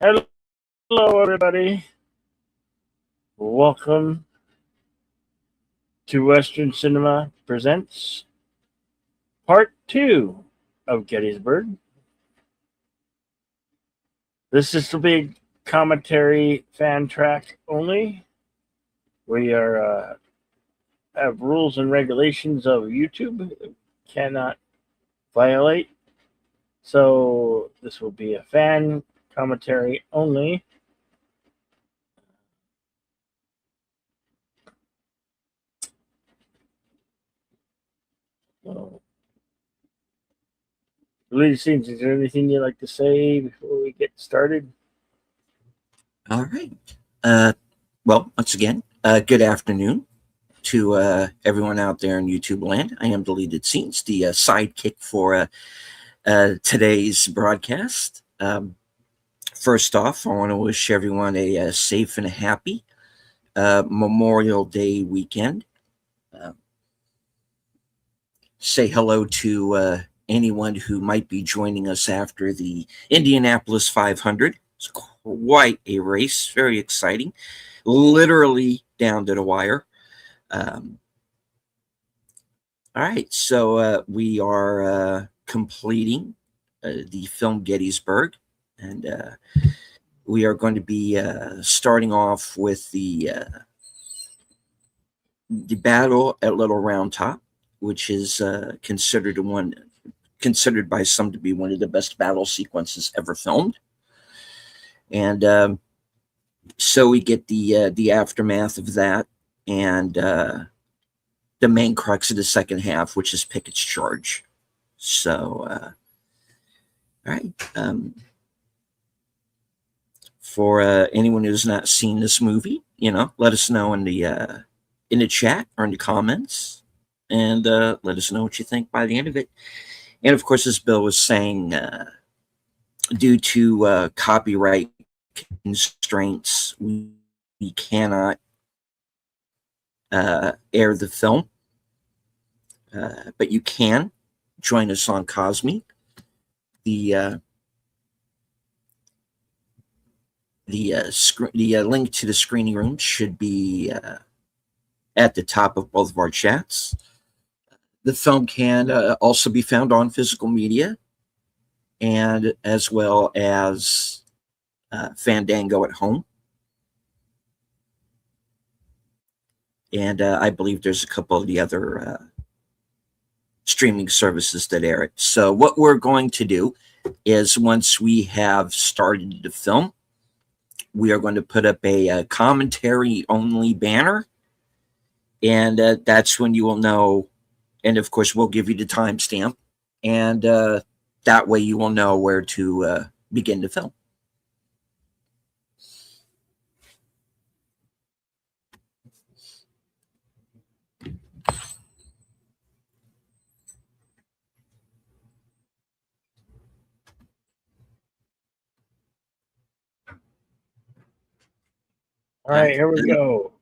Hello, everybody. Welcome to Western Cinema Presents Part 2 of Gettysburg. This is the big commentary fan track only. We have rules and regulations of YouTube cannot violate. So this will be a fan commentary only. So, Ladies and gentlemen, is there anything you'd like to say before we get started? All right. Well, once again, good afternoon to everyone out there in YouTube land. I am Deleted Scenes, the sidekick for today's broadcast. First off, I want to wish everyone a safe and happy Memorial Day weekend. Uh, say hello to anyone who might be joining us after the Indianapolis 500. It's quite a race, very exciting, literally down to the wire. Um, all right, so we are completing the film Gettysburg, and we are going to be starting off with the battle at Little Round Top, which is considered by some to be one of the best battle sequences ever filmed, and so we get the aftermath of that, and the main crux of the second half, which is Pickett's charge. So, all right. For anyone who's not seen this movie, let us know in the chat or in the comments, and let us know what you think by the end of it. And of course, as Bill was saying, due to copyright constraints, we cannot air the film, but you can join us on Cosme. The link to the screening room should be at the top of both of our chats. The film can also be found on physical media, and as well as Fandango at home. And I believe there's a couple of the other streaming services that air it. So what we're going to do is, once we have started the film, we are going to put up a commentary only banner, and that's when you will know. And of course, we'll give you the timestamp, and that way you will know where to begin the film. All right, here we go.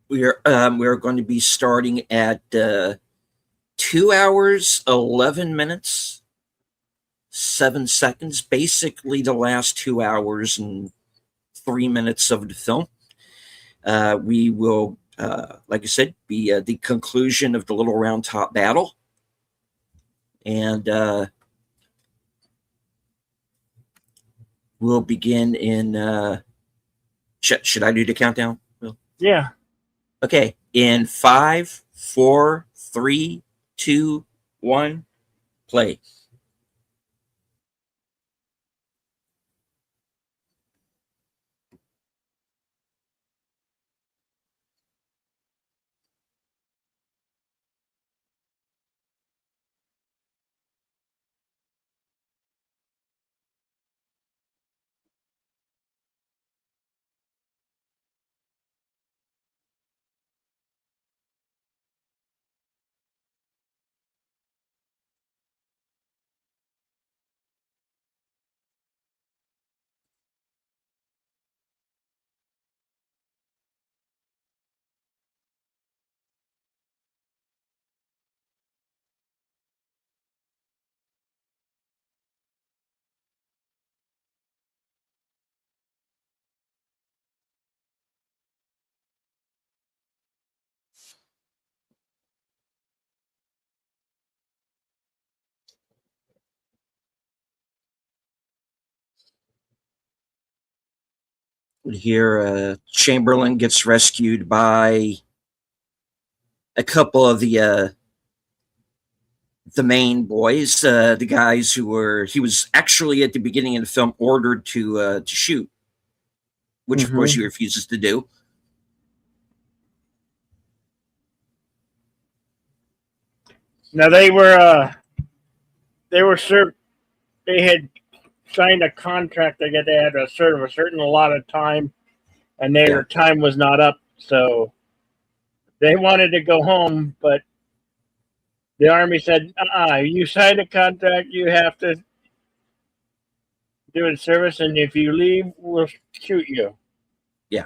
We are going to be starting at 2 hours 11 minutes 7 seconds, basically the last 2 hours and 3 minutes of the film. We will, like I said, be the conclusion of the Little Round Top battle, and we'll begin in. Should I do the countdown? Yeah. Okay, in 5, 4, 3, 2, 1, play. Here, Chamberlain gets rescued by a couple of the main boys, the guys who were he was actually at the beginning of the film ordered to shoot, which of course he Hmm. refuses to do. Now they were served. They had signed a contract. They had to serve a certain allotted time, and Yeah, their time was not up. So they wanted to go home, but the army said, you signed a contract. You have to do it in service, and if you leave, we'll shoot you." yeah.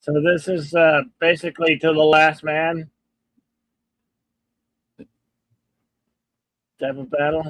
So this is basically to the last man type of battle.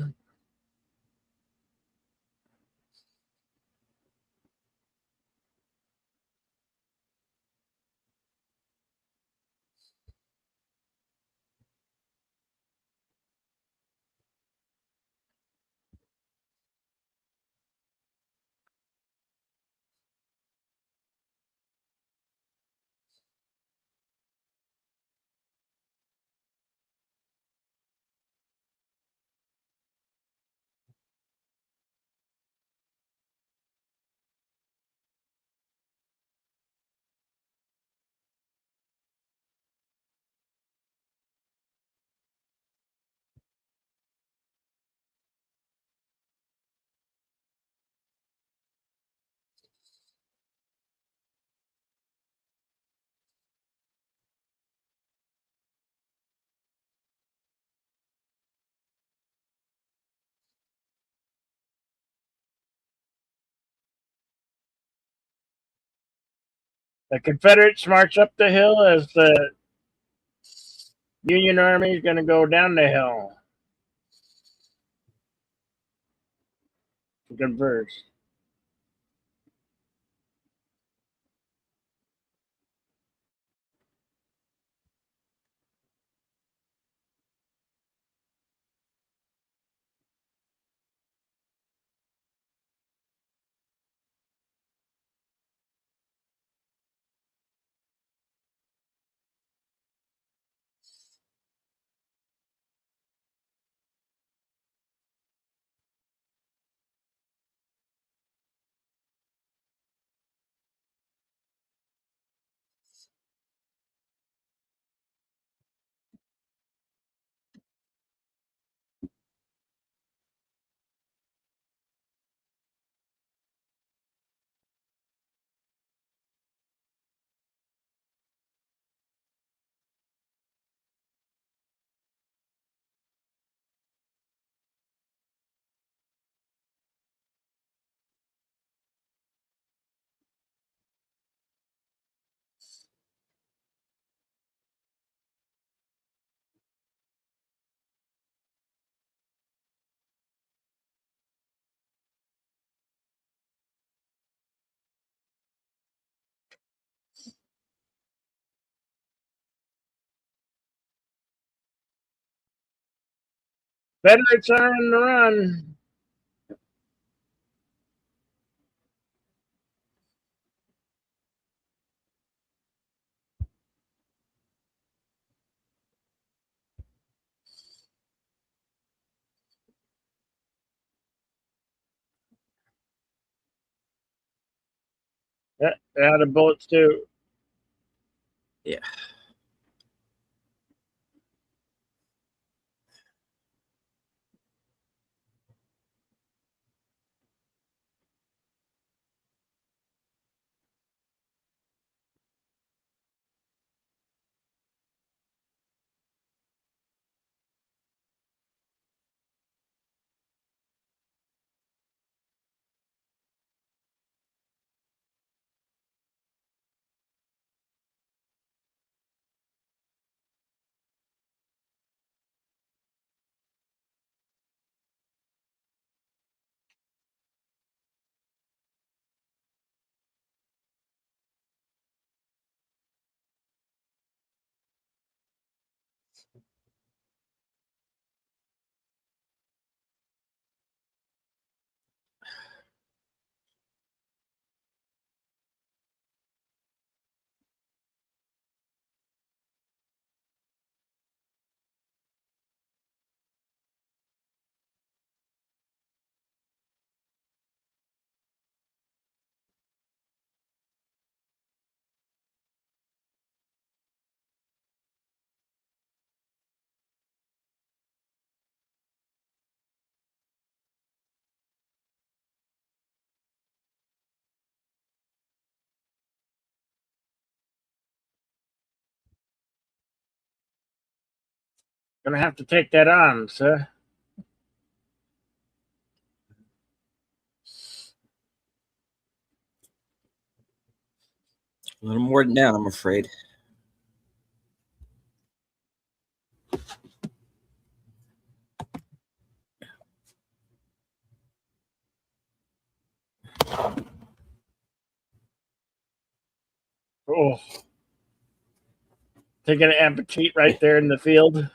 The Confederates march up the hill as the Union Army is going to go down the hill to converge. Confederates are on the run. Yeah, they're out of bullets too. Yeah. Gonna have to take that on, sir. A little more than that, I'm afraid. Oh, taking an appetite right there in the field.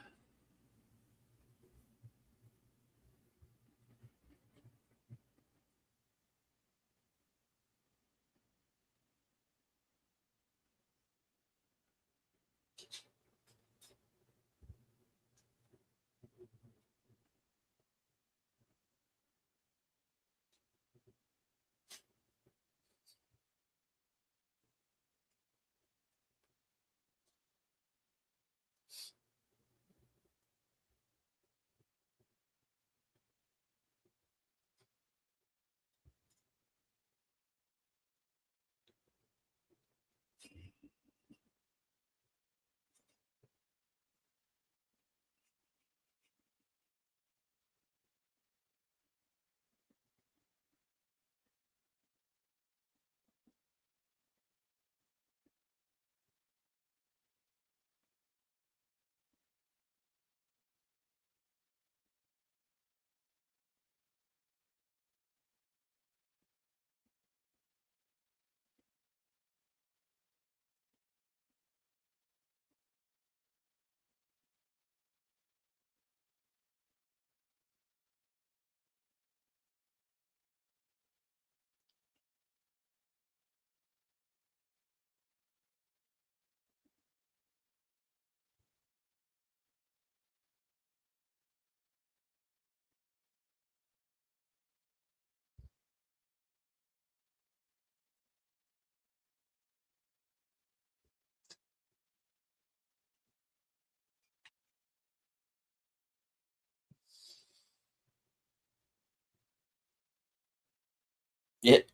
It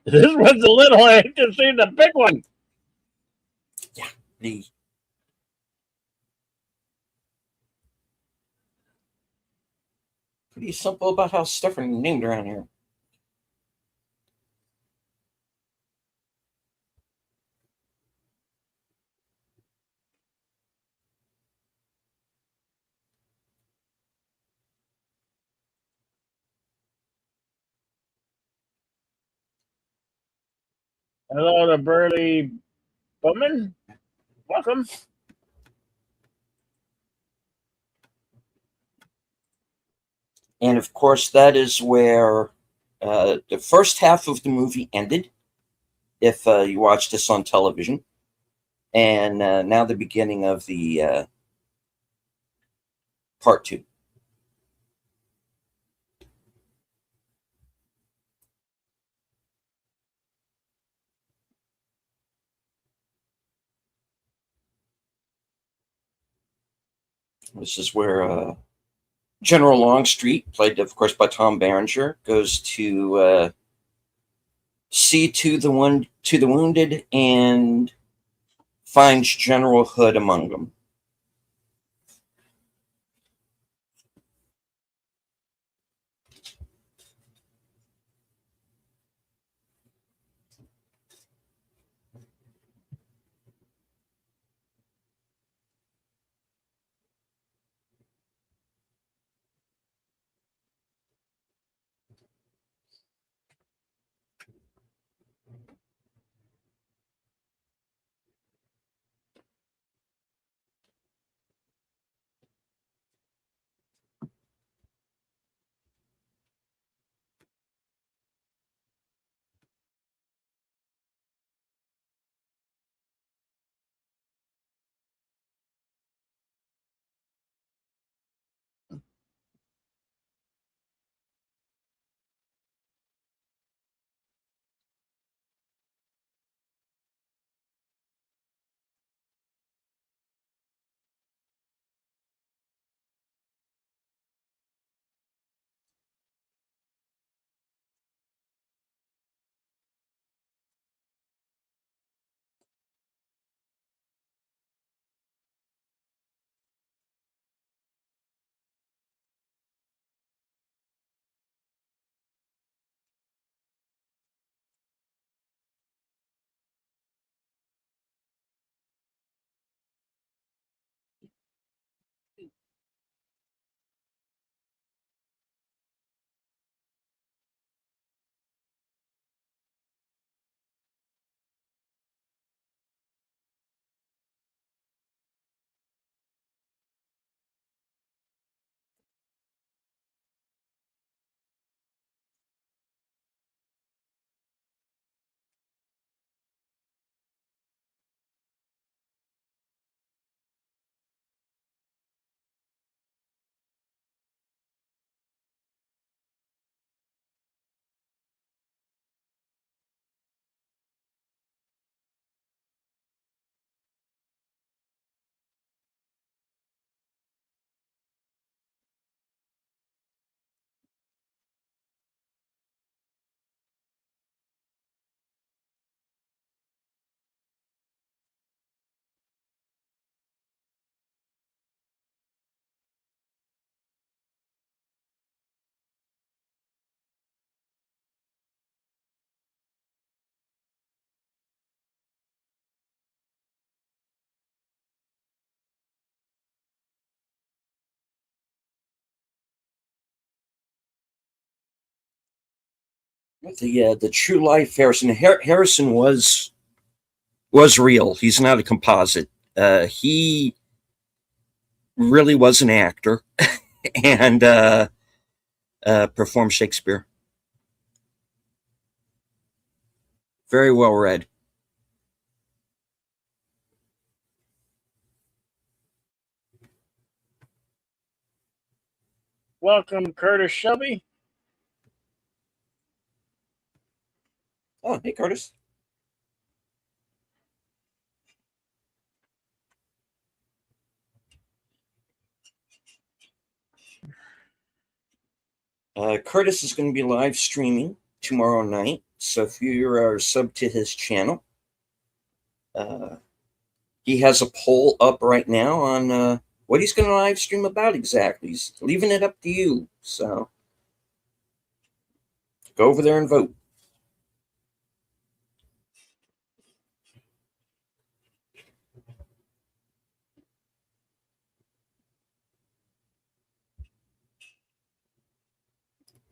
This one's a little. I hate to see the big one. the pretty simple about how stuff are named around here. Hello to Burley Bowman. Welcome. And of course, that is where the first half of the movie ended, if you watch this on television. And now the beginning of the part two. This is where General Longstreet, played of course by Tom Berenger, goes to see to the wounded and finds General Hood among them. The true life Harrison. Harrison was real. He's not a composite. He really was an actor and performed Shakespeare. Very well read. Welcome, Curtis Shelby. Oh, hey, Curtis. Curtis is going to be live streaming tomorrow night. So if you are sub to his channel, he has a poll up right now on what he's going to live stream about exactly. He's leaving it up to you. So go over there and vote.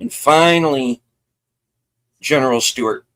And finally, General Stewart.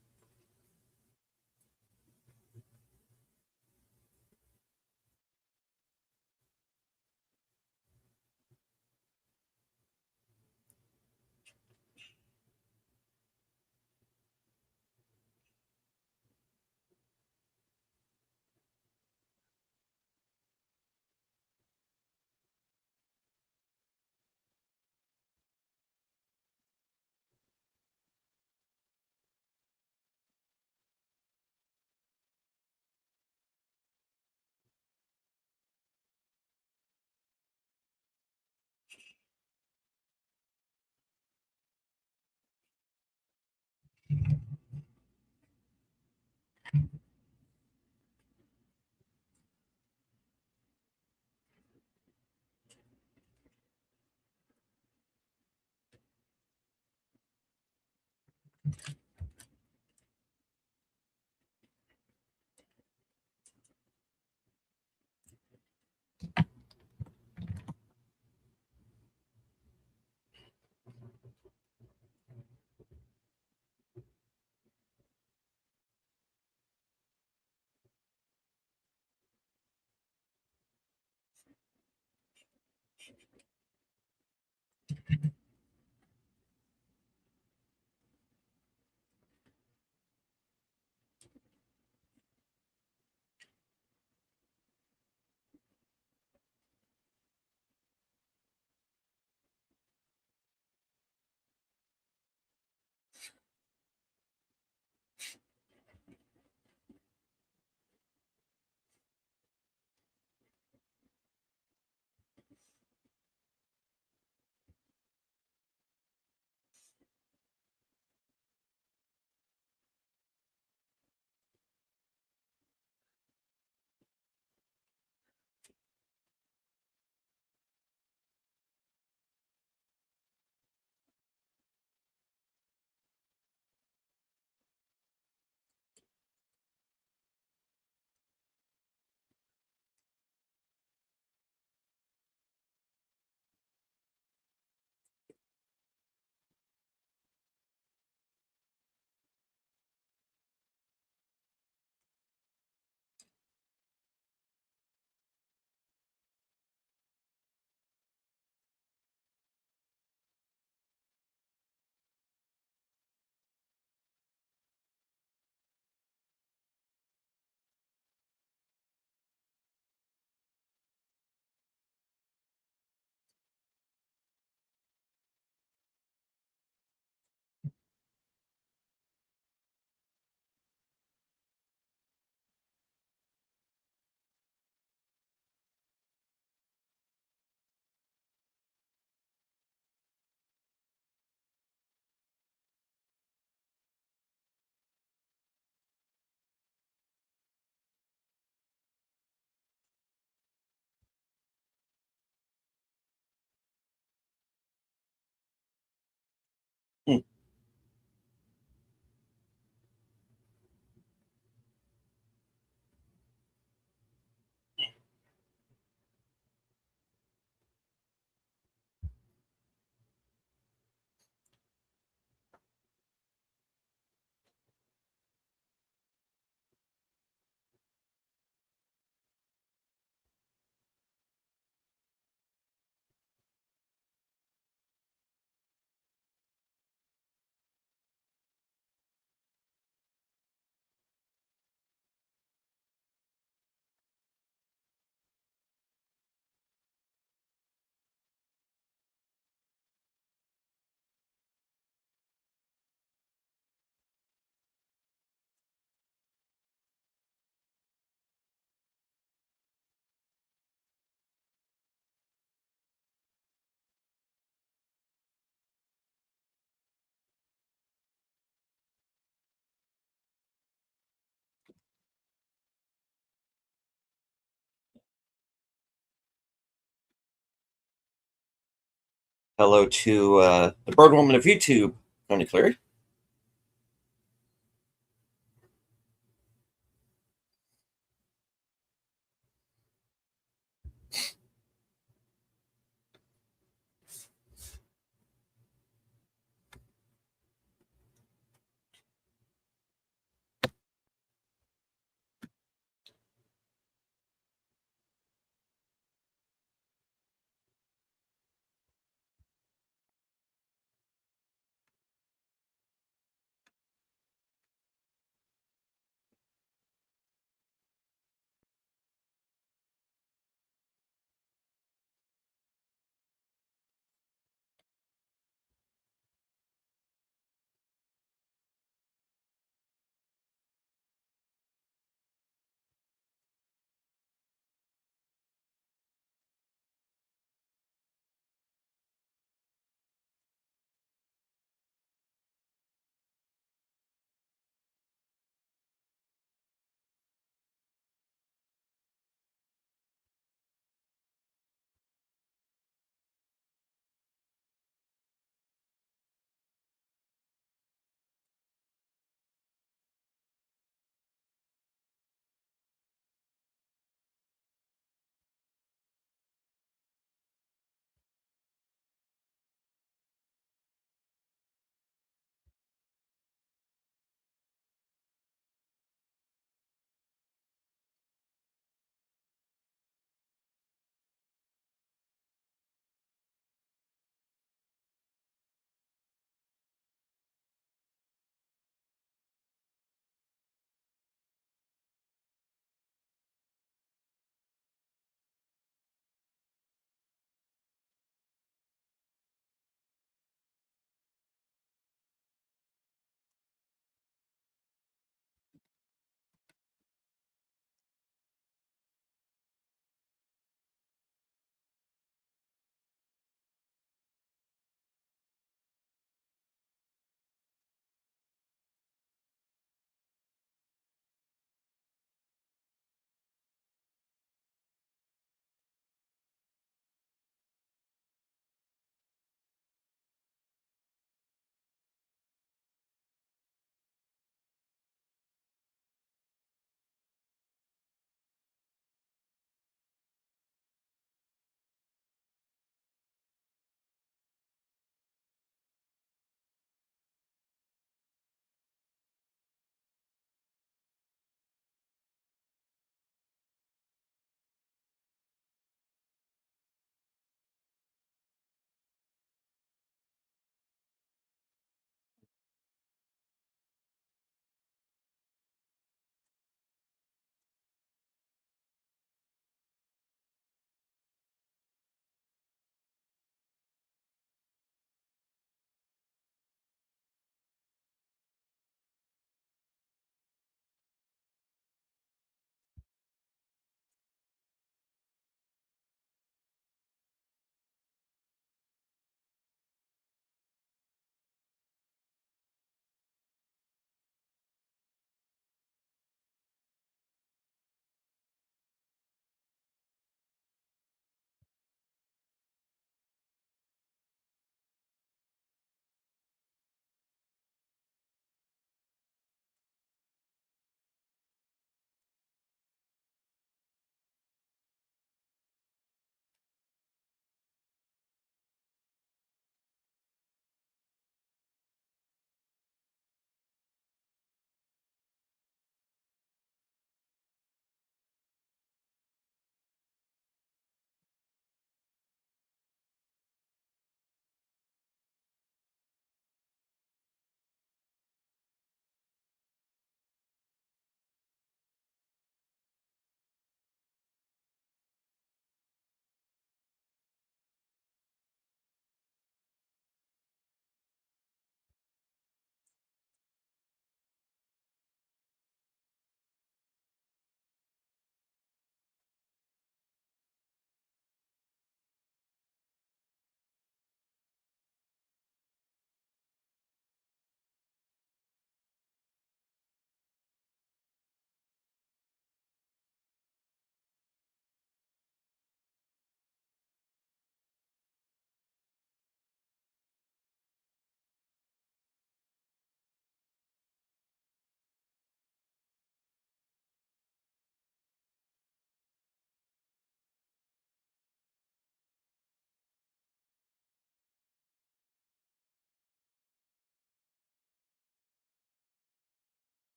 Hello to the Bird Woman of YouTube, Tony Cleary.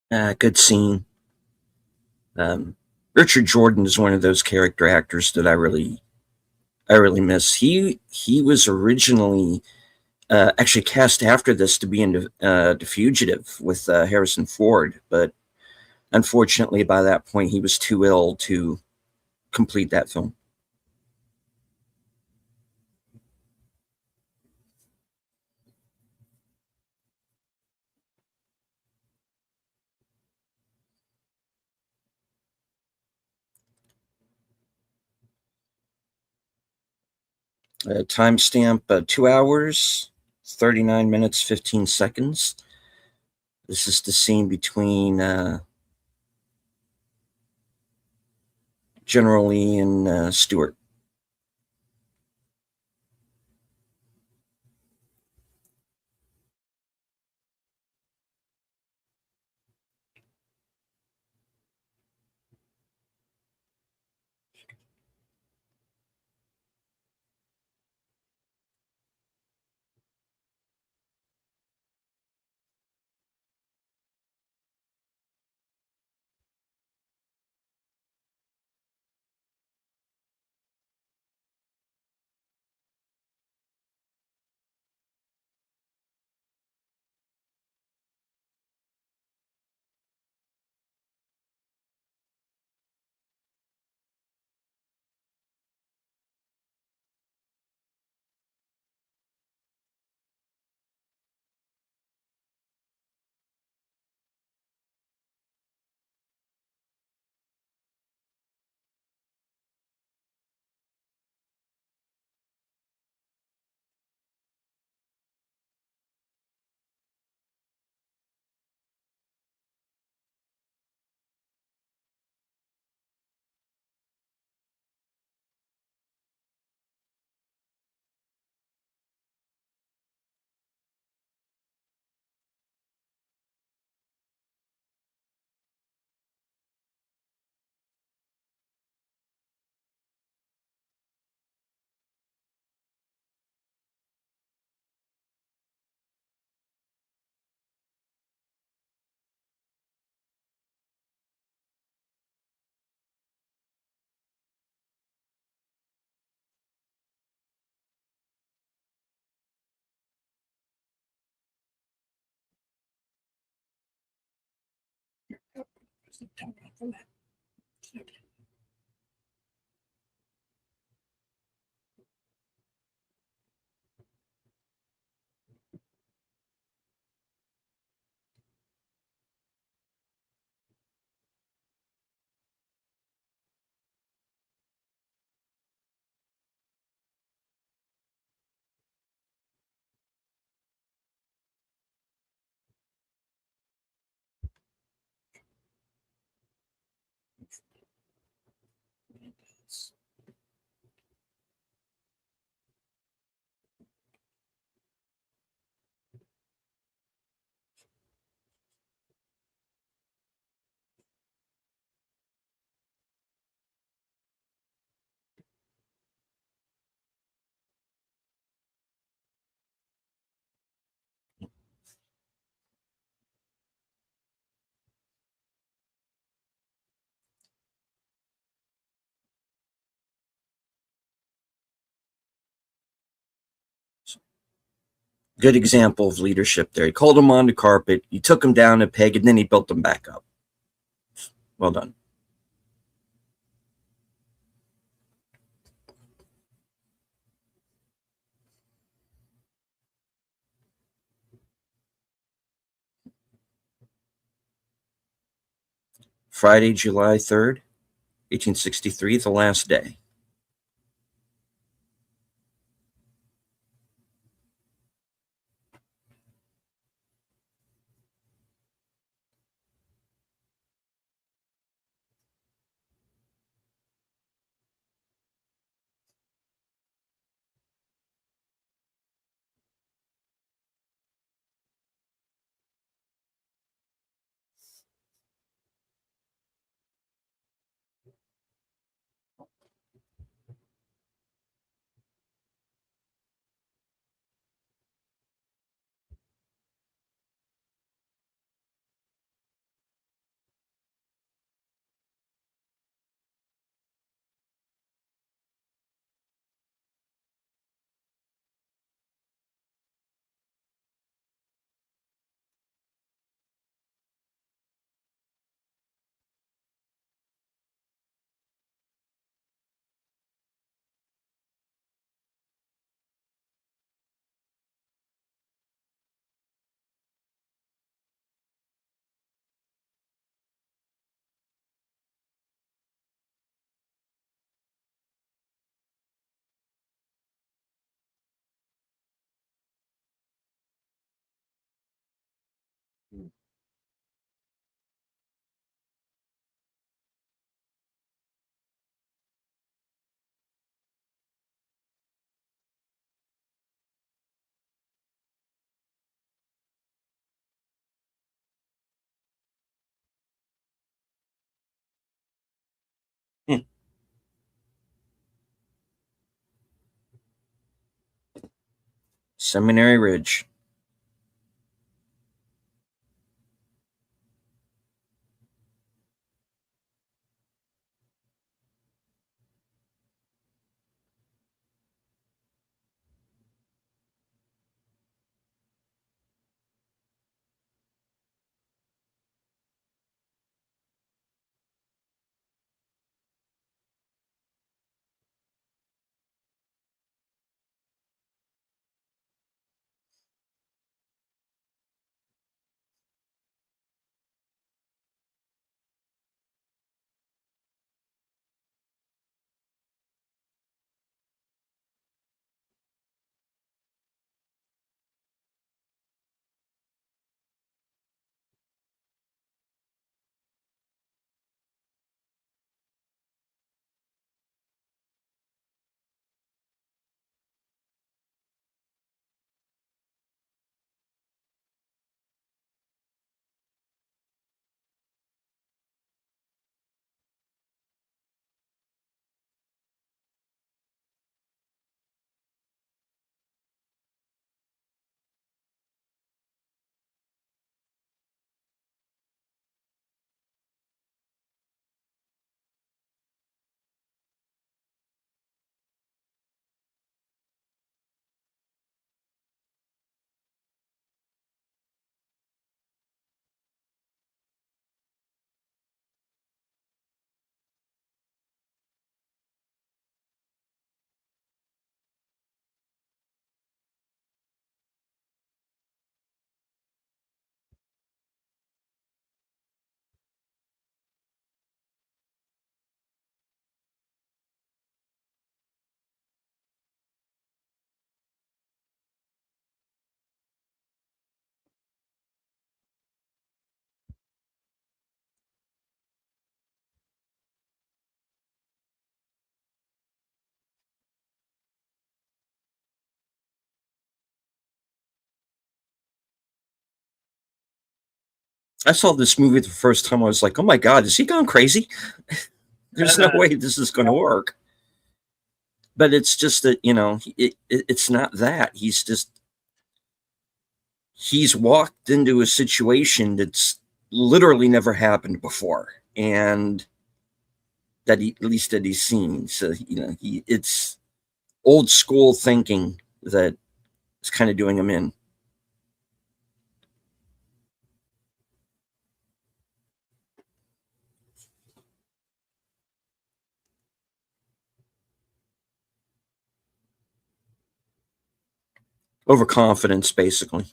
Good scene. Um, Richard Jordan is one of those character actors that I really miss. He was originally actually cast after this to be in The Fugitive with Harrison Ford, but unfortunately by that point he was too ill to complete that film. Timestamp 2 hours, 39 minutes, 15 seconds. This is the scene between General Lee and Stewart. Good example of leadership there. He called him on the carpet, he took him down a peg, and then he built him back up. Well done. Friday, July 3rd, 1863, the last day. Hmm. Seminary Ridge. I saw this movie the first time. I was like, oh my God, is he gone crazy? There's no way this is going to work. But it's just that, it's not that. He's walked into a situation that's literally never happened before. And at least that he's seen. So, it's old school thinking that is kind of doing him in. Overconfidence, basically.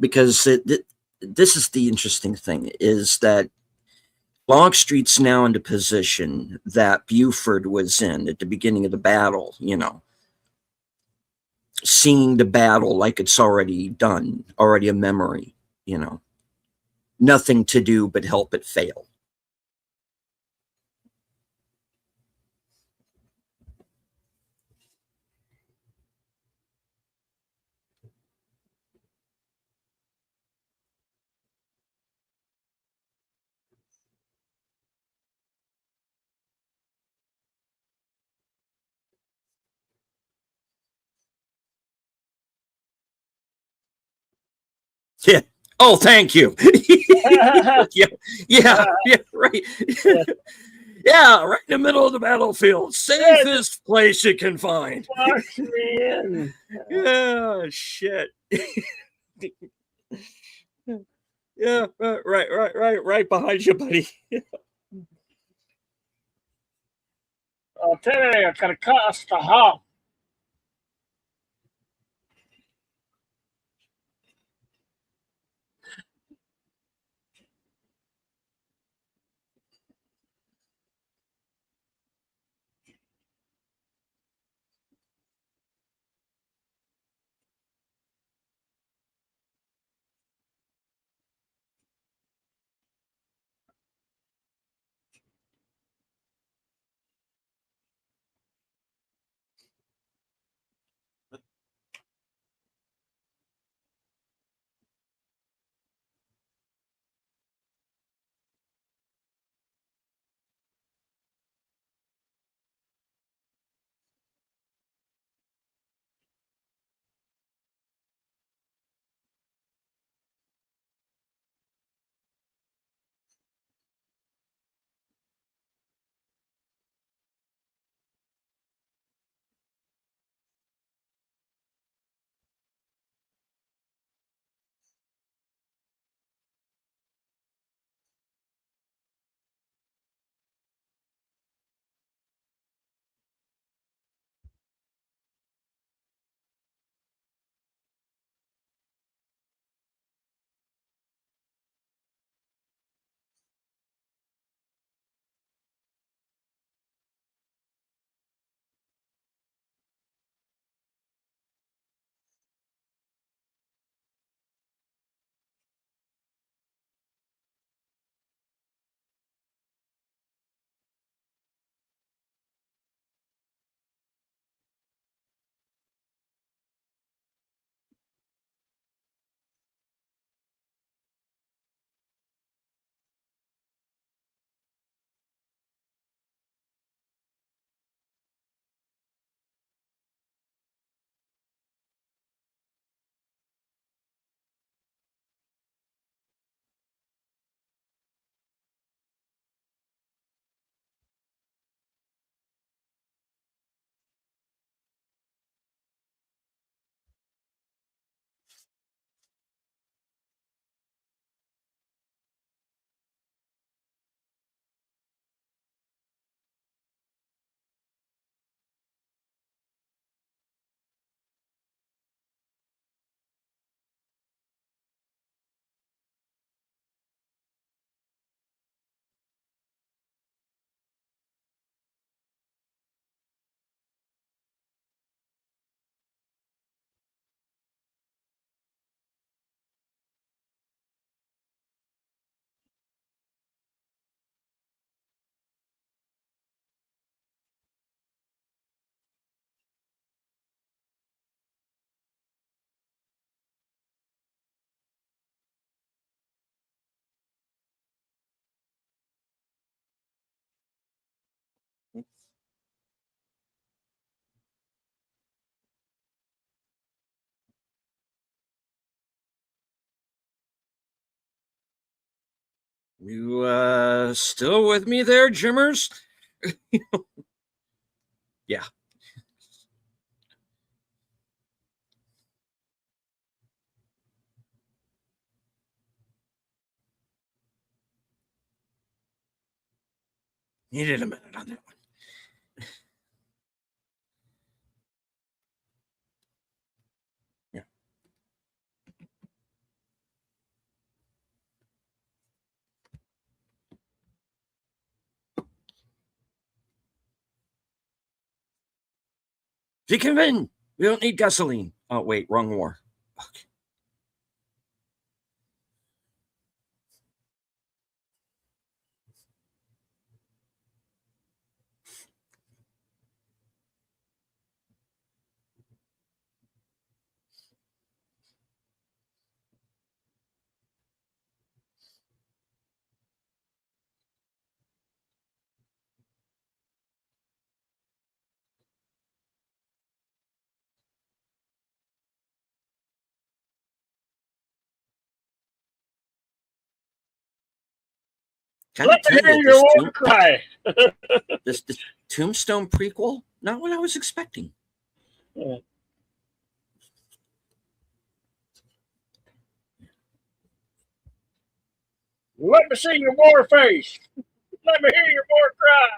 Because this is the interesting thing, is that Longstreet's now in the position that Buford was in at the beginning of the battle, seeing the battle like it's already done, already a memory, nothing to do but help it fail. Yeah. Oh, thank you. yeah, right. Yeah, right in the middle of the battlefield. Safest place you can find. Box me in. Yeah, shit. Yeah, right behind you, buddy. I'll tell you, it's going to cost a hop. You still with me there, Jimmers? Yeah. Needed a minute on that one. Yeah. She came in. We don't need gasoline. Oh, wait, wrong war. Okay. Kind Let of me tell hear you, your war cry. this Tombstone prequel, not what I was expecting. Let me see your war face. Let me hear your war cry.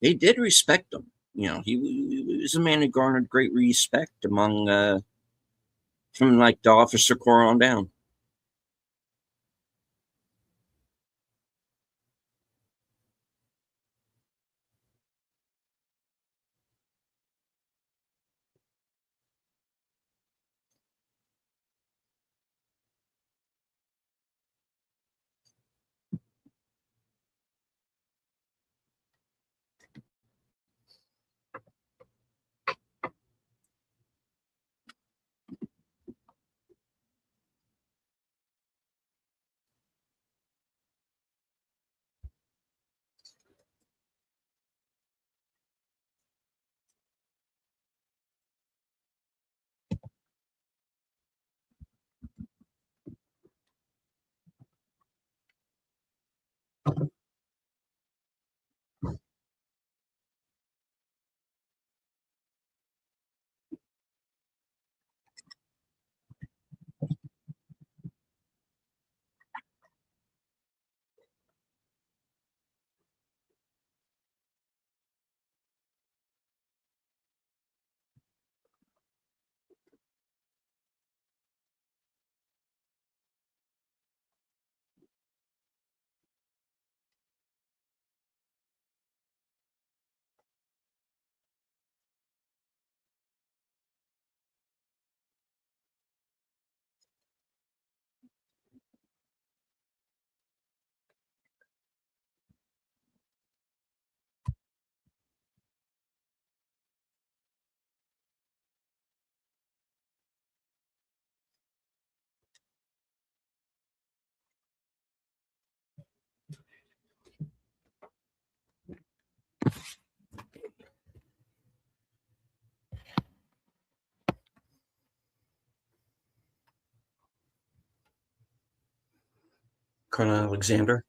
They did respect him. He was a man who garnered great respect among from like the officer corps on down. Colonel Alexander.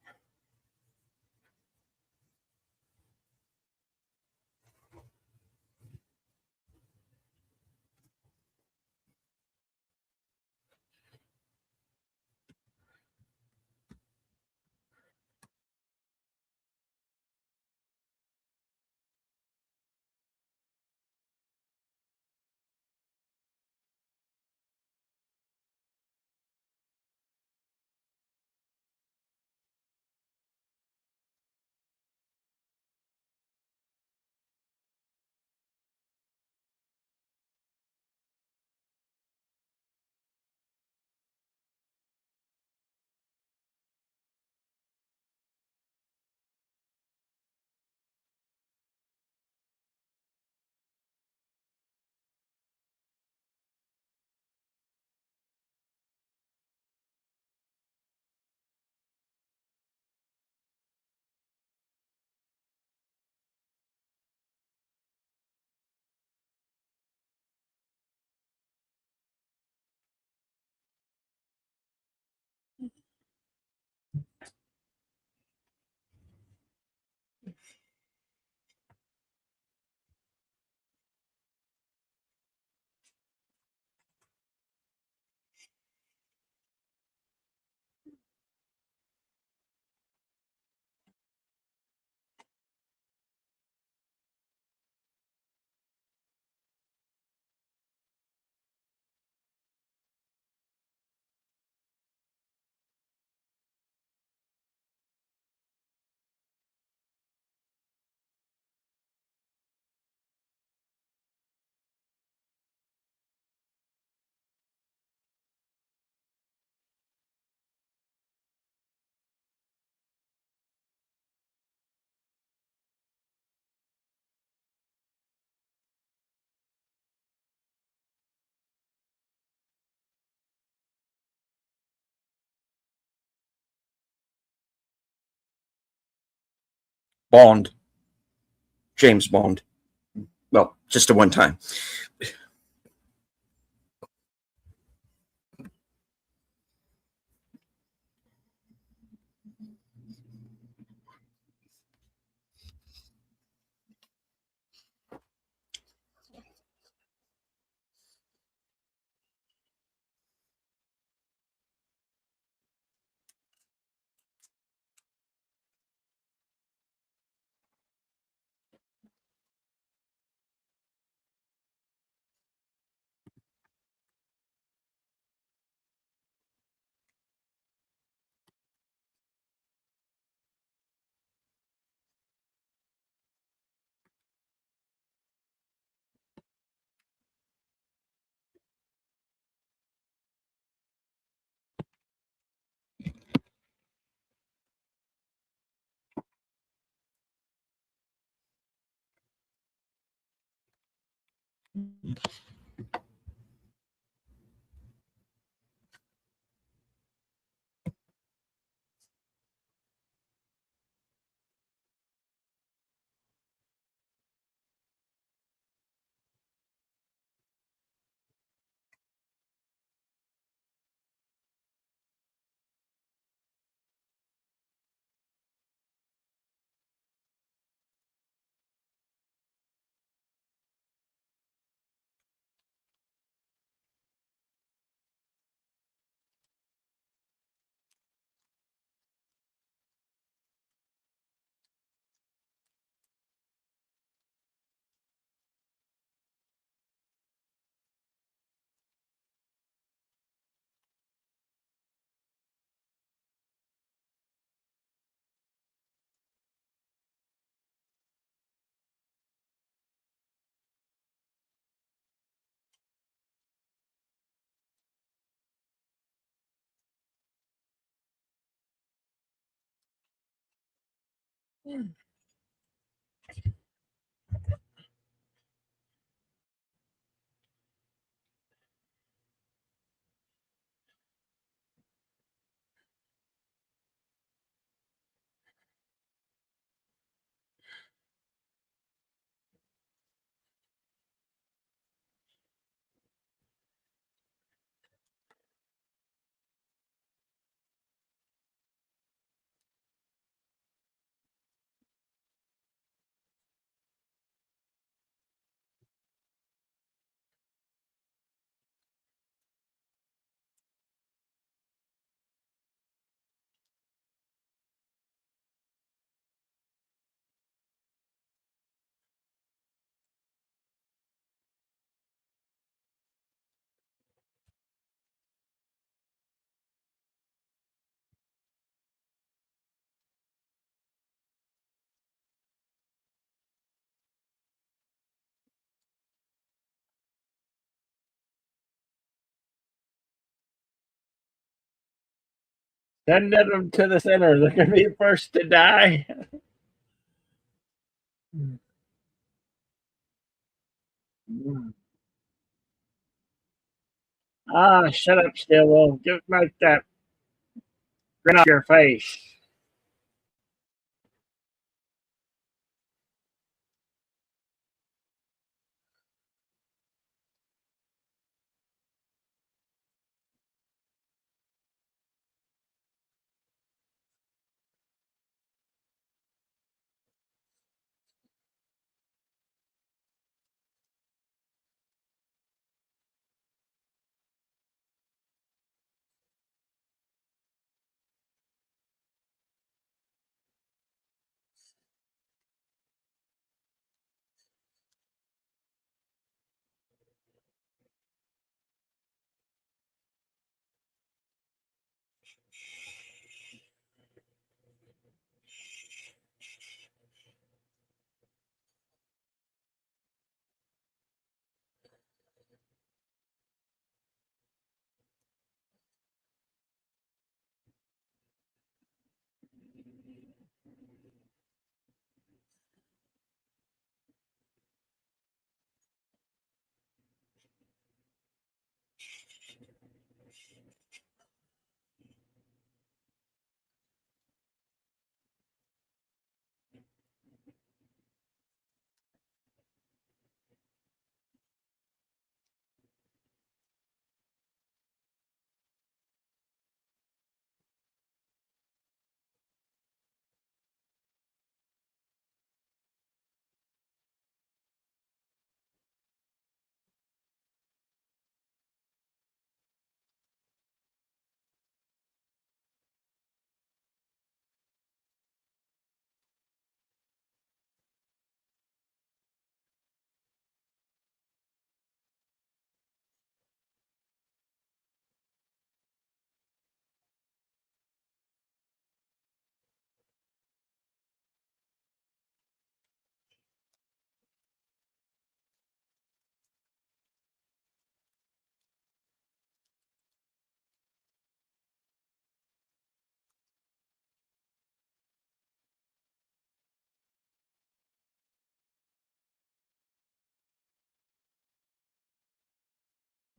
Bond, James Bond. Well, just a one time. Send them to the center. They're going to be the first to die. Ah, shut up, Stillwell. Get like that grin off your face.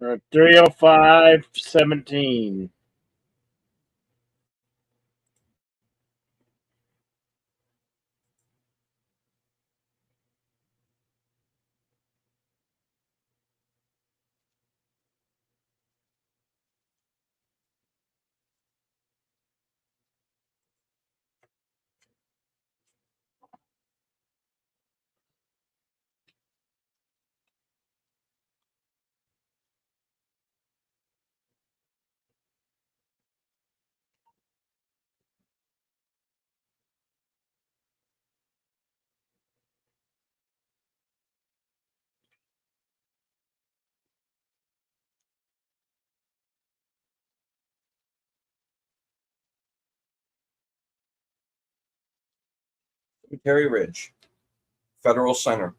305.17. Terry Ridge, Federal Center.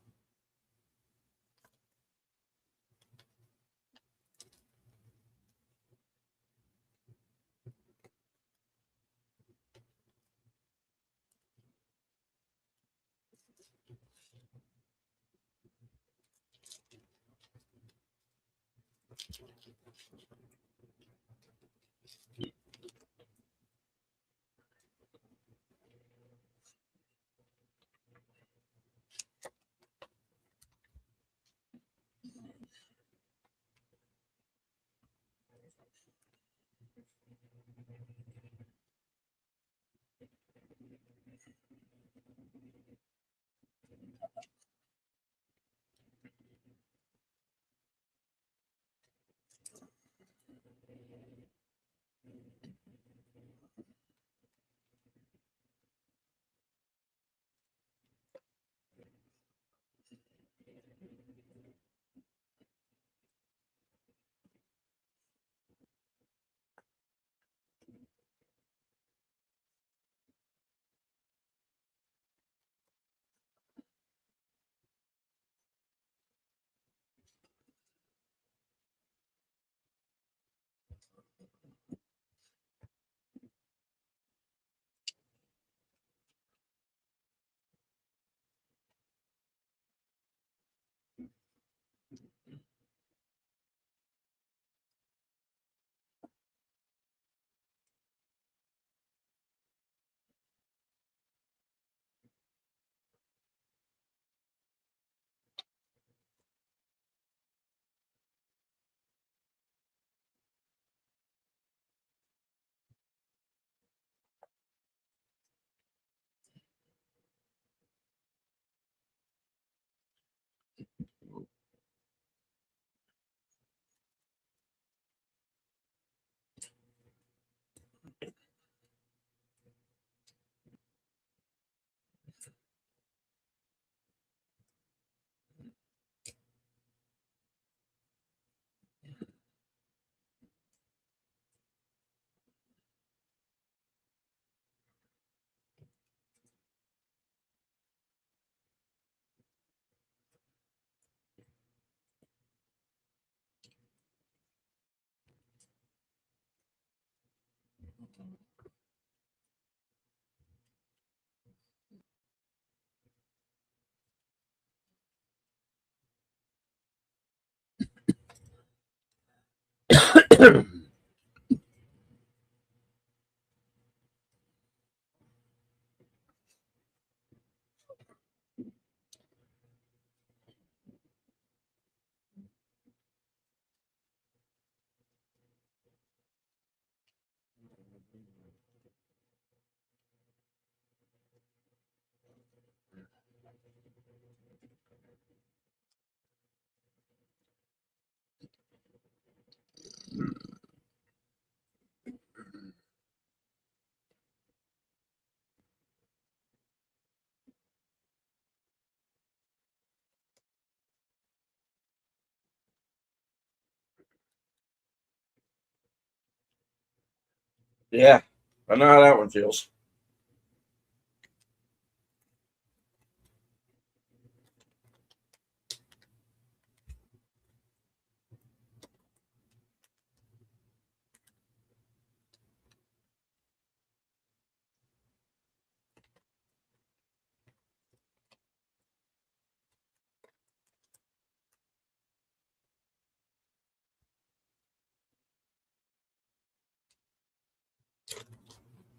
Yeah, I know how that one feels.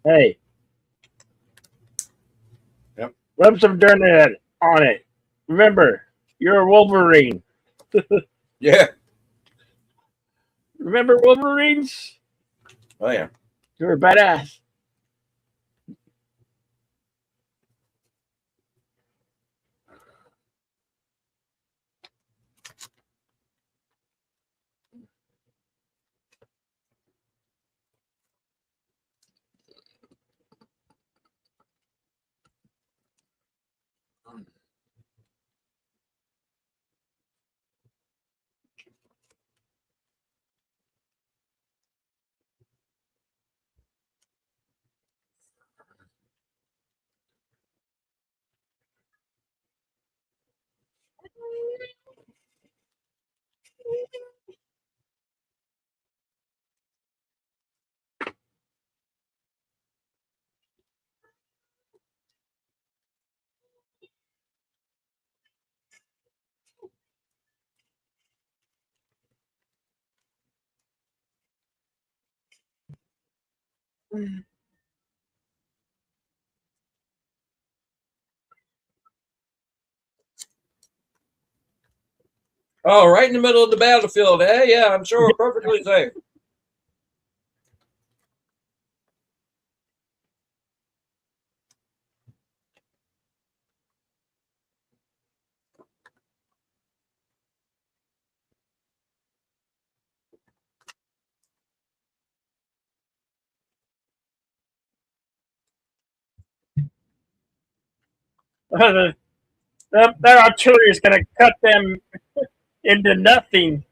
Hey, Yep. rub some dirt on it. Remember, you're a Wolverine. Yeah. Remember Wolverines? Oh yeah. You were badass. Oh, right in the middle of the battlefield. Hey, yeah, I'm sure we're perfectly safe. Their artillery is going to cut them into nothing.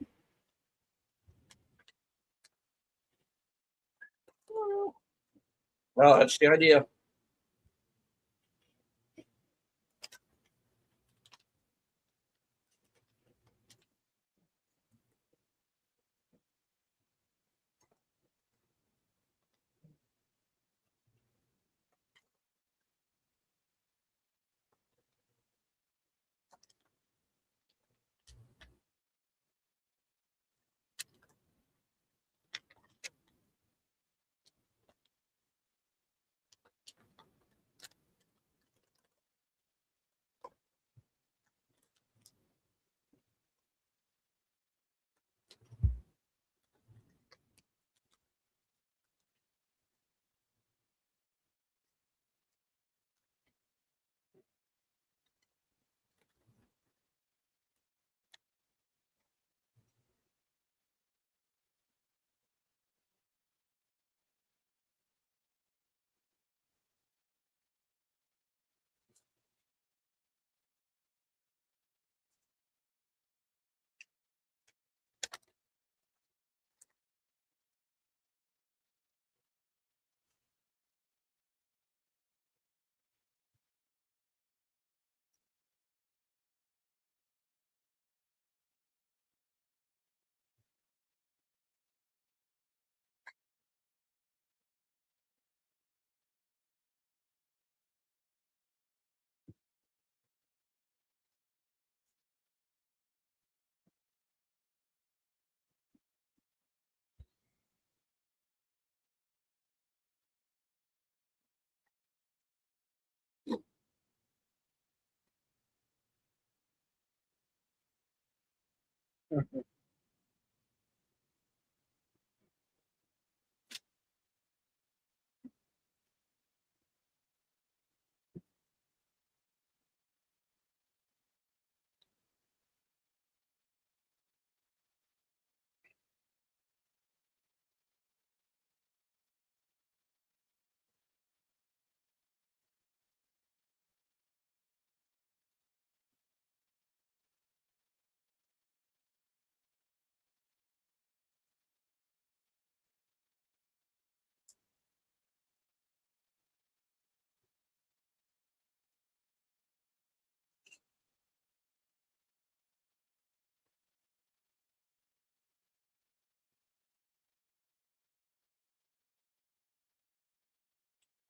Well, that's the idea.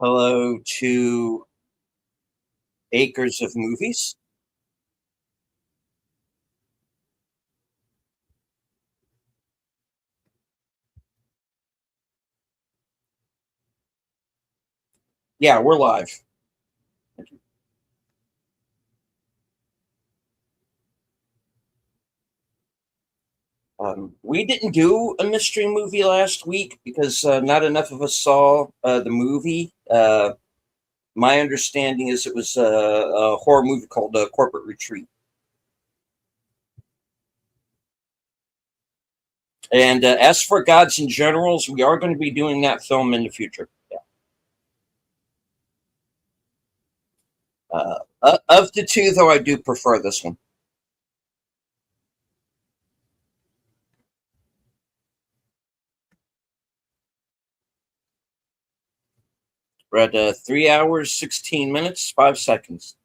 Hello to Acres of Movies. Yeah, we're live. We didn't do a mystery movie last week because not enough of us saw the movie. My understanding is it was a horror movie called Corporate Retreat. And as for Gods and Generals, we are going to be doing that film in the future. Yeah. Of the two, though, I do prefer this one. We're at 3 hours, 16 minutes, 5 seconds.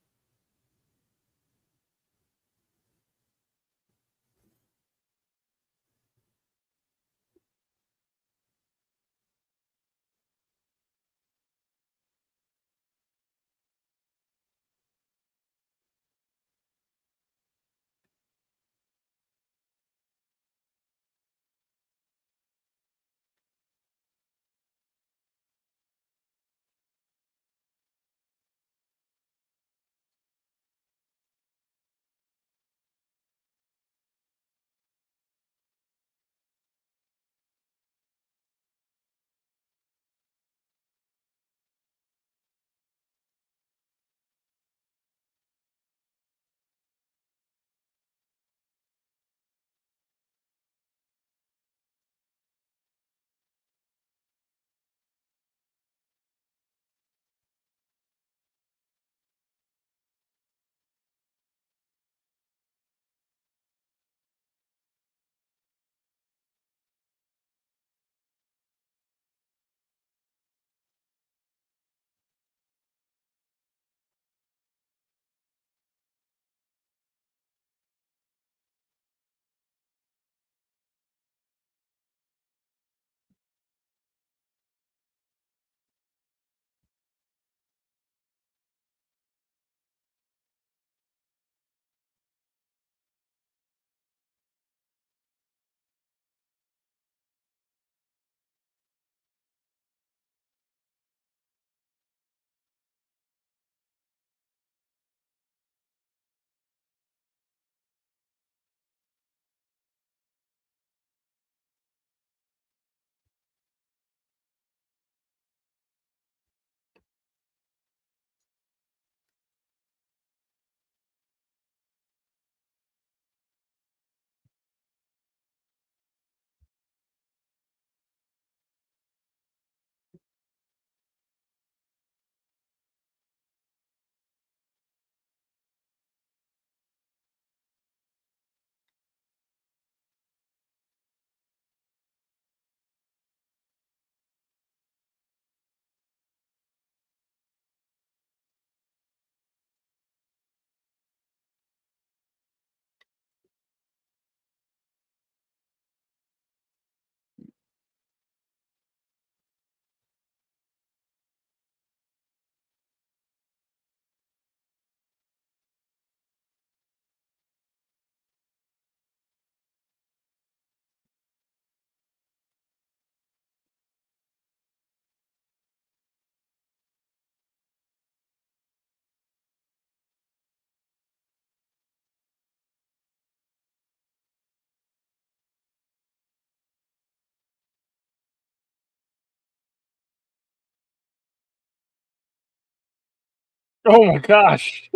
Oh my gosh.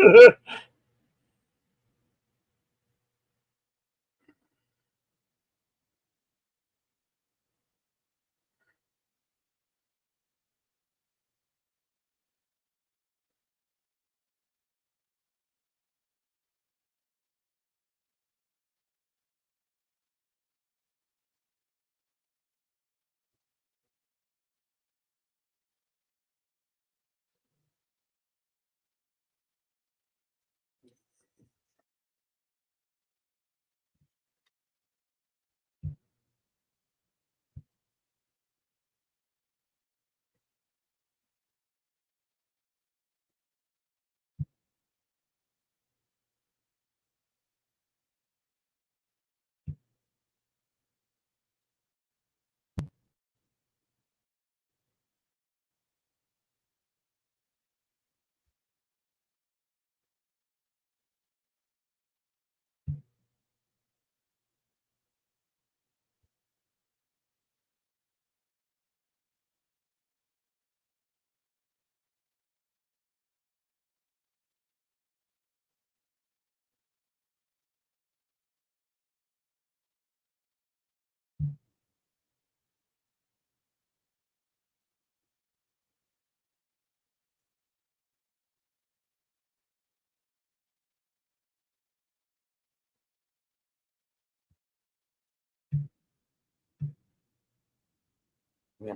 Yeah.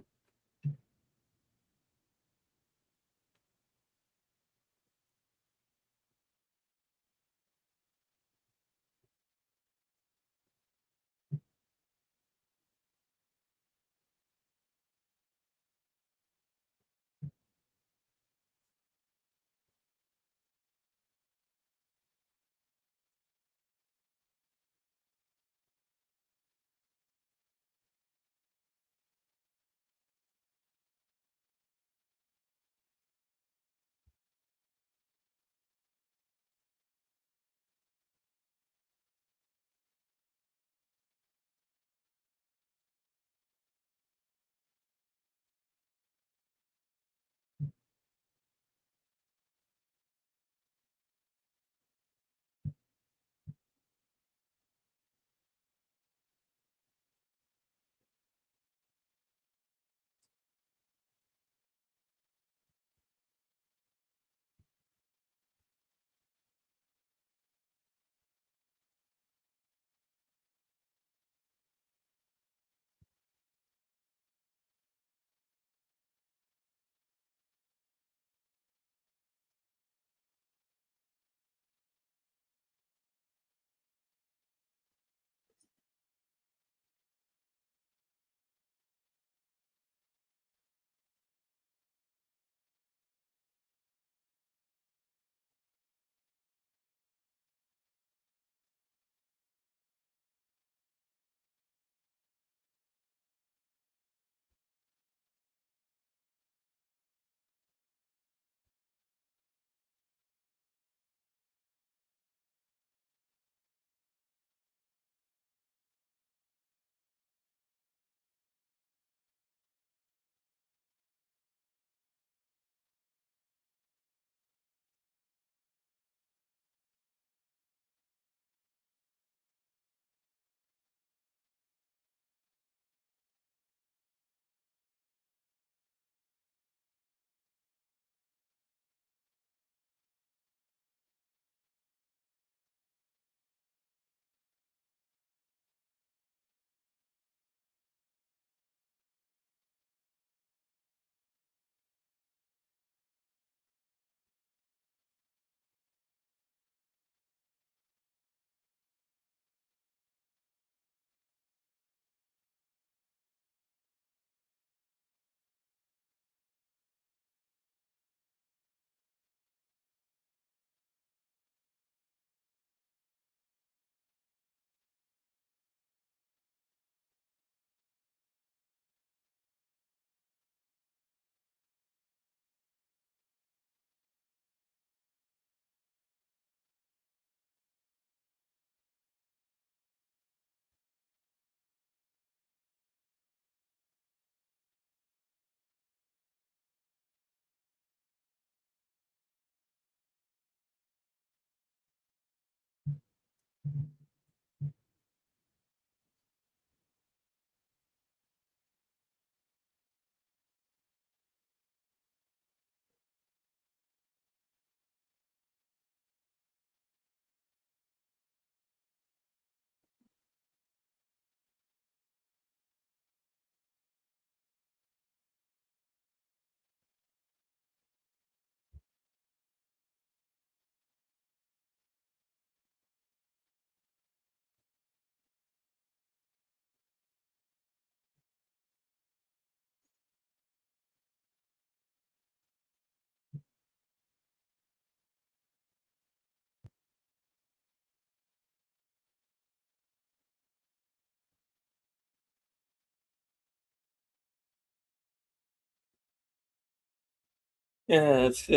Yeah, it's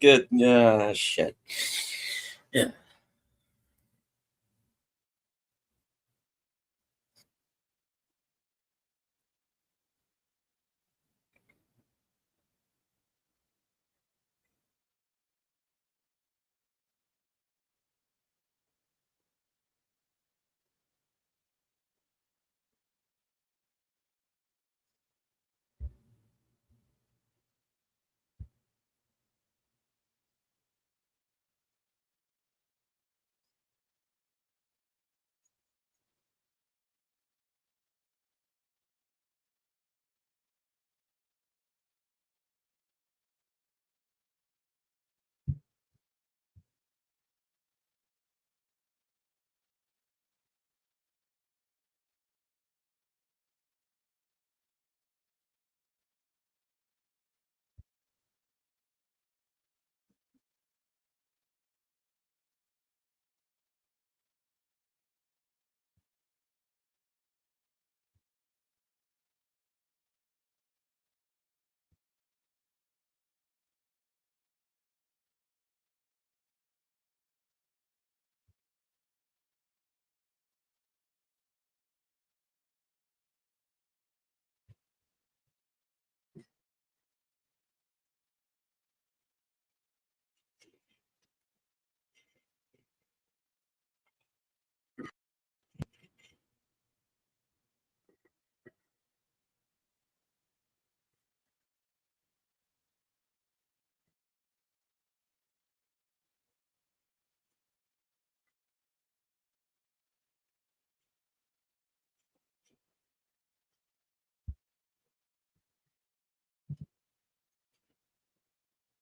good. Yeah, shit. Yeah.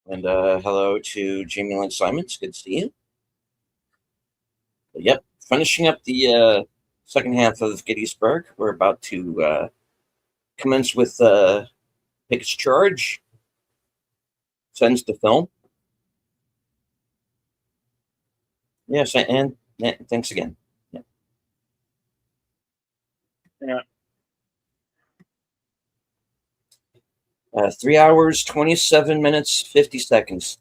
And hello to Jamie Lynn Simons. Good to see you. But, yep, finishing up the second half of Gettysburg. We're about to commence with Pickett's charge. Sends the film. Yes, and thanks again. Yeah. Yeah. 3 hours, 27 minutes, 50 seconds.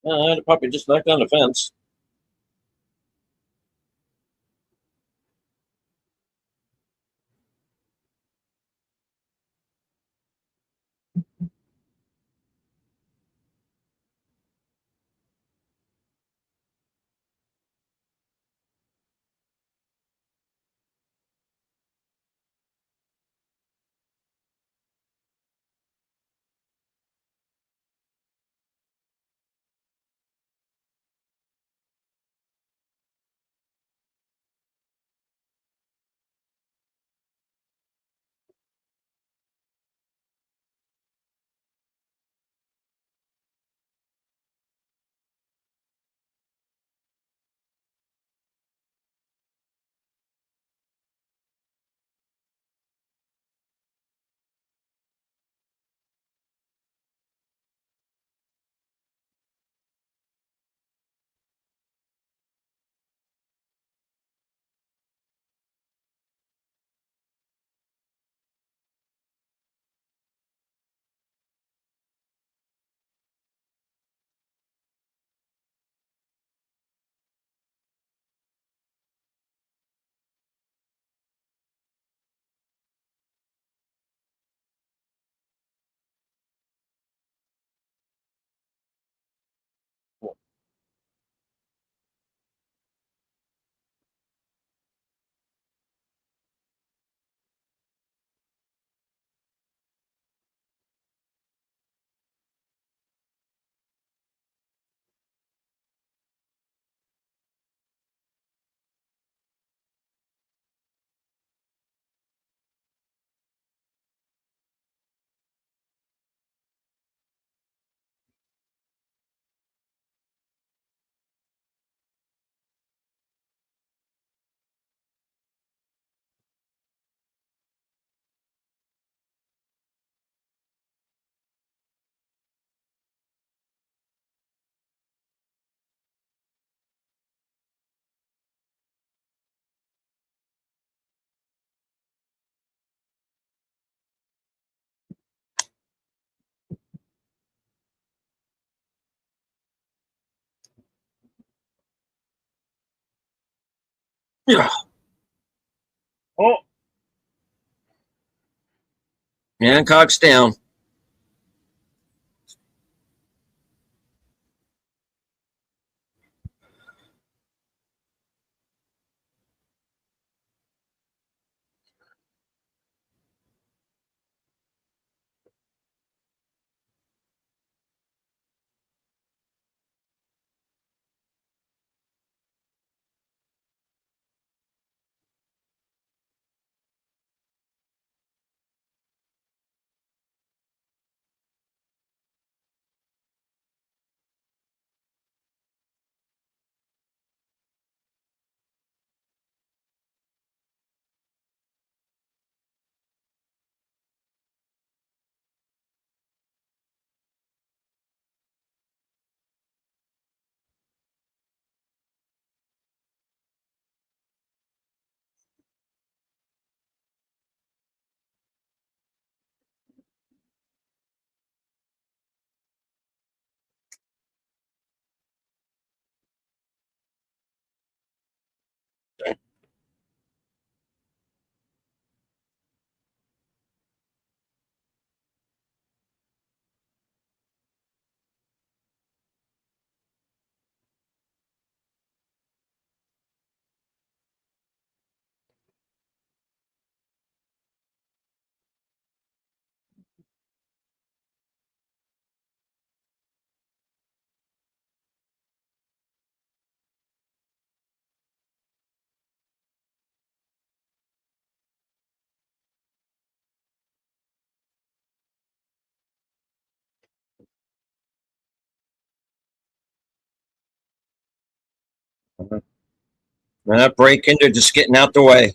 I'd probably just knock down the fence. Yeah. Oh, Hancock's down. They're not breaking, they're just getting out the way.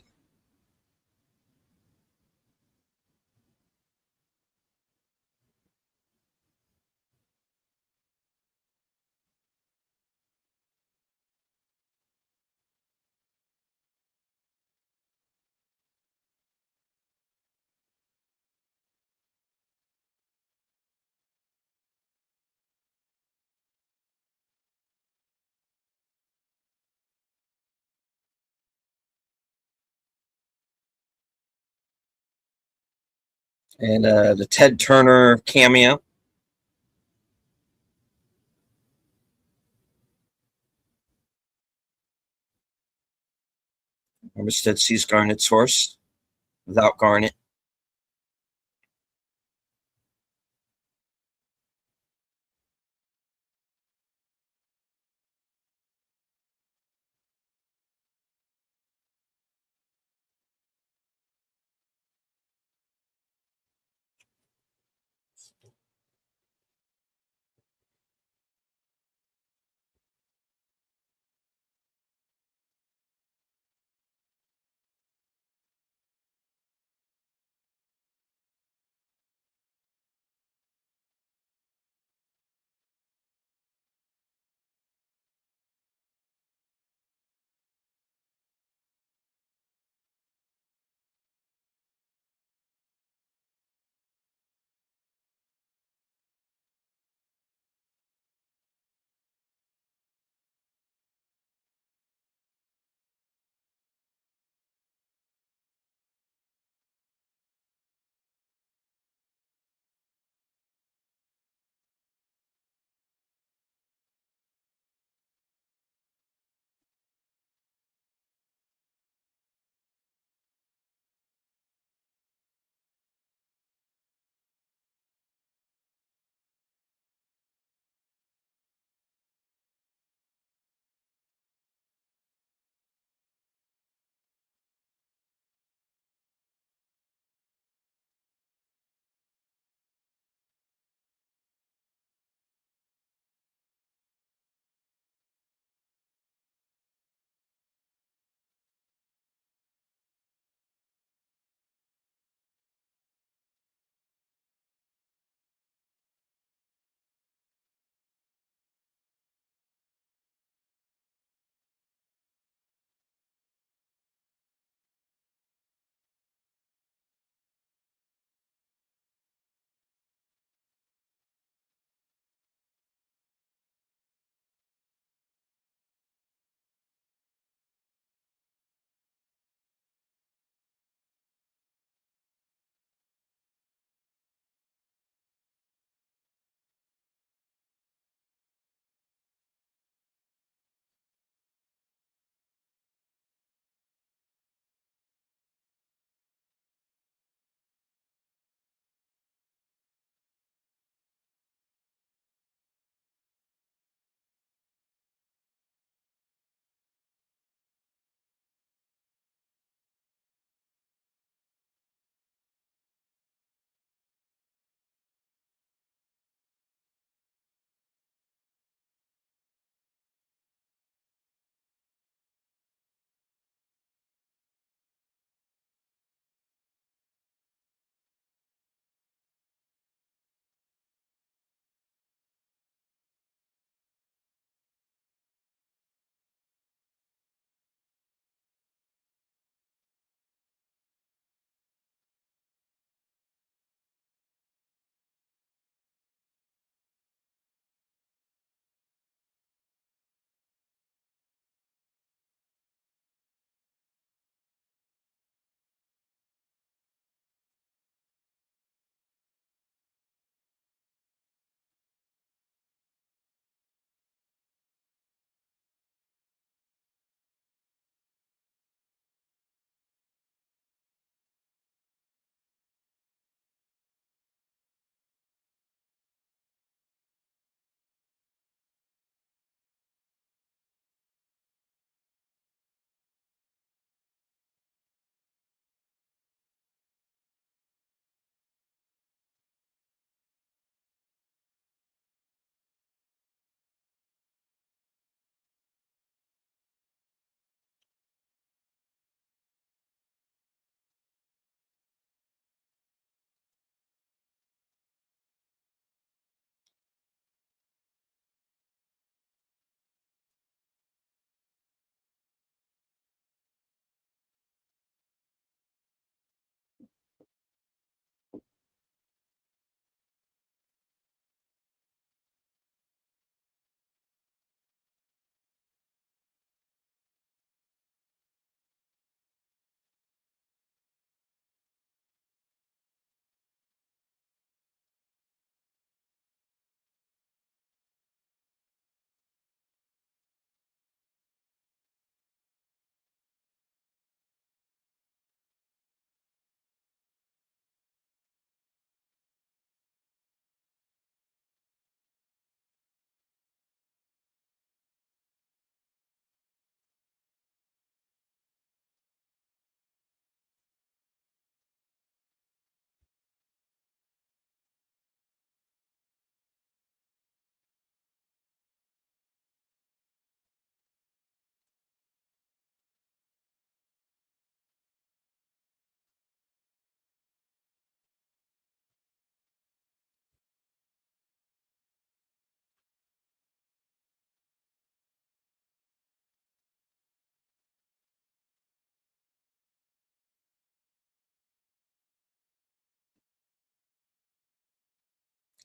And the Ted Turner cameo. Armistead sees Garnet's horse without Garnet.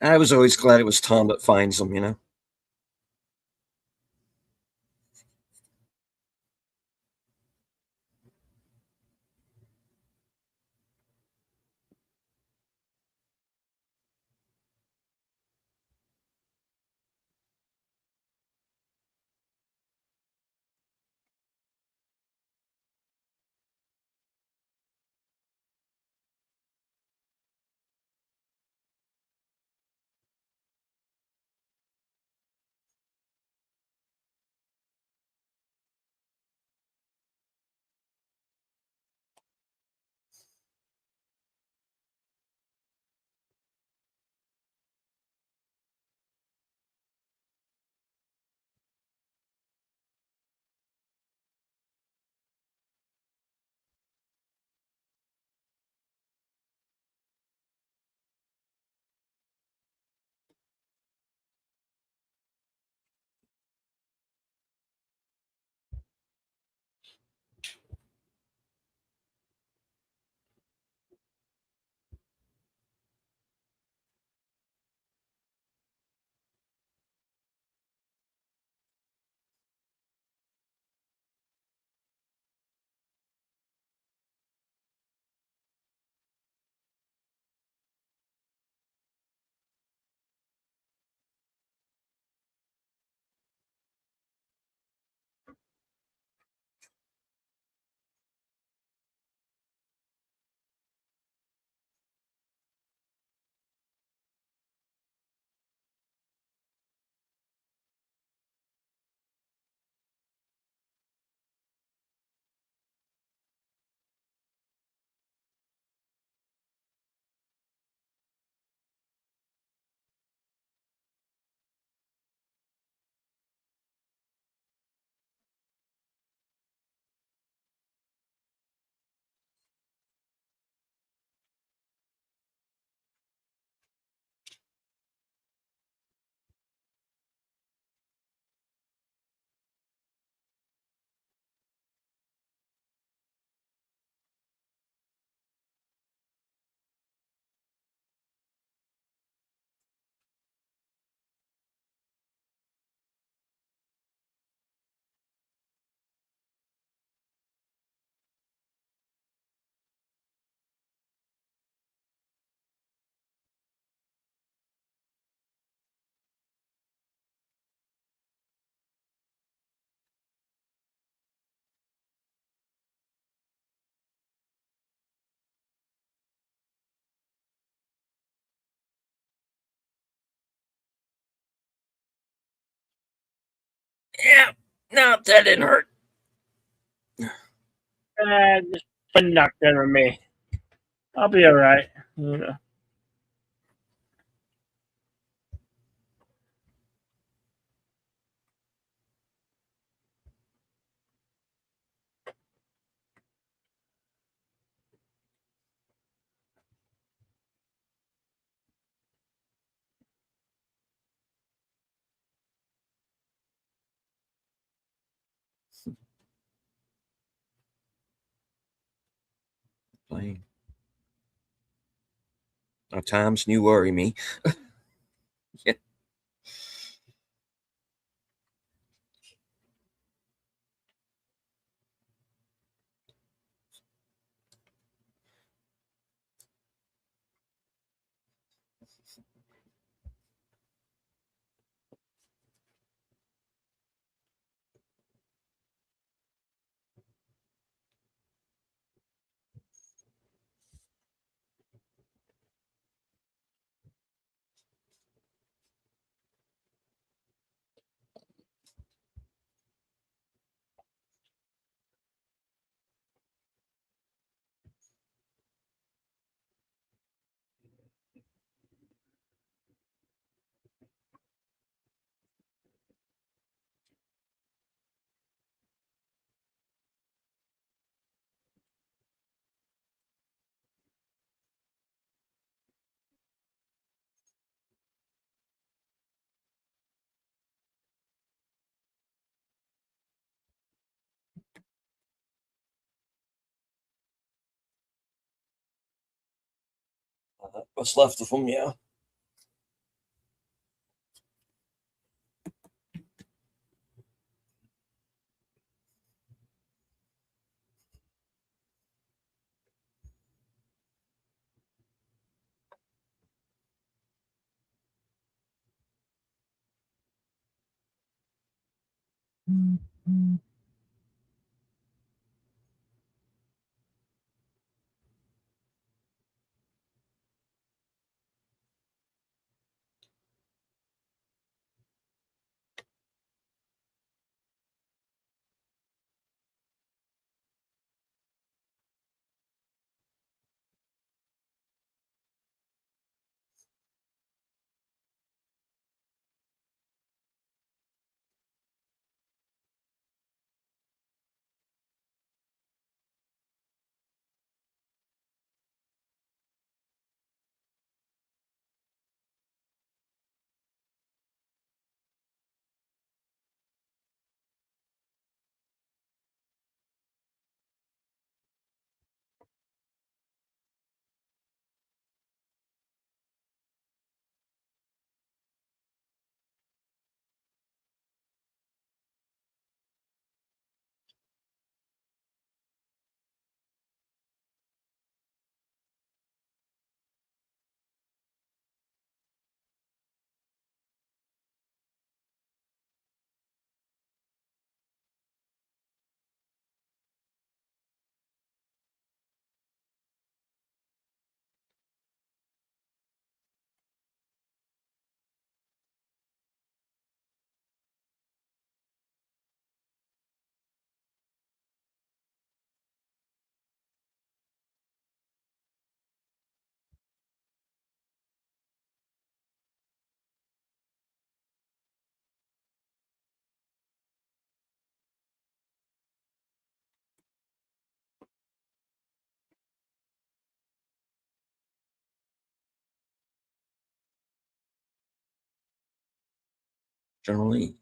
I was always glad it was Tom that finds them, you know. Yeah, no, that didn't hurt. Just put knocked under me. I'll be all right. You know. Playing. At times, you worry me. Yeah. What's left of them, yeah. Generally,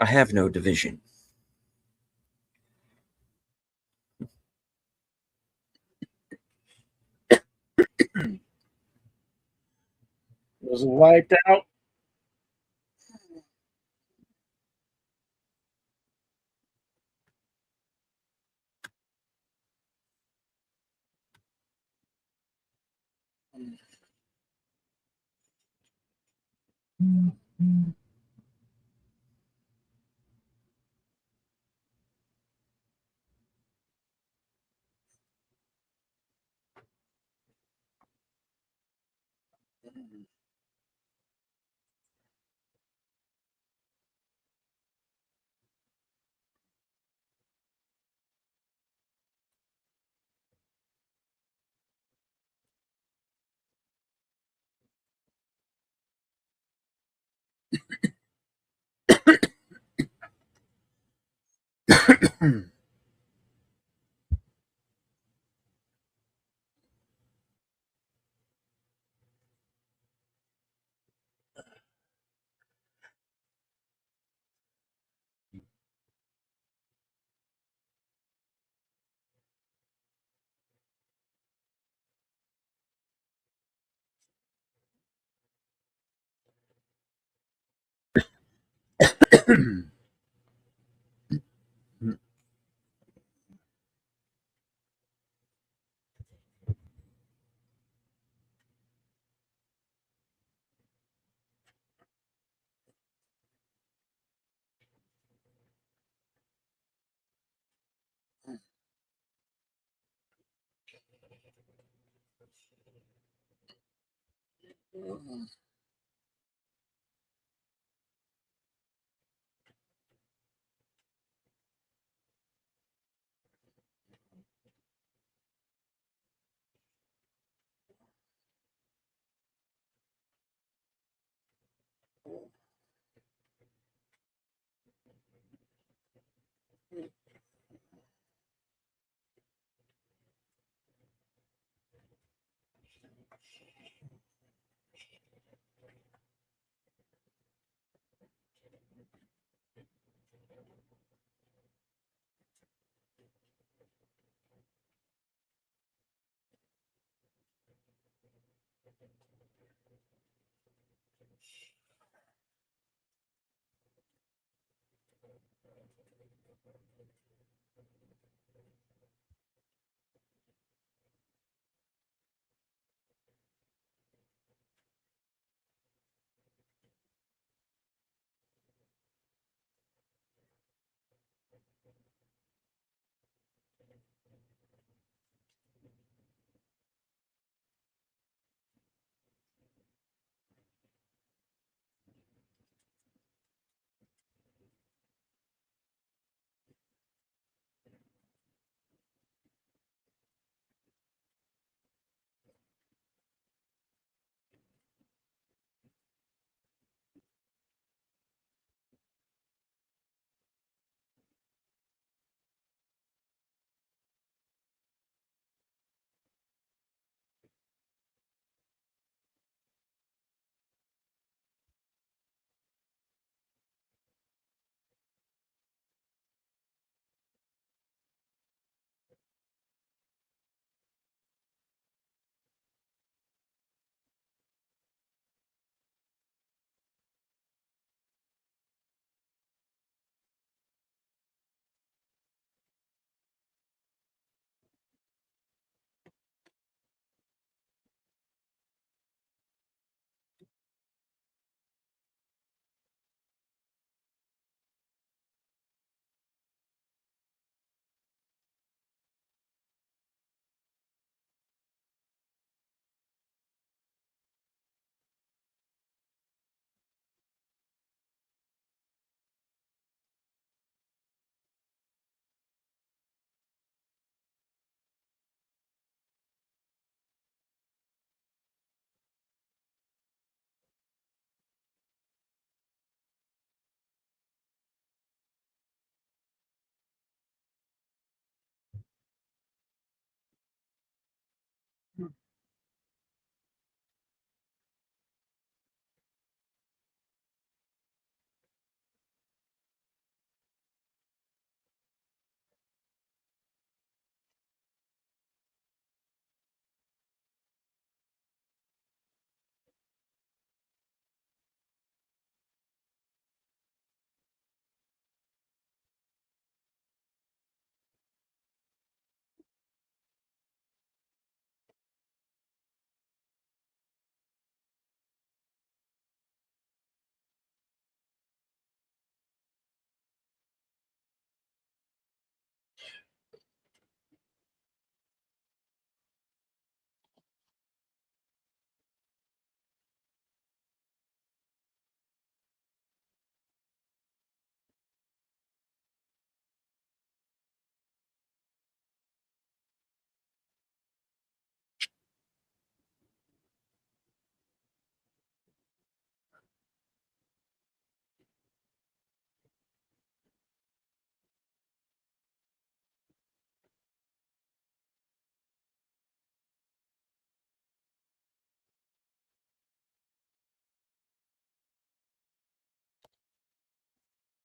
I have no division. Was wiped out.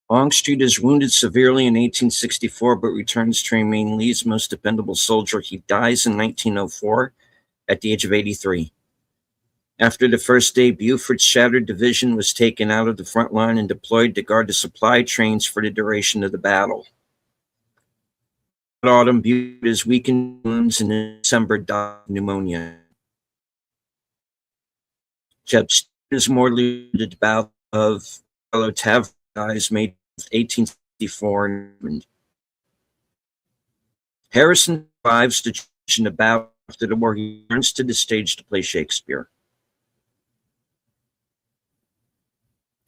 Longstreet is wounded severely in 1864, but returns to remain Lee's most dependable soldier. He dies in 1904 at the age of 83. After the first day, Buford's shattered division was taken out of the front line and deployed to guard the supply trains for the duration of the battle. That autumn, Buford is weakened wounds and in December died of pneumonia. Jeb is mortally wounded at the Battle of Tavern dies May 1864 in Richmond. Harrison survives to in the battle. After the war, he returns to the stage to play Shakespeare.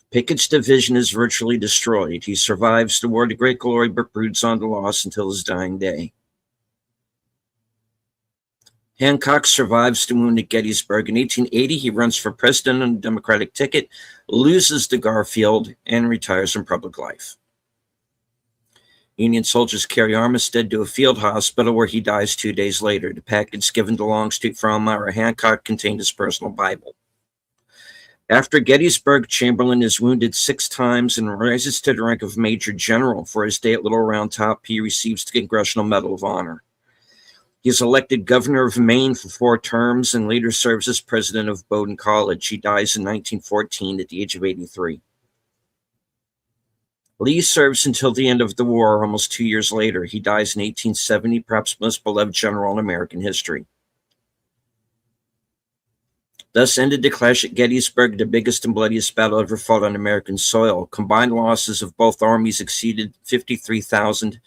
Pickett's division is virtually destroyed. He survives the war to great glory, but broods on the loss until his dying day. Hancock survives the wound at Gettysburg. In 1880, he runs for president on the Democratic ticket, loses to Garfield, and retires from public life. Union soldiers carry Armistead to a field hospital where he dies 2 days later. The package given to Longstreet from Elmira Hancock contained his personal Bible. After Gettysburg, Chamberlain is wounded 6 times and rises to the rank of Major General. For his day at Little Round Top, he receives the Congressional Medal of Honor. He is elected governor of Maine for 4 terms and later serves as president of Bowdoin College. He dies in 1914 at the age of 83. Lee serves until the end of the war, almost 2 years later. He dies in 1870, perhaps most beloved general in American history. Thus ended the clash at Gettysburg, the biggest and bloodiest battle ever fought on American soil. Combined losses of both armies exceeded 53,000.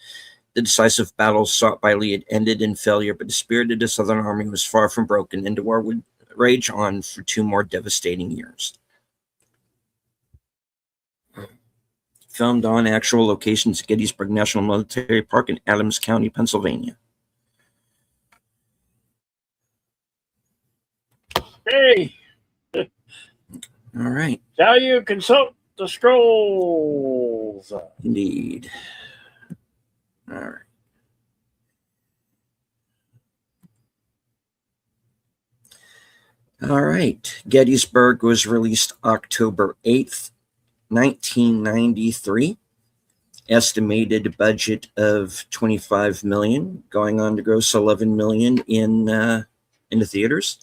The decisive battle sought by Lee had ended in failure, but the spirit of the Southern Army was far from broken, and the war would rage on for 2 more devastating years. Filmed on actual locations at Gettysburg National Military Park in Adams County, Pennsylvania. Hey, All right. shall you consult the scrolls? Indeed. All right. All right. Gettysburg was released October 8th, 1993. Estimated budget of $25 million, going on to gross $11 million in the theaters.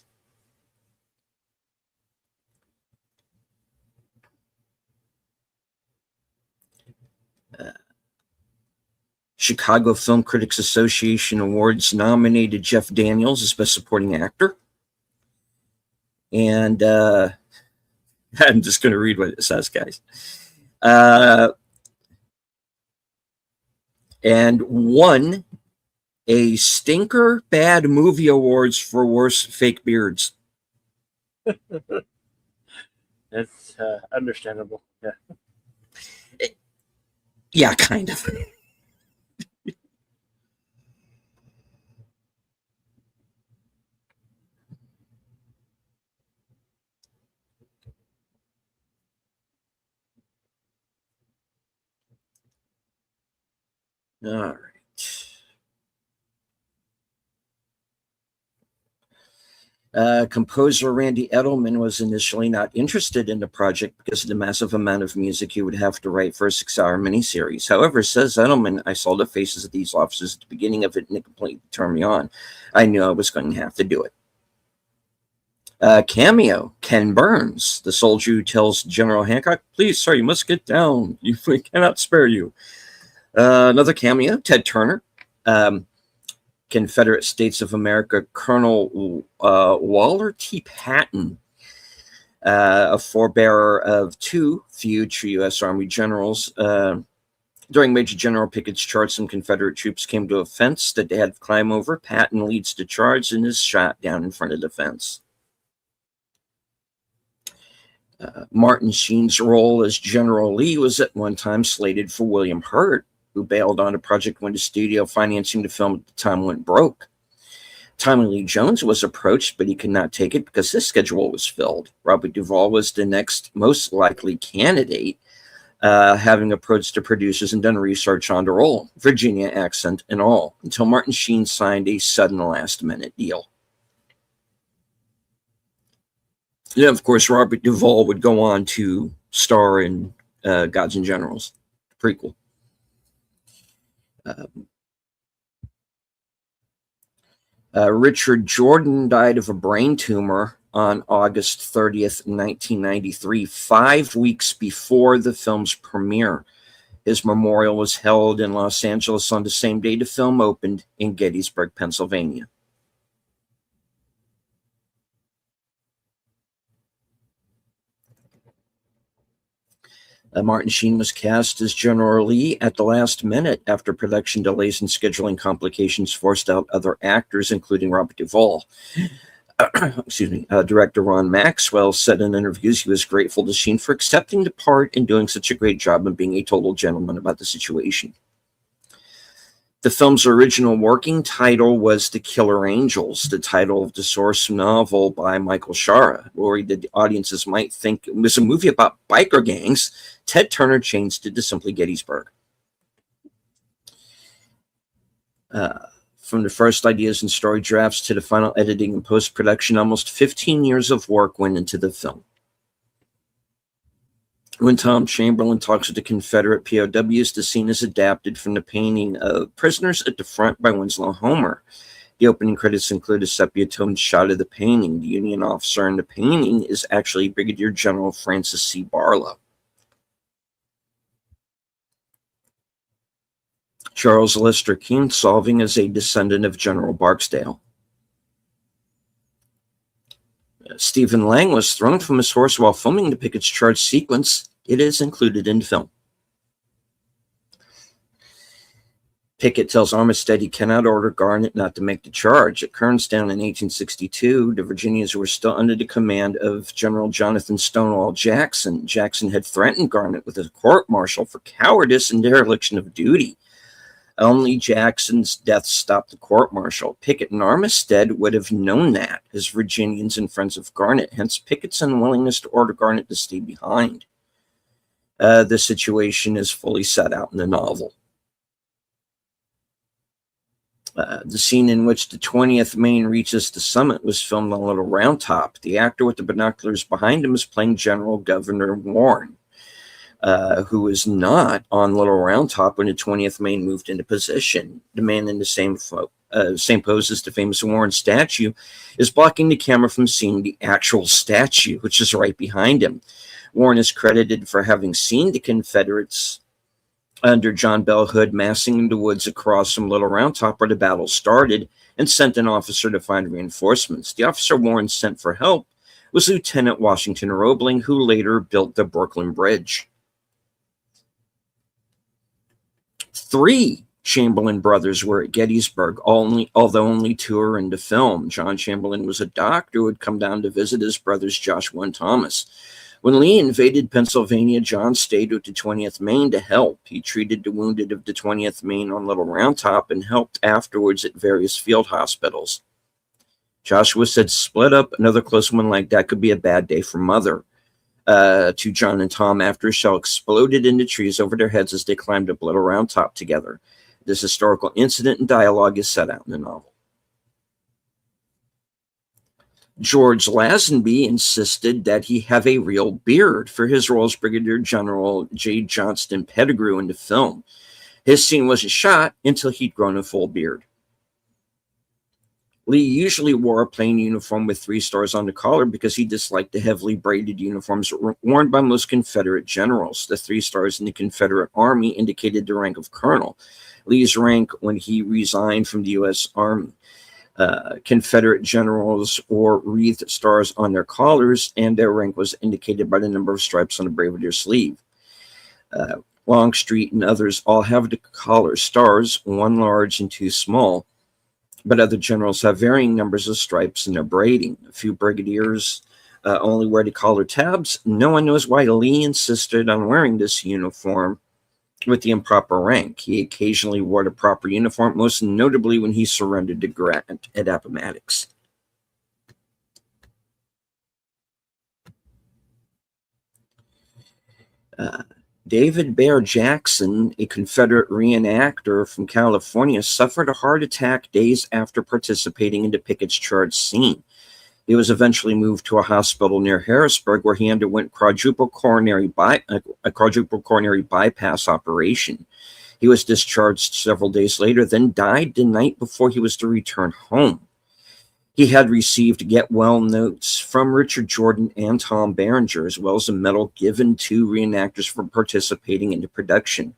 Chicago Film Critics Association Awards nominated Jeff Daniels as Best Supporting Actor. And I'm just going to read what it says, guys. And won a Stinker Bad Movie Awards for Worst Fake Beards. That's understandable. Yeah. Yeah, kind of. All right. Composer Randy Edelman was initially not interested in the project because of the massive amount of music he would have to write for a 6-hour miniseries. However, says Edelman, I saw the faces of these officers at the beginning of it and it completely turned me on. I knew I was going to have to do it. Cameo, Ken Burns, the soldier who tells General Hancock, please, sir, you must get down. We cannot spare you. Another cameo, Ted Turner. Confederate States of America Colonel Waller T. Patton, a forebearer of 2 future U.S. Army generals. During Major General Pickett's charge, some Confederate troops came to a fence that they had to climb over. Patton leads the charge and is shot down in front of the fence. Martin Sheen's role as General Lee was at one time slated for William Hurt, who bailed on the project when the studio financing the film at the time went broke. Tommy Lee Jones was approached, but he could not take it because his schedule was filled. Robert Duvall was the next most likely candidate, having approached the producers and done research on the role, Virginia accent and all, until Martin Sheen signed a sudden last-minute deal. Then, of course, Robert Duvall would go on to star in Gods and Generals. prequel. Richard Jordan died of a brain tumor on August 30th, 1993, 5 weeks before the film's premiere. His memorial was held in Los Angeles on the same day the film opened in Gettysburg, Pennsylvania. Martin Sheen was cast as General Lee at the last minute after production delays and scheduling complications forced out other actors, including Robert Duvall. Excuse me. Director Ron Maxwell said in interviews he was grateful to Sheen for accepting the part and doing such a great job and being a total gentleman about the situation. The film's original working title was The Killer Angels, the title of the source novel by Michael Shara. Worried that the audiences might think it was a movie about biker gangs, Ted Turner changed it to simply Gettysburg. From the first ideas and story drafts to the final editing and post-production, almost 15 years of work went into the film. When Tom Chamberlain talks with the Confederate POWs, the scene is adapted from the painting of Prisoners at the Front by Winslow Homer. The opening credits include a sepia-toned shot of the painting. The Union officer in the painting is actually Brigadier General Francis C. Barlow. Charles Lester Kingsolving is a descendant of General Barksdale. Stephen Lang was thrown from his horse while filming the Pickett's Charge sequence. It is included in the film. Pickett tells Armistead he cannot order Garnett not to make the charge. At Kernstown in 1862, the Virginians were still under the command of General Jonathan Stonewall Jackson. Jackson had threatened Garnett with a court-martial for cowardice and dereliction of duty. Only Jackson's death stopped the court-martial. Pickett and Armistead would have known that as Virginians and friends of Garnett, hence Pickett's unwillingness to order Garnett to stay behind. The situation is fully set out in the novel. The scene in which the 20th Maine reaches the summit was filmed on Little Round Top. The actor with the binoculars behind him is playing General Governor Warren, who was not on Little Round Top when the 20th Maine moved into position. The man in the same pose as the famous Warren statue is blocking the camera from seeing the actual statue, which is right behind him. Warren is credited for having seen the Confederates under John Bell Hood massing in the woods across from Little Round Top where the battle started and sent an officer to find reinforcements. The officer Warren sent for help was Lieutenant Washington Roebling, who later built the Brooklyn Bridge. 3 Chamberlain brothers were at Gettysburg, although only 2 are in the film. John Chamberlain was a doctor who had come down to visit his brothers Joshua and Thomas. When Lee invaded Pennsylvania, John stayed with the 20th Maine to help. He treated the wounded of the 20th Maine on Little Round Top and helped afterwards at various field hospitals. Joshua said, "Split up, another close one like that could be a bad day for Mother." To John and Tom after a shell exploded in the trees over their heads as they climbed up Little Round Top together. This historical incident and dialogue is set out in the novel. George Lazenby insisted that he have a real beard for his role as Brigadier General J. Johnston Pettigrew in the film. His scene wasn't shot until he'd grown a full beard. Lee usually wore a plain uniform with 3 stars on the collar because he disliked the heavily braided uniforms worn by most Confederate generals. The 3 stars in the Confederate Army indicated the rank of colonel. Lee's rank when he resigned from the U.S. Army. Confederate generals wore wreathed stars on their collars, and their rank was indicated by the number of stripes on the Brigadier sleeve. Longstreet and others all have the collar stars, 1 large and 2 small, but other generals have varying numbers of stripes in their braiding. A few brigadiers only wear the collar tabs. No one knows why Lee insisted on wearing this uniform with the improper rank. He occasionally wore the proper uniform, most notably when he surrendered to Grant at Appomattox. David Bear Jackson, a Confederate reenactor from California, suffered a heart attack days after participating in the Pickett's Charge scene. He was eventually moved to a hospital near Harrisburg, where he underwent a quadruple coronary bypass operation. He was discharged several days later, then died the night before he was to return home. He had received get well notes from Richard Jordan and Tom Berenger, as well as a medal given to reenactors for participating in the production.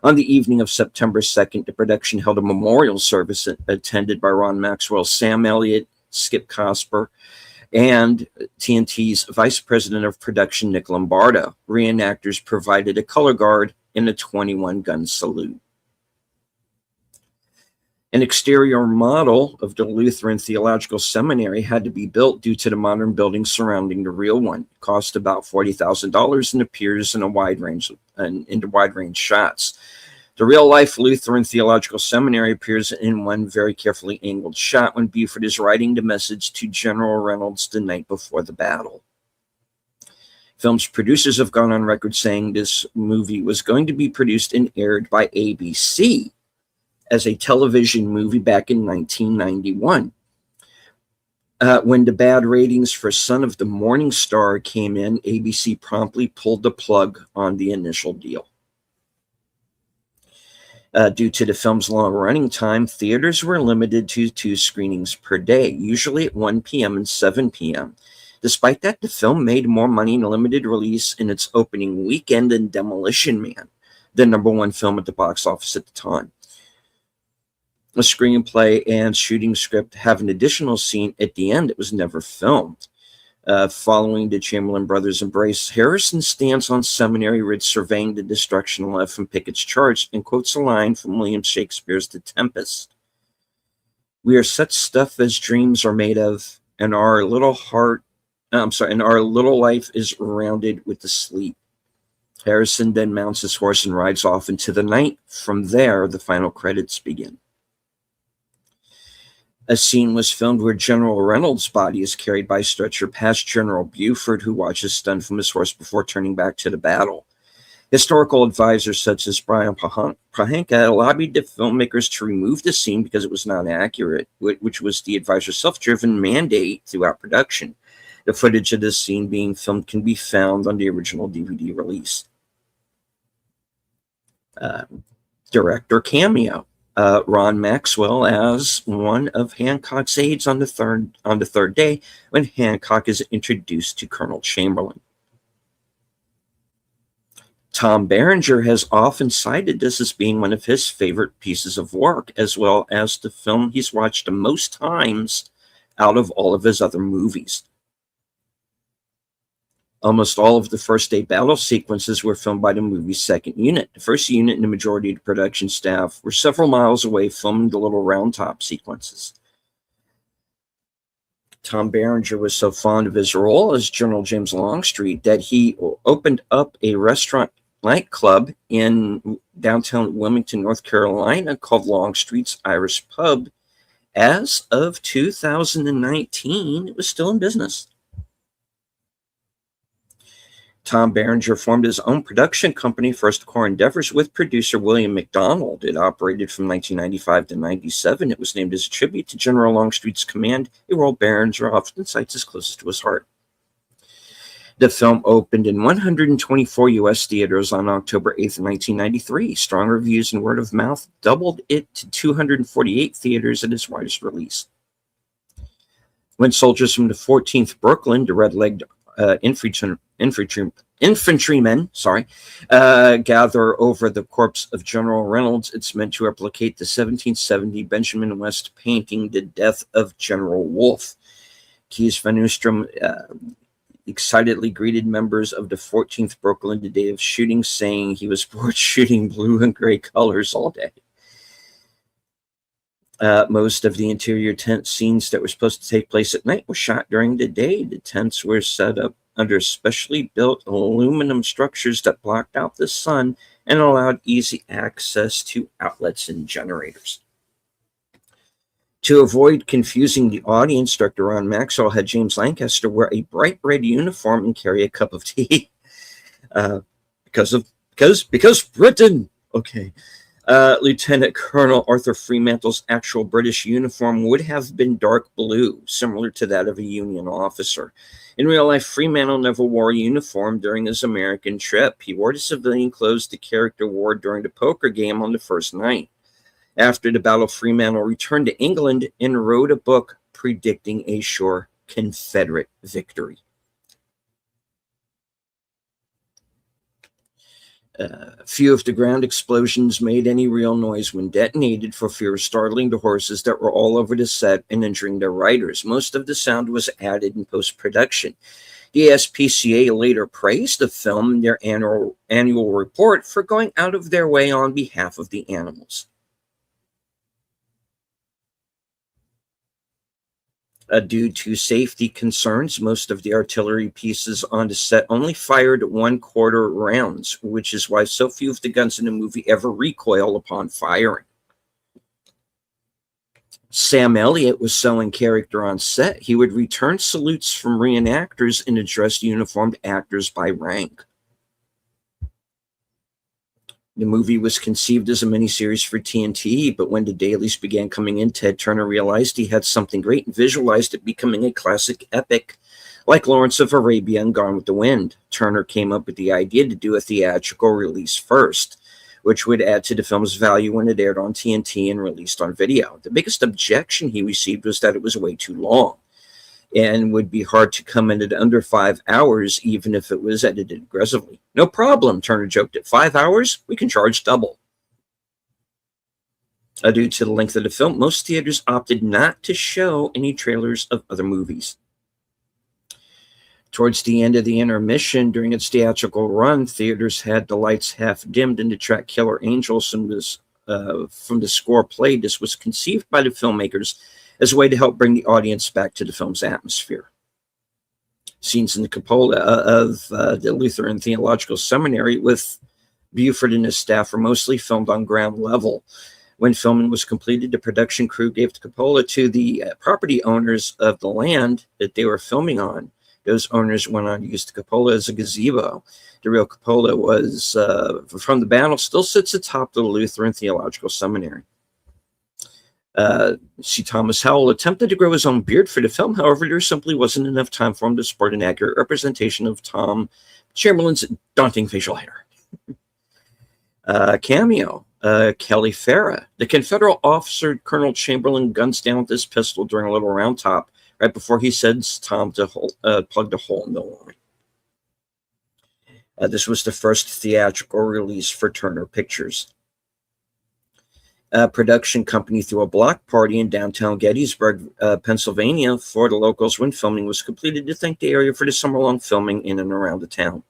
On the evening of September 2nd, the production held a memorial service attended by Ron Maxwell, Sam Elliott, Skip Cosper, and TNT's Vice President of Production, Nick Lombardo. Reenactors provided a color guard and a 21-gun salute. An exterior model of the Lutheran Theological Seminary had to be built due to the modern building surrounding the real one. It cost about $40,000 and appears in wide range shots. The real-life Lutheran Theological Seminary appears in one very carefully angled shot when Buford is writing the message to General Reynolds the night before the battle. Film's producers have gone on record saying this movie was going to be produced and aired by ABC as a television movie back in 1991. When the bad ratings for Son of the Morning Star came in, ABC promptly pulled the plug on the initial deal. Due to the film's long running time, theaters were limited to 2 screenings per day, usually at 1 p.m. and 7 p.m. Despite that, the film made more money in a limited release in its opening weekend than Demolition Man, the #1 film at the box office at the time. A screenplay and shooting script have an additional scene at the end that was never filmed. Following the Chamberlain brothers' embrace, Harrison stands on Seminary Ridge surveying the destruction left from Pickett's charge and quotes a line from William Shakespeare's The Tempest. "We are such stuff as dreams are made of, and our little life is rounded with the sleep." Harrison then mounts his horse and rides off into the night. From there, the final credits begin. A scene was filmed where General Reynolds' body is carried by stretcher past General Buford, who watches stunned from his horse before turning back to the battle. Historical advisors such as Brian Pahanka lobbied the filmmakers to remove the scene because it was not accurate, which was the advisor's self-driven mandate throughout production. The footage of this scene being filmed can be found on the original DVD release. Director cameo. Ron Maxwell as one of Hancock's aides on the third day when Hancock is introduced to Colonel Chamberlain. Tom Berenger has often cited this as being one of his favorite pieces of work, as well as the film he's watched the most times out of all of his other movies. Almost all of the first-day battle sequences were filmed by the movie's second unit. The first unit and the majority of the production staff were several miles away filming the little round-top sequences. Tom Berenger was so fond of his role as General James Longstreet that he opened up a restaurant nightclub in downtown Wilmington, North Carolina called Longstreet's Irish Pub. As of 2019, it was still in business. Tom Berenger formed his own production company, First Corps Endeavors, with producer William McDonald. It operated from 1995 to 97. It was named as a tribute to General Longstreet's command, a role Berenger often cites as closest to his heart. The film opened in 124 U.S. theaters on October 8th, 1993. Strong reviews and word of mouth doubled it to 248 theaters at its widest release. When soldiers from the 14th Brooklyn, the red-legged infantrymen, gather over the corpse of General Reynolds, it's meant to replicate the 1770 Benjamin West painting, The Death of General Wolfe. Kees Van Oostrum excitedly greeted members of the 14th Brooklyn the day of shooting, saying he was bored shooting blue and gray colors all day. Most of the interior tent scenes that were supposed to take place at night were shot during the day. The tents were set up under specially built aluminum structures that blocked out the sun and allowed easy access to outlets and generators. To avoid confusing the audience, Director Ron Maxwell had James Lancaster wear a bright red uniform and carry a cup of tea. Because Britain. Okay. Lieutenant Colonel Arthur Fremantle's actual British uniform would have been dark blue, similar to that of a Union officer. In real life, Fremantle never wore a uniform during his American trip. He wore the civilian clothes the character wore during the poker game on the first night. After the battle, Fremantle returned to England and wrote a book predicting a sure Confederate victory. Few of the ground explosions made any real noise when detonated for fear of startling the horses that were all over the set and injuring their riders. Most of the sound was added in post-production. The ASPCA later praised the film in their annual report for going out of their way on behalf of the animals. Due to safety concerns, most of the artillery pieces on the set only fired 1/4 rounds, which is why so few of the guns in the movie ever recoil upon firing. Sam Elliott was so in character on set, he would return salutes from reenactors and address uniformed actors by rank. The movie was conceived as a miniseries for TNT, but when the dailies began coming in, Ted Turner realized he had something great and visualized it becoming a classic epic, like Lawrence of Arabia and Gone with the Wind. Turner came up with the idea to do a theatrical release first, which would add to the film's value when it aired on TNT and released on video. The biggest objection he received was that it was way too long and would be hard to come in at under 5 hours, even if it was edited aggressively. No problem, Turner joked. At 5 hours, we can charge double. Due to the length of the film, most theaters opted not to show any trailers of other movies. Towards the end of the intermission, during its theatrical run, theaters had the lights half dimmed and the track Killer Angels from the score played. This was conceived by the filmmakers as a way to help bring the audience back to the film's atmosphere. Scenes in the cupola of the Lutheran Theological Seminary with Buford and his staff were mostly filmed on ground level. When filming was completed, the production crew gave the cupola to the property owners of the land that they were filming on. Those owners went on to use the cupola as a gazebo. The real cupola was from the battle, still sits atop the Lutheran Theological Seminary. C. Thomas Howell attempted to grow his own beard for the film. However, there simply wasn't enough time for him to sport an accurate representation of Tom Chamberlain's daunting facial hair. Cameo, Kelly Farrah. The Confederate officer, Colonel Chamberlain, guns down with his pistol during a little round top right before he sends Tom to plug the hole in the line. This was the first theatrical release for Turner Pictures. Production company threw a block party in downtown Gettysburg, Pennsylvania for the locals when filming was completed to thank the area for the summer-long filming in and around the town.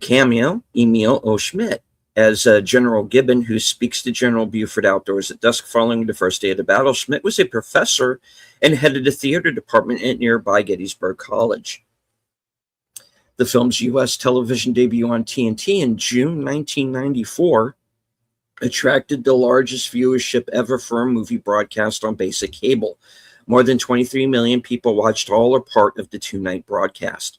Cameo, Emil O. Schmidt as General Gibbon, who speaks to General Buford outdoors at dusk following the first day of the battle. Schmidt was a professor and headed the theater department at nearby Gettysburg College. The film's U.S. television debut on TNT in June 1994 attracted the largest viewership ever for a movie broadcast on basic cable. More than 23 million people watched all or part of the two-night broadcast.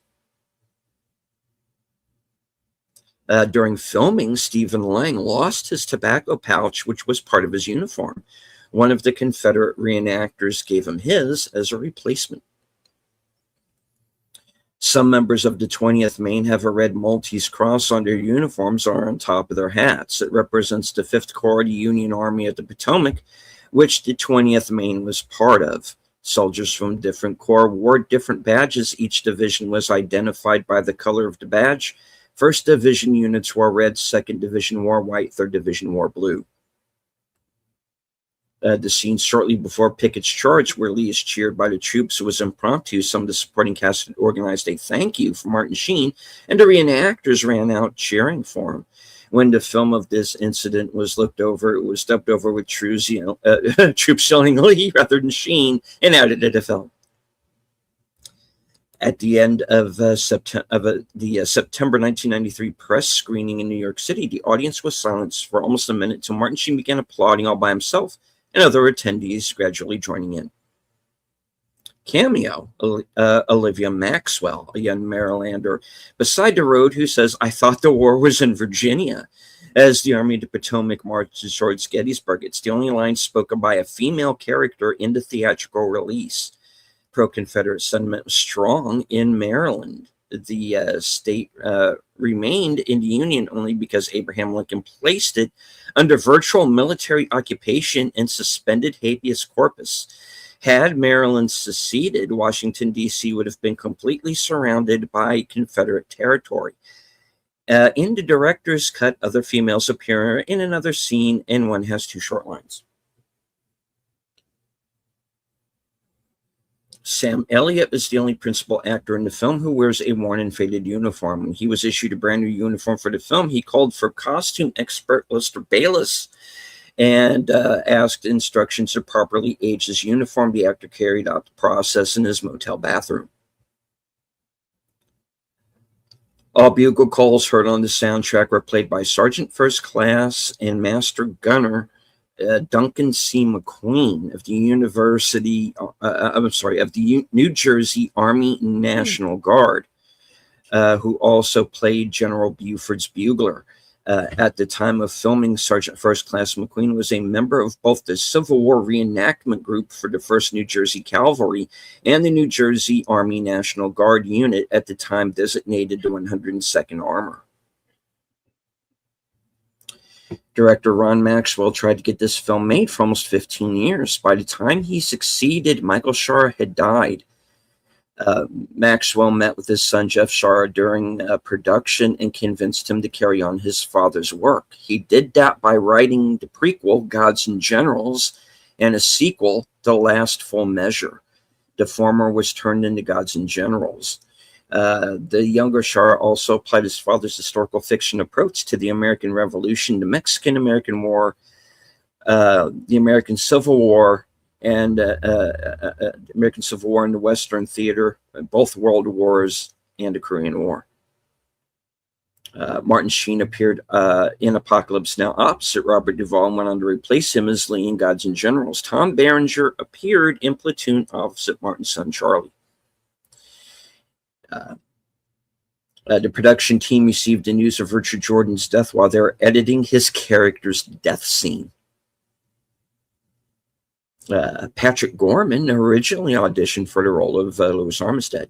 During filming, Stephen Lang lost his tobacco pouch, which was part of his uniform. One of the Confederate reenactors gave him his as a replacement. Some members of the 20th Maine have a red Maltese cross on their uniforms or on top of their hats. It represents the 5th Corps of the Union Army of the Potomac, which the 20th Maine was part of. Soldiers from different corps wore different badges. Each division was identified by the color of the badge. 1st Division units wore red, 2nd Division wore white, 3rd Division wore blue. The scene shortly before Pickett's charge, where Lee is cheered by the troops, was impromptu. Some of the supporting cast had organized a thank you for Martin Sheen, and the reenactors ran out cheering for him. When the film of this incident was looked over, it was dubbed over with troops yelling Lee rather than Sheen, and added to the film. At the end of the September 1993 press screening in New York City, the audience was silenced for almost a minute until Martin Sheen began applauding all by himself and other attendees gradually joining in. cameo, Olivia Maxwell, a young Marylander beside the road who says, "I thought the war was in Virginia," as the Army of the Potomac marches towards Gettysburg. It's the only line spoken by a female character in the theatrical release. Pro-Confederate sentiment was strong in Maryland. The state remained in the Union only because Abraham Lincoln placed it under virtual military occupation and suspended habeas corpus. Had Maryland seceded, Washington, D.C. would have been completely surrounded by Confederate territory. In the director's cut, other females appear in another scene, and one has 2 short lines. Sam Elliott is the only principal actor in the film who wears a worn and faded uniform. When he was issued a brand new uniform for the film, he called for costume expert Lester Bayless and asked instructions to properly age his uniform. The actor carried out the process in his motel bathroom. All bugle calls heard on the soundtrack were played by Sergeant First Class and Master Gunner Duncan C. McQueen of the New Jersey Army National Guard, who also played General Buford's bugler. At the time of filming, Sergeant First Class McQueen was a member of both the Civil War reenactment group for the 1st New Jersey Cavalry and the New Jersey Army National Guard unit, at the time designated the 102nd Armor. Director Ron Maxwell tried to get this film made for almost 15 years. By the time he succeeded, Michael Shara had died. Maxwell met with his son Jeff Shara during production and convinced him to carry on his father's work. He did that by writing the prequel, Gods and Generals, and a sequel, The Last Full Measure. The former was turned into Gods and Generals. The younger Shara also applied his father's historical fiction approach to the American Revolution, the Mexican-American War, the American Civil War, and American Civil War in the Western Theater, both World Wars, and the Korean War. Martin Sheen appeared in Apocalypse Now opposite Robert Duvall and went on to replace him as Lee in Gods and Generals. Tom Berenger appeared in Platoon opposite Martin's son Charlie. The production team received the news of Richard Jordan's death while they were editing his character's death scene. Patrick Gorman originally auditioned for the role of Louis Armistead.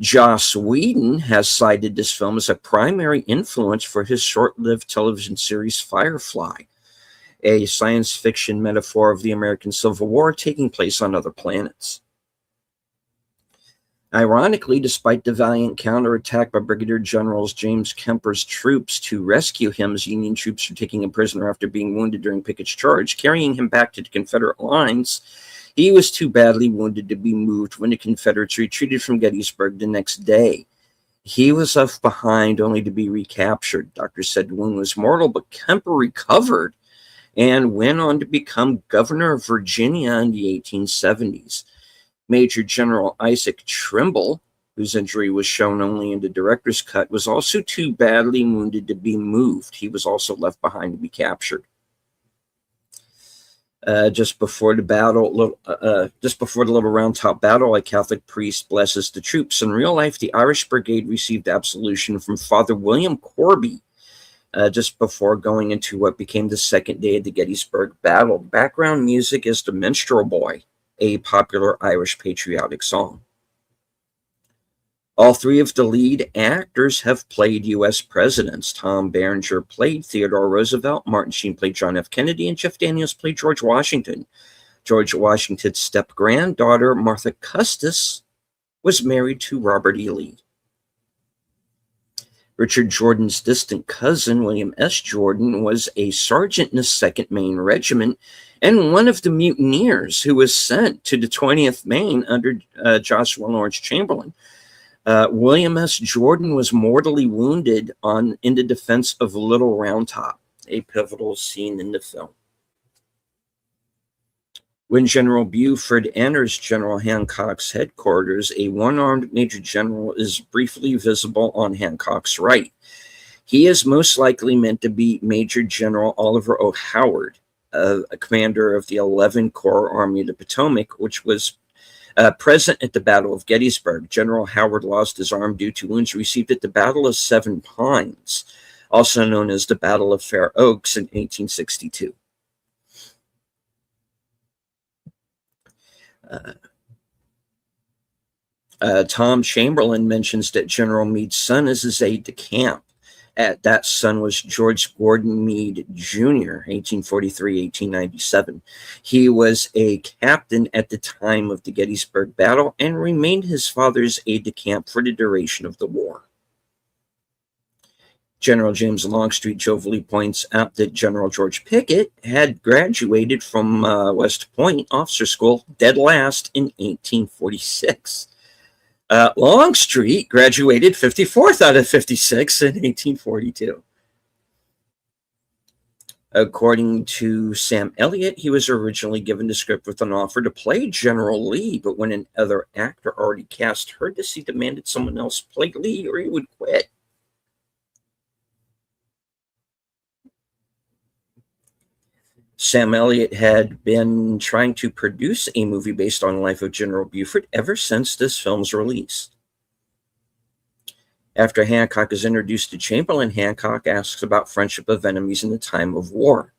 Joss Whedon has cited this film as a primary influence for his short-lived television series Firefly, a science fiction metaphor of the American Civil War taking place on other planets. Ironically, despite the valiant counterattack by Brigadier General James Kemper's troops to rescue him as Union troops were taking him prisoner after being wounded during Pickett's charge, carrying him back to the Confederate lines, he was too badly wounded to be moved when the Confederates retreated from Gettysburg the next day. He was left behind only to be recaptured. Doctors said the wound was mortal, but Kemper recovered and went on to become governor of Virginia in the 1870s. Major General Isaac Trimble, whose injury was shown only in the director's cut, was also too badly wounded to be moved. He was also left behind to be captured. Just before the Little Round Top battle, a Catholic priest blesses the troops. In real life, the Irish Brigade received absolution from Father William Corby just before going into what became the second day of the Gettysburg battle. Background music is The Minstrel Boy, a popular Irish patriotic song. All 3 of the lead actors have played U.S. presidents. Tom Berenger played Theodore Roosevelt, Martin Sheen played John F. Kennedy, and Jeff Daniels played George Washington. George Washington's step-granddaughter, Martha Custis, was married to Robert E. Lee. Richard Jordan's distant cousin, William S. Jordan, was a sergeant in the 2nd Maine Regiment and one of the mutineers who was sent to the 20th Maine under Joshua Lawrence Chamberlain. William S. Jordan was mortally wounded in the defense of Little Round Top, a pivotal scene in the film. When General Buford enters General Hancock's headquarters, a one-armed Major General is briefly visible on Hancock's right. He is most likely meant to be Major General Oliver O. Howard, a commander of the 11th Corps Army of the Potomac, which was Present at the Battle of Gettysburg, General Howard lost his arm due to wounds received at the Battle of Seven Pines, also known as the Battle of Fair Oaks in 1862. Tom Chamberlain mentions that General Meade's son is his aide-de-camp. That son was George Gordon Meade Jr., 1843-1897. He was a captain at the time of the Gettysburg Battle and remained his father's aide-de-camp for the duration of the war. General James Longstreet jovially points out that General George Pickett had graduated from West Point Officer School dead last in 1846. Longstreet graduated 54th out of 56 in 1842. According to Sam Elliott, he was originally given the script with an offer to play General Lee, but when another actor already cast heard this, he demanded someone else play Lee or he would quit. Sam Elliott had been trying to produce a movie based on the life of General Buford ever since this film's release. After Hancock is introduced to Chamberlain, Hancock asks about friendship of enemies in the time of war.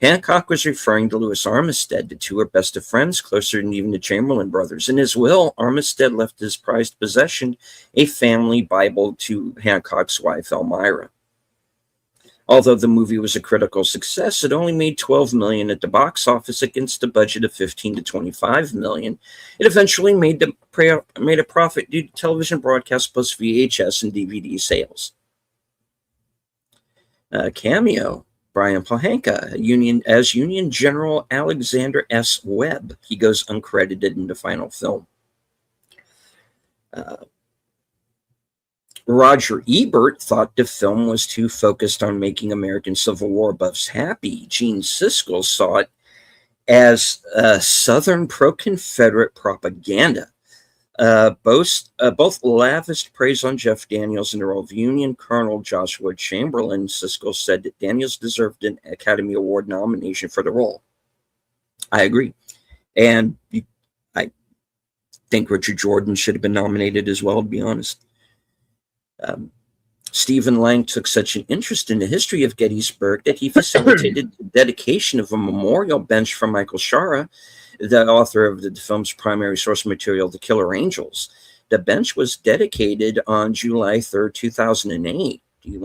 Hancock was referring to Louis Armistead. The two are best of friends, closer than even the Chamberlain brothers. In his will, Armistead left his prized possession, a family Bible, to Hancock's wife, Elmira. Although the movie was a critical success, it only made $12 million at the box office against a budget of $15 to $25 million. It eventually made a profit due to television broadcast plus VHS and DVD sales. Cameo: Brian Pohanka, as Union General Alexander S. Webb. He goes uncredited in the final film. Roger Ebert thought the film was too focused on making American Civil War buffs happy. Gene Siskel saw it as Southern pro-Confederate propaganda. Both lavished praise on Jeff Daniels in the role of Union Colonel Joshua Chamberlain. Siskel said that Daniels deserved an Academy Award nomination for the role. I agree. And I think Richard Jordan should have been nominated as well, to be honest. Stephen Lang took such an interest in the history of Gettysburg that he facilitated the dedication of a memorial bench for Michael Shara, the author of the film's primary source material, The Killer Angels. The bench was dedicated on July 3rd, 2008, the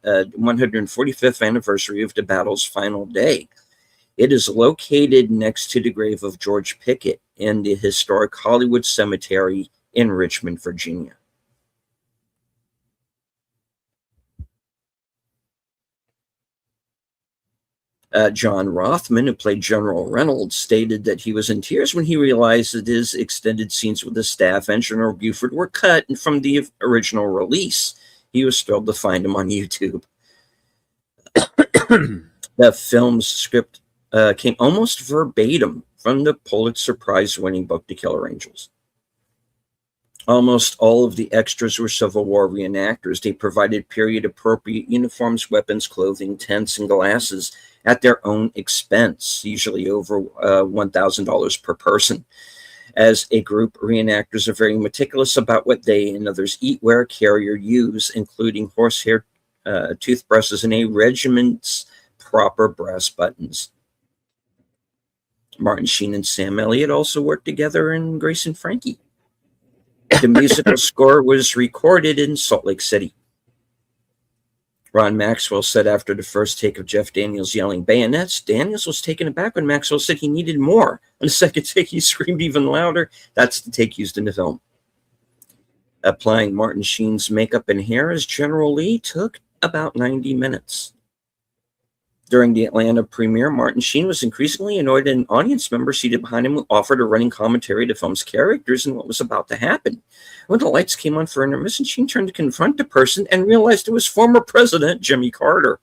145th anniversary of the battle's final day. It is located next to the grave of George Pickett in the historic Hollywood Cemetery in Richmond, Virginia. John Rothman, who played General Reynolds, stated that he was in tears when he realized that his extended scenes with the staff and General Buford were cut from the original release. He was thrilled to find them on YouTube. The film's script came almost verbatim from the Pulitzer Prize-winning book, The Killer Angels. Almost all of the extras were Civil War reenactors. They provided period-appropriate uniforms, weapons, clothing, tents, and glasses at their own expense, usually over $1,000 per person. As a group, reenactors are very meticulous about what they and others eat, wear, carry, or use, including horsehair toothbrushes and a regiment's proper brass buttons. Martin Sheen and Sam Elliott also worked together in Grace and Frankie. The musical score was recorded in Salt Lake City. Ron Maxwell said after the first take of Jeff Daniels yelling bayonets, Daniels was taken aback when Maxwell said he needed more. On the second take, he screamed even louder. That's the take used in the film. Applying Martin Sheen's makeup and hair as General Lee took about 90 minutes. During the Atlanta premiere, Martin Sheen was increasingly annoyed at an audience member seated behind him who offered a running commentary to the film's characters and what was about to happen. When the lights came on for intermission, Sheen turned to confront the person and realized it was former President Jimmy Carter.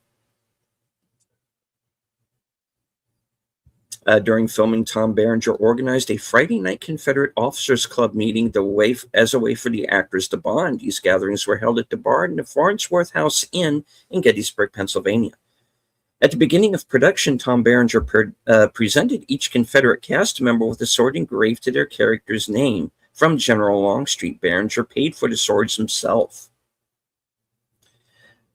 During filming, Tom Berenger organized a Friday night Confederate Officers Club meeting as a way for the actors to bond. These gatherings were held at the bar in the Farnsworth House Inn in Gettysburg, Pennsylvania. At the beginning of production, Tom Berenger presented each Confederate cast member with a sword engraved to their character's name from General Longstreet. Berenger paid for the swords himself.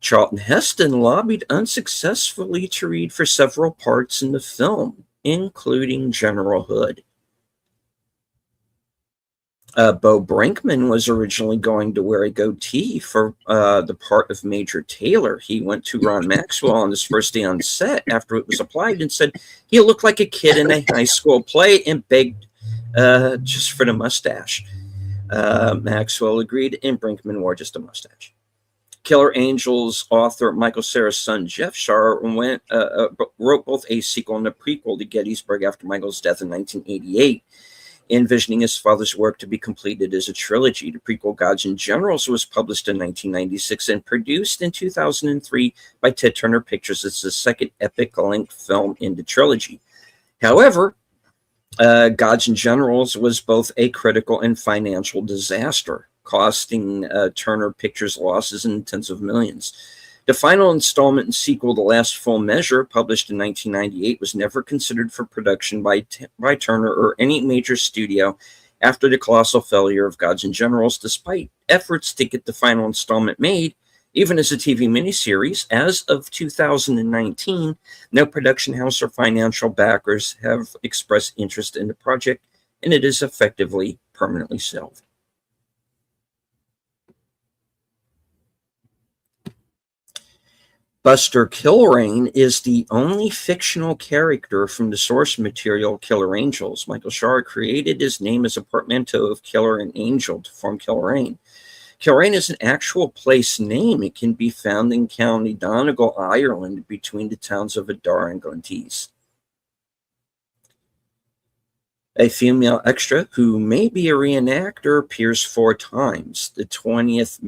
Charlton Heston lobbied unsuccessfully to read for several parts in the film, including General Hood. Bo Brinkman was originally going to wear a goatee for the part of Major Taylor. He went to Ron Maxwell on his first day on set after it was applied and said he looked like a kid in a high school play and begged just for the mustache. Maxwell agreed, and Brinkman wore just a mustache. Killer Angels author Michael Cera's son Jeff Shaw wrote both a sequel and a prequel to Gettysburg after Michael's death in 1988. Envisioning his father's work to be completed as a trilogy. The prequel Gods and Generals was published in 1996 and produced in 2003 by Ted Turner Pictures as the second epic-length film in the trilogy. However, Gods and Generals was both a critical and financial disaster, costing Turner Pictures losses in tens of millions. The final installment and sequel, The Last Full Measure, published in 1998, was never considered for production by Turner or any major studio after the colossal failure of Gods and Generals, despite efforts to get the final installment made, even as a TV miniseries. As of 2019, no production house or financial backers have expressed interest in the project, and it is effectively permanently shelved. Buster Kilrain is the only fictional character from the source material Killer Angels. Michael Shaw created his name as a portmanteau of killer and angel to form Kilrain. Kilrain is an actual place name. It can be found in County Donegal, Ireland, between the towns of Adar and Glentees. A female extra who may be a reenactor appears 4 times. In the 20th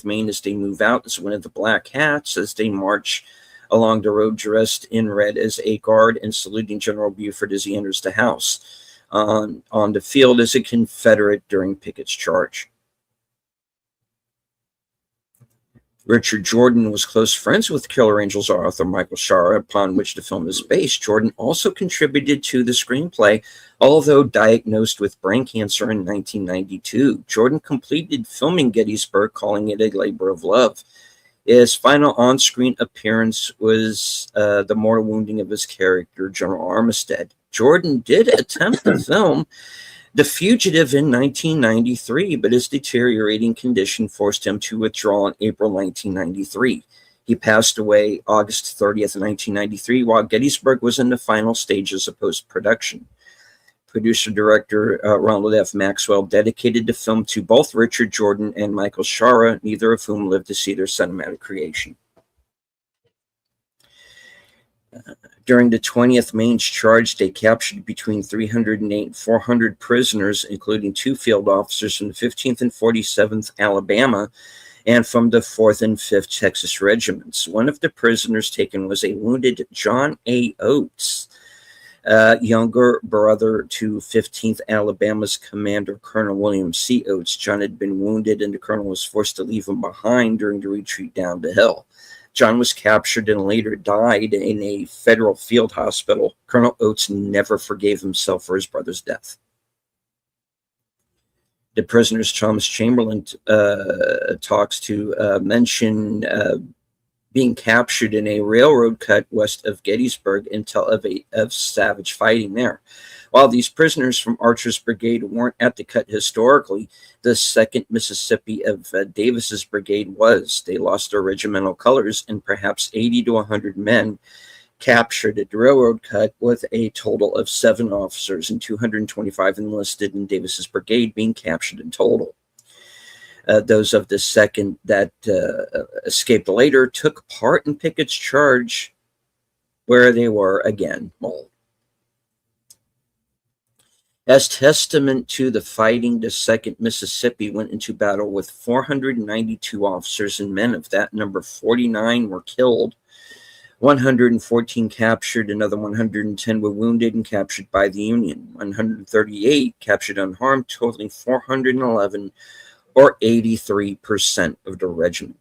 Maine as they move out as one of the Black Hats as they march along the road dressed in red as a guard and saluting General Buford as he enters the house. On the field as a Confederate during Pickett's charge. Richard Jordan was close friends with Killer Angels author Michael Shaw, upon which the film is based. Jordan also contributed to the screenplay, although diagnosed with brain cancer in 1992. Jordan completed filming Gettysburg, calling it a labor of love. His final on-screen appearance was the mortal wounding of his character, General Armistead. Jordan did attempt to film The Fugitive in 1993, but his deteriorating condition forced him to withdraw in April 1993. He passed away August 30th, 1993, while Gettysburg was in the final stages of post-production. Producer-director Ronald F. Maxwell dedicated the film to both Richard Jordan and Michael Shaw, neither of whom lived to see their cinematic creation. During the 20th Maine's charge, they captured between 308 and 400 prisoners, including 2 field officers from the 15th and 47th Alabama and from the 4th and 5th Texas Regiments. One of the prisoners taken was a wounded John A. Oates, younger brother to 15th Alabama's commander, Colonel William C. Oates. John had been wounded, and the colonel was forced to leave him behind during the retreat down the hill. John was captured and later died in a federal field hospital. Colonel Oates never forgave himself for his brother's death. The prisoner's Thomas Chamberlain talks to mention being captured in a railroad cut west of Gettysburg and tell of savage fighting there. While these prisoners from Archer's brigade weren't at the cut historically, the 2nd Mississippi of Davis's brigade was. They lost their regimental colors, and perhaps 80 to 100 men captured at the railroad cut, with a total of 7 officers and 225 enlisted in Davis's brigade being captured in total. Those of the 2nd that escaped later took part in Pickett's charge, where they were again mauled. As testament to the fighting, the 2nd Mississippi went into battle with 492 officers and men. Of that number, 49 were killed, 114 captured, another 110 were wounded and captured by the Union, 138 captured unharmed, totaling 411, or 83% of the regiment.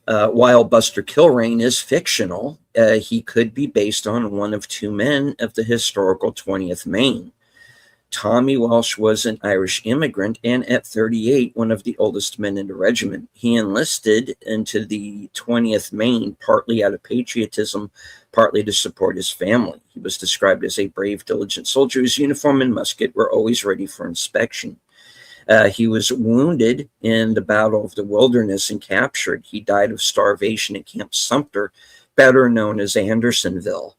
While Buster Kilrain is fictional, he could be based on one of two men of the historical 20th Maine. Tommy Walsh was an Irish immigrant and at 38, one of the oldest men in the regiment. He enlisted into the 20th Maine partly out of patriotism, partly to support his family. He was described as a brave, diligent soldier whose uniform and musket were always ready for inspection. He was wounded in the Battle of the Wilderness and captured. He died of starvation at Camp Sumter, better known as Andersonville.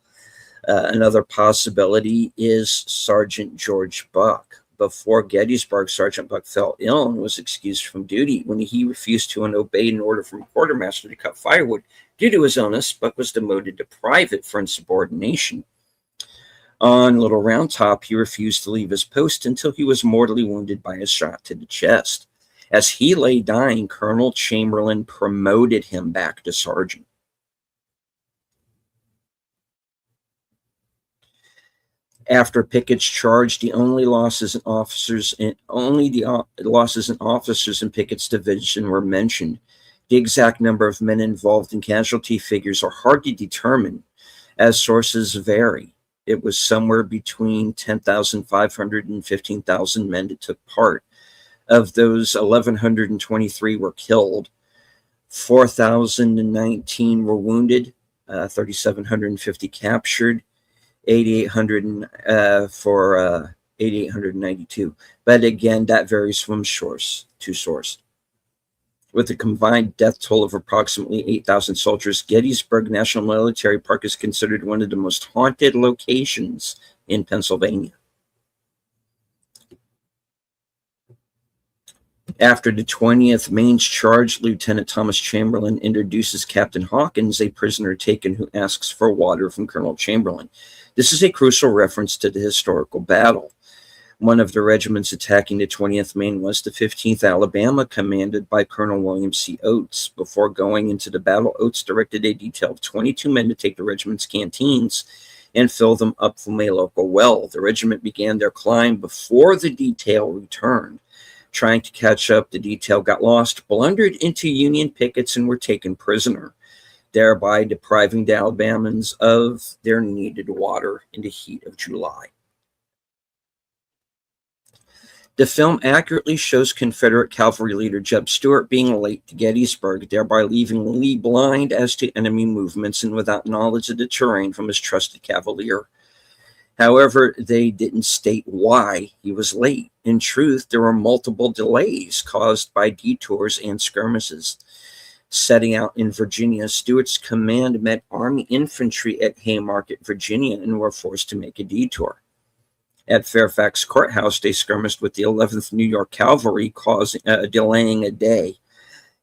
Another possibility is Sergeant George Buck. Before Gettysburg, Sergeant Buck fell ill and was excused from duty. When he refused to obey an order from a quartermaster to cut firewood due to his illness, Buck was demoted to private for insubordination. On Little Round Top, he refused to leave his post until he was mortally wounded by a shot to the chest. As he lay dying, Colonel Chamberlain promoted him back to sergeant. After Pickett's charge, the only losses in officers in Pickett's division were mentioned. The exact number of men involved in casualty figures are hard to determine, as sources vary. It was somewhere between 10,500 and 15,000 men that took part. Of those, 1,123 were killed, 4,019 were wounded, 3,750 captured, 8,892. But again, that varies from source to source. With a combined death toll of approximately 8,000 soldiers, Gettysburg National Military Park is considered one of the most haunted locations in Pennsylvania. After the 20th Maine's charge, Lieutenant Thomas Chamberlain introduces Captain Hawkins, a prisoner taken who asks for water from Colonel Chamberlain. This is a crucial reference to the historical battle. One of the regiments attacking the 20th Maine was the 15th Alabama, commanded by Colonel William C. Oates. Before going into the battle, Oates directed a detail of 22 men to take the regiment's canteens and fill them up from a local well. The regiment began their climb before the detail returned. Trying to catch up, the detail got lost, blundered into Union pickets, and were taken prisoner, thereby depriving the Alabamans of their needed water in the heat of July. The film accurately shows Confederate cavalry leader Jeb Stuart being late to Gettysburg, thereby leaving Lee blind as to enemy movements and without knowledge of the terrain from his trusted cavalier. However, they didn't state why he was late. In truth, there were multiple delays caused by detours and skirmishes. Setting out in Virginia, Stuart's command met Army infantry at Haymarket, Virginia, and were forced to make a detour. At Fairfax Courthouse, they skirmished with the 11th New York Cavalry, delaying a day.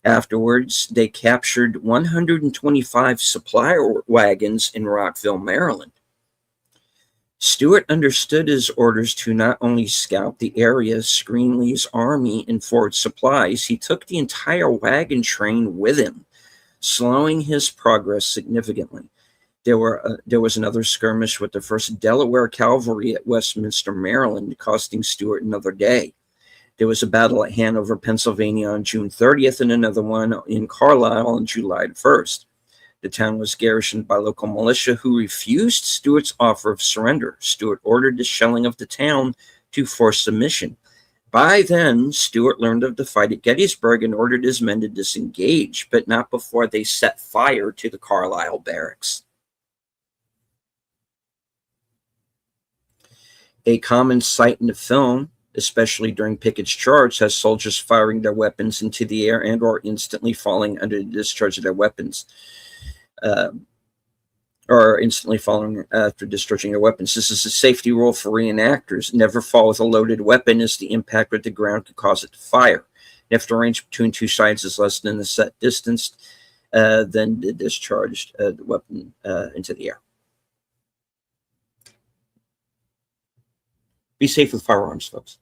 Afterwards, they captured 125 supply wagons in Rockville, Maryland. Stuart understood his orders to not only scout the area, screen Lee's army, and forward supplies, he took the entire wagon train with him, slowing his progress significantly. There was another skirmish with the 1st Delaware Cavalry at Westminster, Maryland, costing Stuart another day. There was a battle at Hanover, Pennsylvania on June 30th and another one in Carlisle on July 1st. The town was garrisoned by local militia who refused Stuart's offer of surrender. Stuart ordered the shelling of the town to force submission. By then, Stuart learned of the fight at Gettysburg and ordered his men to disengage, but not before they set fire to the Carlisle barracks. A common sight in the film, especially during Pickett's charge, has soldiers firing their weapons into the air and or instantly falling under the discharge of their weapons. Or instantly falling after discharging their weapons. This is a safety rule for reenactors. Never fall with a loaded weapon, as the impact with the ground could cause it to fire. If the range between two sides is less than the set distance, then the discharged the weapon into the air. Be safe with firearms, folks.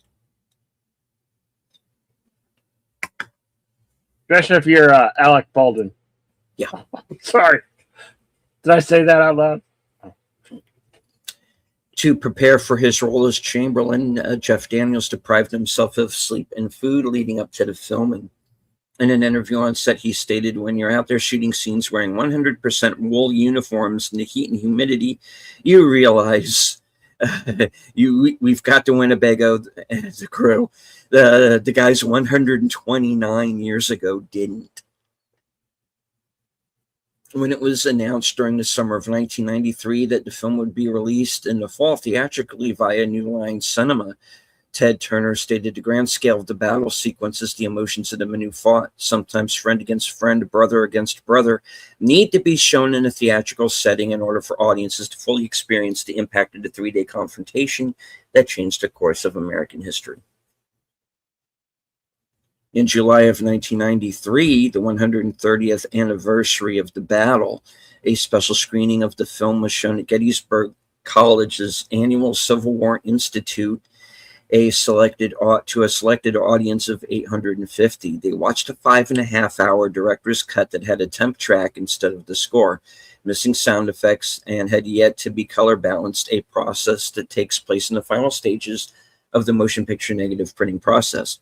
Especially if you're Alec Baldwin. Yeah. Sorry. Did I say that out loud? To prepare for his role as Chamberlain, Jeff Daniels deprived himself of sleep and food leading up to the filming. In an interview on set, he stated, "When you're out there shooting scenes wearing 100% wool uniforms in the heat and humidity, you realize we've got to Winnebago as a crew. The guys 129 years ago didn't." When it was announced during the summer of 1993 that the film would be released in the fall theatrically via New Line Cinema, Ted Turner stated, "The grand scale of the battle sequences, the emotions of the men who fought, sometimes friend against friend, brother against brother, need to be shown in a theatrical setting in order for audiences to fully experience the impact of the three-day confrontation that changed the course of American history." In July of 1993, the 130th anniversary of the battle, a special screening of the film was shown at Gettysburg College's annual Civil War Institute to a selected audience of 850. They watched a 5.5-hour director's cut that had a temp track instead of the score, missing sound effects, and had yet to be color balanced, a process that takes place in the final stages of the motion picture negative printing process.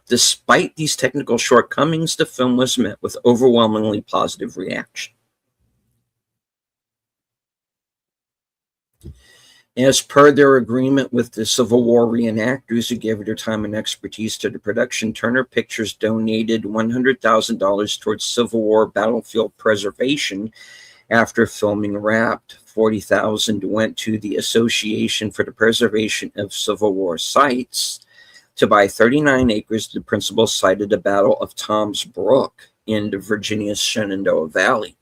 Despite these technical shortcomings, the film was met with overwhelmingly positive reaction. As per their agreement with the Civil War reenactors who gave their time and expertise to the production, Turner Pictures donated $100,000 towards Civil War battlefield preservation after filming wrapped. $40,000 went to the Association for the Preservation of Civil War Sites to buy 39 acres of the principal site of the Battle of Tom's Brook in the Virginia's Shenandoah Valley.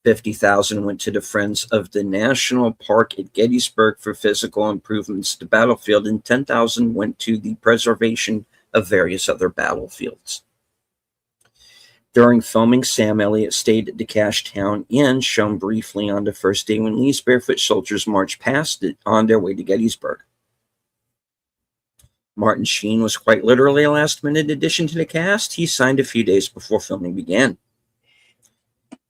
$50,000 went to the Friends of the National Park at Gettysburg for physical improvements to the battlefield, and $10,000 went to the preservation of various other battlefields. During filming, Sam Elliott stayed at the Cashtown Inn, shown briefly on the first day when Lee's barefoot soldiers marched past it on their way to Gettysburg. Martin Sheen was quite literally a last-minute addition to the cast. He signed a few days before filming began.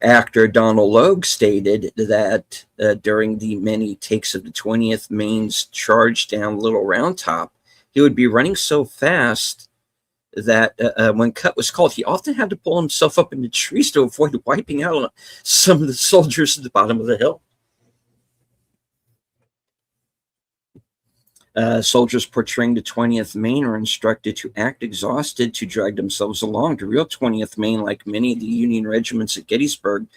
Actor Donald Logue stated that during the many takes of the 20th Maine's charge down Little Round Top, he would be running so fast that when cut was called, he often had to pull himself up in the trees to avoid wiping out some of the soldiers at the bottom of the hill. Soldiers portraying the 20th Maine are instructed to act exhausted to drag themselves along. The real 20th Maine, like many of the Union regiments at Gettysburg,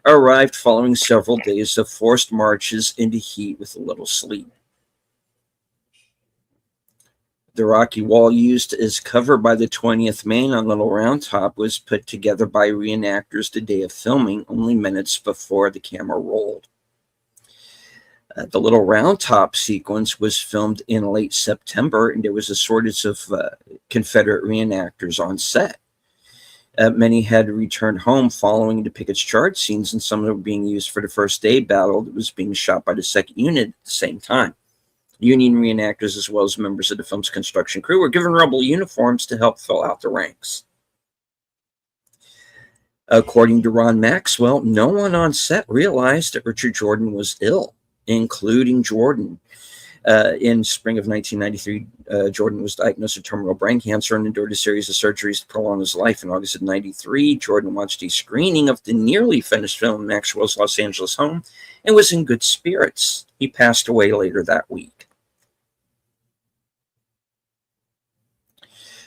arrived following several days of forced marches into heat with little sleep. The rocky wall used as cover by the 20th Maine on Little Round Top was put together by reenactors the day of filming, only minutes before the camera rolled. The Little Round Top sequence was filmed in late September, and there was a shortage of Confederate reenactors on set. Many had returned home following the Pickett's charge scenes, and some of them were being used for the first day battle that was being shot by the 2nd Unit at the same time. Union reenactors, as well as members of the film's construction crew, were given rebel uniforms to help fill out the ranks. According to Ron Maxwell, no one on set realized that Richard Jordan was ill, including Jordan. In spring of 1993, Jordan was diagnosed with terminal brain cancer and endured a series of surgeries to prolong his life. In August of 1993, Jordan watched a screening of the nearly finished film in Maxwell's Los Angeles home and was in good spirits. He passed away later that week.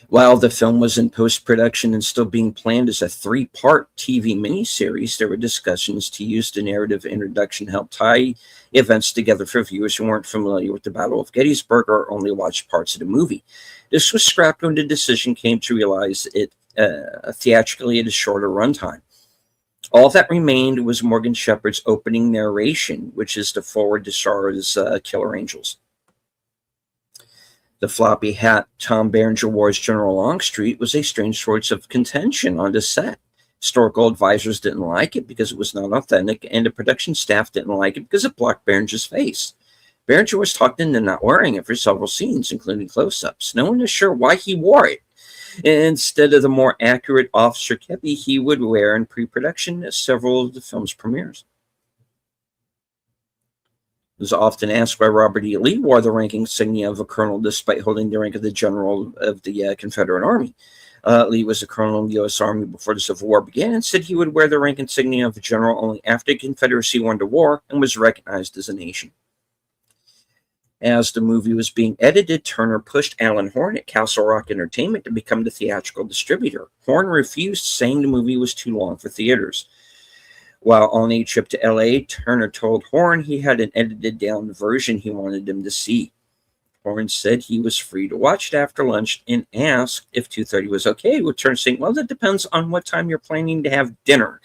While the film was in post-production and still being planned as a 3-part TV miniseries, there were discussions to use the narrative introduction to help tie events together for viewers who weren't familiar with the Battle of Gettysburg or only watched parts of the movie. This was scrapped when the decision came to realize it theatrically at a shorter runtime. All that remained was Morgan Shepard's opening narration, which is the forward to Shara's Killer Angels. The floppy hat Tom Berenger wore as General Longstreet was a strange source of contention on the set. Historical advisors didn't like it because it was not authentic, and the production staff didn't like it because it blocked Berenger's face. Berenger was talked into not wearing it for several scenes, including close-ups. No one is sure why he wore it. Instead of the more accurate officer kepi he would wear in pre-production at several of the film's premieres. It was often asked why Robert E. Lee wore the rank insignia of a colonel despite holding the rank of the general of the Confederate Army. Lee was a colonel in the U.S. Army before the Civil War began and said he would wear the rank insignia of a general only after the Confederacy won the war and was recognized as a nation. As the movie was being edited, Turner pushed Alan Horn at Castle Rock Entertainment to become the theatrical distributor. Horn refused, saying the movie was too long for theaters. While on a trip to L.A., Turner told Horn he had an edited-down version he wanted him to see. Horn said he was free to watch it after lunch and asked if 2:30 was okay, with Turner saying, "Well, that depends on what time you're planning to have dinner."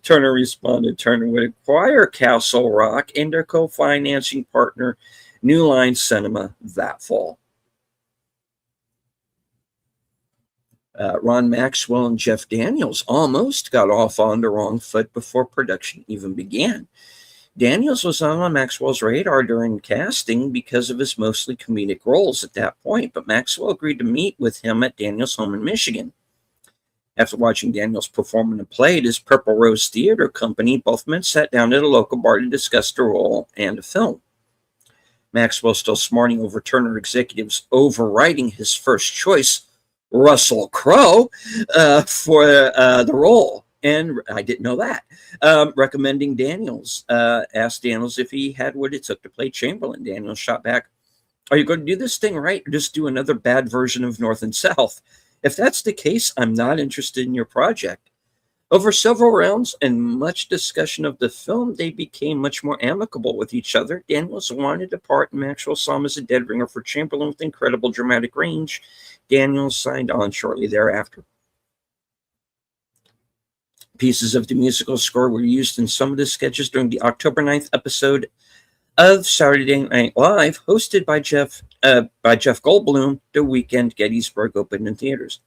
Turner responded Turner would acquire Castle Rock and their co-financing partner, New Line Cinema, that fall. Ron Maxwell and Jeff Daniels almost got off on the wrong foot before production even began. Daniels was on Maxwell's radar during casting because of his mostly comedic roles at that point, but Maxwell agreed to meet with him at Daniels' home in Michigan. After watching Daniels perform in a play at his Purple Rose Theater Company, both men sat down at a local bar to discuss the role and the film. Maxwell still smarting over Turner executives overriding his first choice, Russell Crowe, for the role. And I didn't know that. Recommending Daniels. Asked Daniels if he had what it took to play Chamberlain. Daniels shot back, "Are you going to do this thing right or just do another bad version of North and South? If that's the case, I'm not interested in your project." Over several rounds and much discussion of the film, they became much more amicable with each other. Daniels wanted a part, and Maxwell saw him as a dead ringer for Chamberlain with incredible dramatic range. Daniels signed on shortly thereafter. Pieces of the musical score were used in some of the sketches during the October 9th episode of Saturday Night Live, hosted by Jeff Goldblum. The weekend Gettysburg opened in theaters.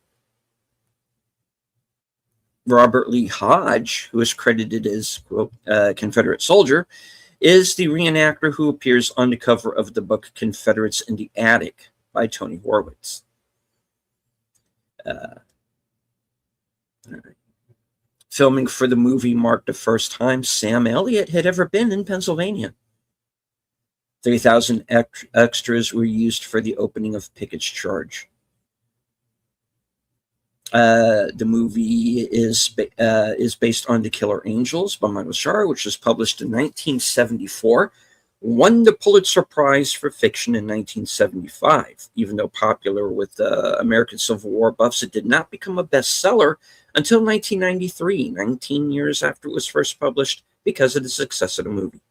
Robert Lee Hodge, who is credited as, quote, Confederate soldier, is the reenactor who appears on the cover of the book Confederates in the Attic by Tony Horwitz. All right. Filming for the movie marked the first time Sam Elliott had ever been in Pennsylvania. 3,000 extras were used for the opening of Pickett's Charge. The movie is based on The Killer Angels by Michael Shara, which was published in 1974. Won the Pulitzer Prize for fiction in 1975. Even though popular with American Civil War buffs, it did not become a bestseller until 1993, 19 years after it was first published, because of the success of the movie.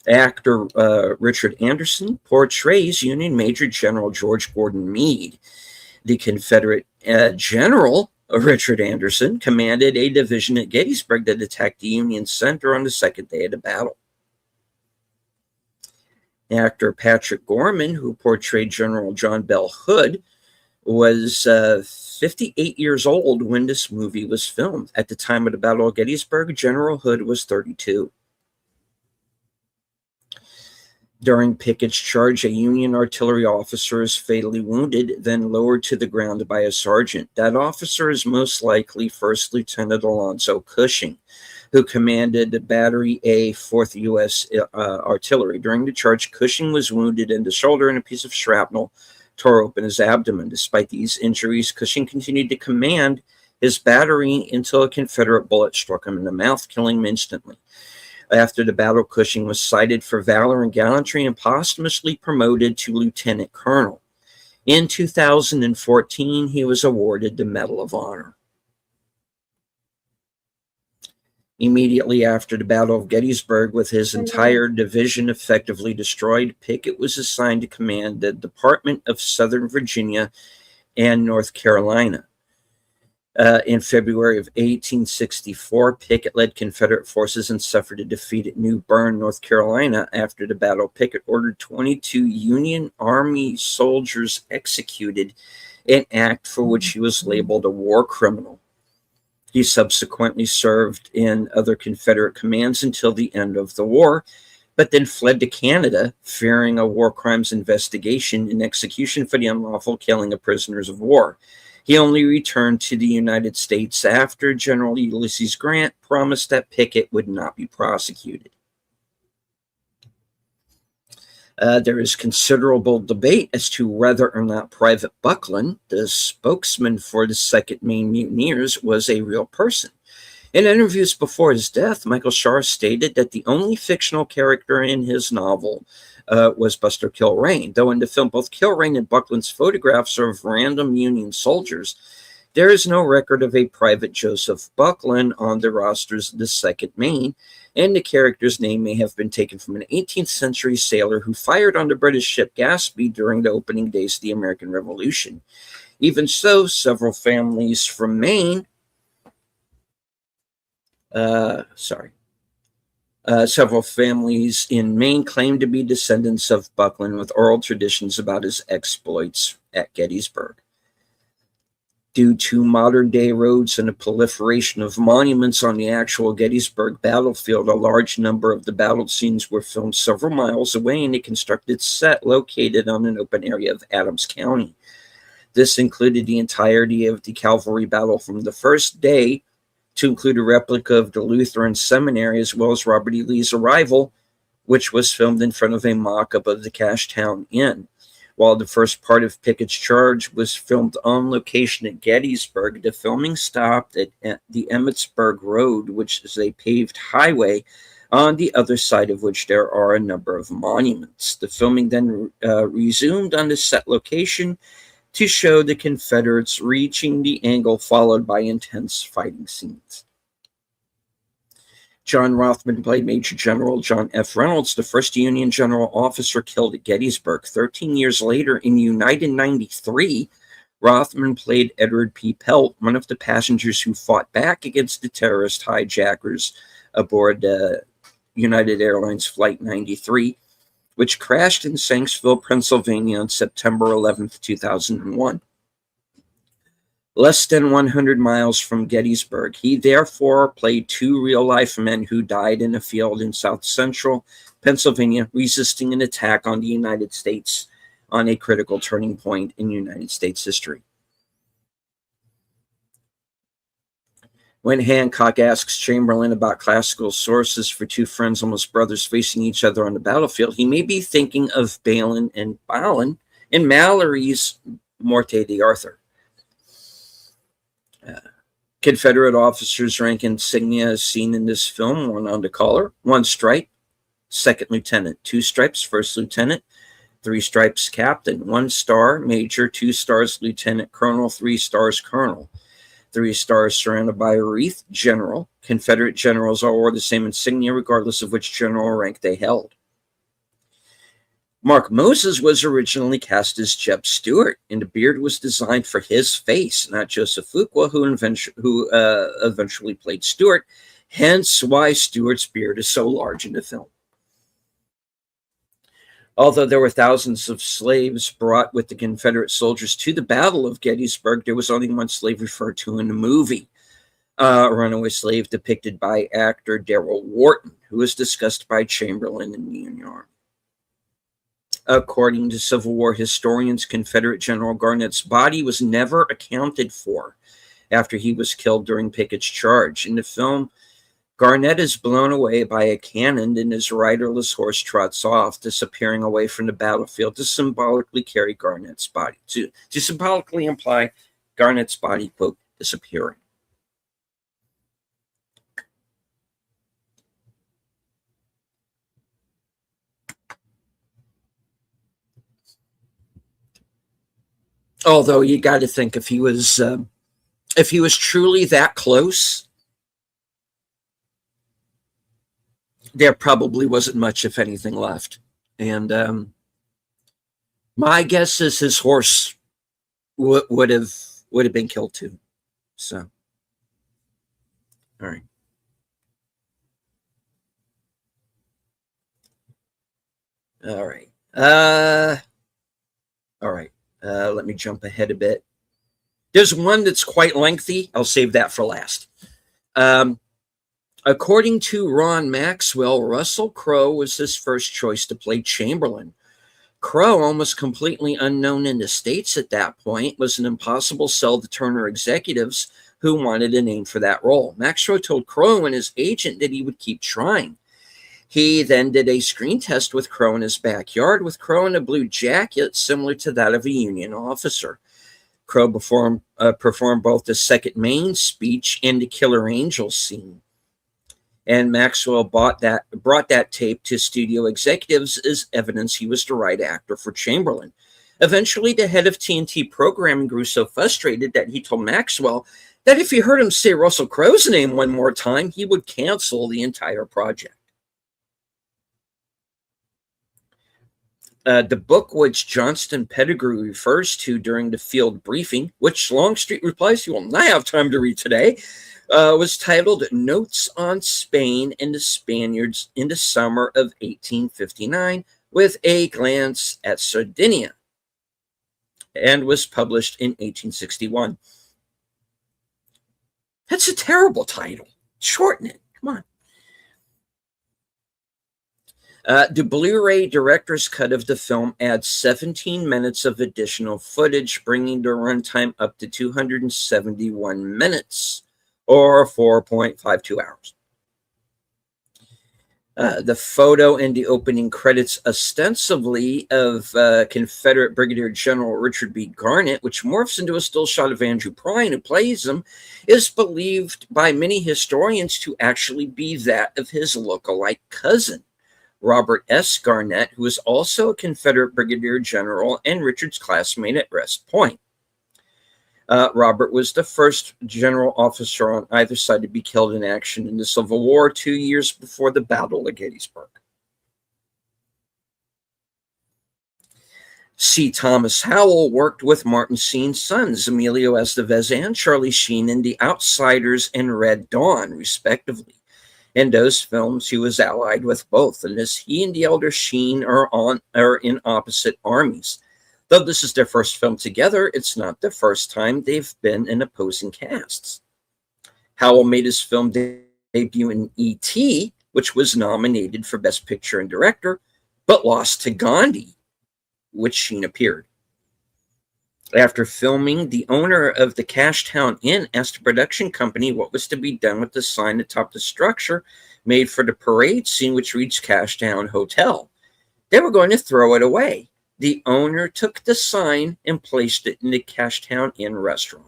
Actor Richard Anderson portrays Union Major General George Gordon Meade. The Confederate General Richard Anderson commanded a division at Gettysburg that attacked the Union center on the second day of the battle. Actor Patrick Gorman, who portrayed General John Bell Hood, was 58 years old when this movie was filmed. At the time of the Battle of Gettysburg, General Hood was 32. During Pickett's Charge, a Union artillery officer is fatally wounded, then lowered to the ground by a sergeant. That officer is most likely First Lieutenant Alonzo Cushing, who commanded the Battery A, 4th U.S. Artillery. During the charge, Cushing was wounded in the shoulder, and a piece of shrapnel tore open his abdomen. Despite these injuries, Cushing continued to command his battery until a Confederate bullet struck him in the mouth, killing him instantly. After the battle, Cushing was cited for valor and gallantry and posthumously promoted to lieutenant colonel. In 2014, he was awarded the Medal of Honor. Immediately after the Battle of Gettysburg, with his entire division effectively destroyed, Pickett was assigned to command the Department of Southern Virginia and North Carolina. In February of 1864, Pickett led Confederate forces and suffered a defeat at New Bern, North Carolina. After the battle, Pickett ordered 22 Union Army soldiers executed, an act for which he was labeled a war criminal. He subsequently served in other Confederate commands until the end of the war, but then fled to Canada, fearing a war crimes investigation and execution for the unlawful killing of prisoners of war. He only returned to the United States after General Ulysses Grant promised that Pickett would not be prosecuted. There is considerable debate as to whether or not Private Buckland, the spokesman for the 2nd Maine Mutineers, was a real person. In interviews before his death, Michael Shar stated that the only fictional character in his novel was Buster Kilrain, though in the film both Kilrain and Buckland's photographs are of random Union soldiers. There is no record of a Private Joseph Buckland on the rosters of the 2nd Maine, and the character's name may have been taken from an 18th century sailor who fired on the British ship Gaspee during the opening days of the American Revolution. Even so, several families from Maine several families in Maine claim to be descendants of Buckland, with oral traditions about his exploits at Gettysburg. Due to modern-day roads and a proliferation of monuments on the actual Gettysburg battlefield, a large number of the battle scenes were filmed several miles away in a constructed set located on an open area of Adams County. This included the entirety of the cavalry battle from the first day, to include a replica of the Lutheran Seminary, as well as Robert E. Lee's arrival, which was filmed in front of a mock-up of the Cashtown Inn. While the first part of Pickett's charge was filmed on location at Gettysburg, the filming stopped at the Emmitsburg Road, which is a paved highway, on the other side of which there are a number of monuments. The filming then resumed on the set location to show the Confederates reaching the angle, followed by intense fighting scenes. John Rothman played Major General John F. Reynolds, the first Union general officer killed at Gettysburg. 13 years later, in United 93, Rothman played Edward P. Pelt, one of the passengers who fought back against the terrorist hijackers aboard United Airlines Flight 93, which crashed in Shanksville, Pennsylvania on September 11, 2001. Less than 100 miles from Gettysburg, he therefore played 2 real-life men who died in a field in south-central Pennsylvania, resisting an attack on the United States on a critical turning point in United States history. When Hancock asks Chamberlain about classical sources for 2 friends, almost brothers, facing each other on the battlefield, he may be thinking of Balin and Balin in Mallory's Morte d'Arthur. Confederate officers' rank insignia as seen in this film: 1 on the collar, 1 stripe, 2nd lieutenant, 2 stripes, 1st lieutenant, 3 stripes, captain, 1 star, major, 2 stars, lieutenant colonel, 3 stars, colonel, 3 stars surrounded by a wreath, general. Confederate generals all wore the same insignia regardless of which general rank they held. Mark Moses was originally cast as Jeb Stuart, and the beard was designed for his face, not Joseph Fuqua, who eventually played Stuart, hence why Stuart's beard is so large in the film. Although there were thousands of slaves brought with the Confederate soldiers to the Battle of Gettysburg, there was only 1 slave referred to in the movie, a runaway slave depicted by actor Darrell Wharton, who was discussed by Chamberlain in the Union Army. According to Civil War historians, Confederate General Garnett's body was never accounted for after he was killed during Pickett's charge. In the film, Garnett is blown away by a cannon and his riderless horse trots off, disappearing away from the battlefield to symbolically carry Garnett's body, to symbolically imply Garnett's body, quote, disappearing. Although you got to think if he was truly that close, there probably wasn't much, if anything, left. And my guess is his horse would have been killed too. So, all right. All right. All right. Let me jump ahead a bit. There's one that's quite lengthy. I'll save that for last. According to Ron Maxwell, Russell Crowe was his first choice to play Chamberlain. Crowe, almost completely unknown in the States at that point, was an impossible sell to Turner executives who wanted a name for that role. Maxwell told Crowe and his agent that he would keep trying. He then did a screen test with Crow in his backyard, with Crow in a blue jacket similar to that of a Union officer. Crow performed both the second main speech and the Killer Angels scene. And Maxwell brought that tape to studio executives as evidence he was the right actor for Chamberlain. Eventually, the head of TNT programming grew so frustrated that he told Maxwell that if he heard him say Russell Crowe's name one more time, he would cancel the entire project. The book which Johnston Pettigrew refers to during the field briefing, which Longstreet replies he will not have time to read today, was titled Notes on Spain and the Spaniards in the Summer of 1859, with a glance at Sardinia, and was published in 1861. That's a terrible title. Shorten it. Come on. The Blu-ray director's cut of the film adds 17 minutes of additional footage, bringing the runtime up to 271 minutes, or 4.52 hours. The photo in the opening credits ostensibly of Confederate Brigadier General Richard B. Garnett, which morphs into a still shot of Andrew Prine, who plays him, is believed by many historians to actually be that of his look-alike cousin, Robert S. Garnett, who was also a Confederate Brigadier General and Richard's classmate at West Point. Robert was the first general officer on either side to be killed in action in the Civil War 2 years before the Battle of Gettysburg. C. Thomas Howell worked with Martin Sheen's sons, Emilio Estevez and Charlie Sheen, in The Outsiders and Red Dawn, respectively. In those films, he was allied with both, and as he and the elder Sheen are in opposite armies. Though this is their first film together, it's not the first time they've been in opposing casts. Howell made his film debut in E.T., which was nominated for Best Picture and Director, but lost to Gandhi, which Sheen appeared. After filming, the owner of the Cashtown Inn asked the production company what was to be done with the sign atop the structure made for the parade scene, which reads Cashtown Hotel. They were going to throw it away. The owner took the sign and placed it in the Cashtown Inn restaurant.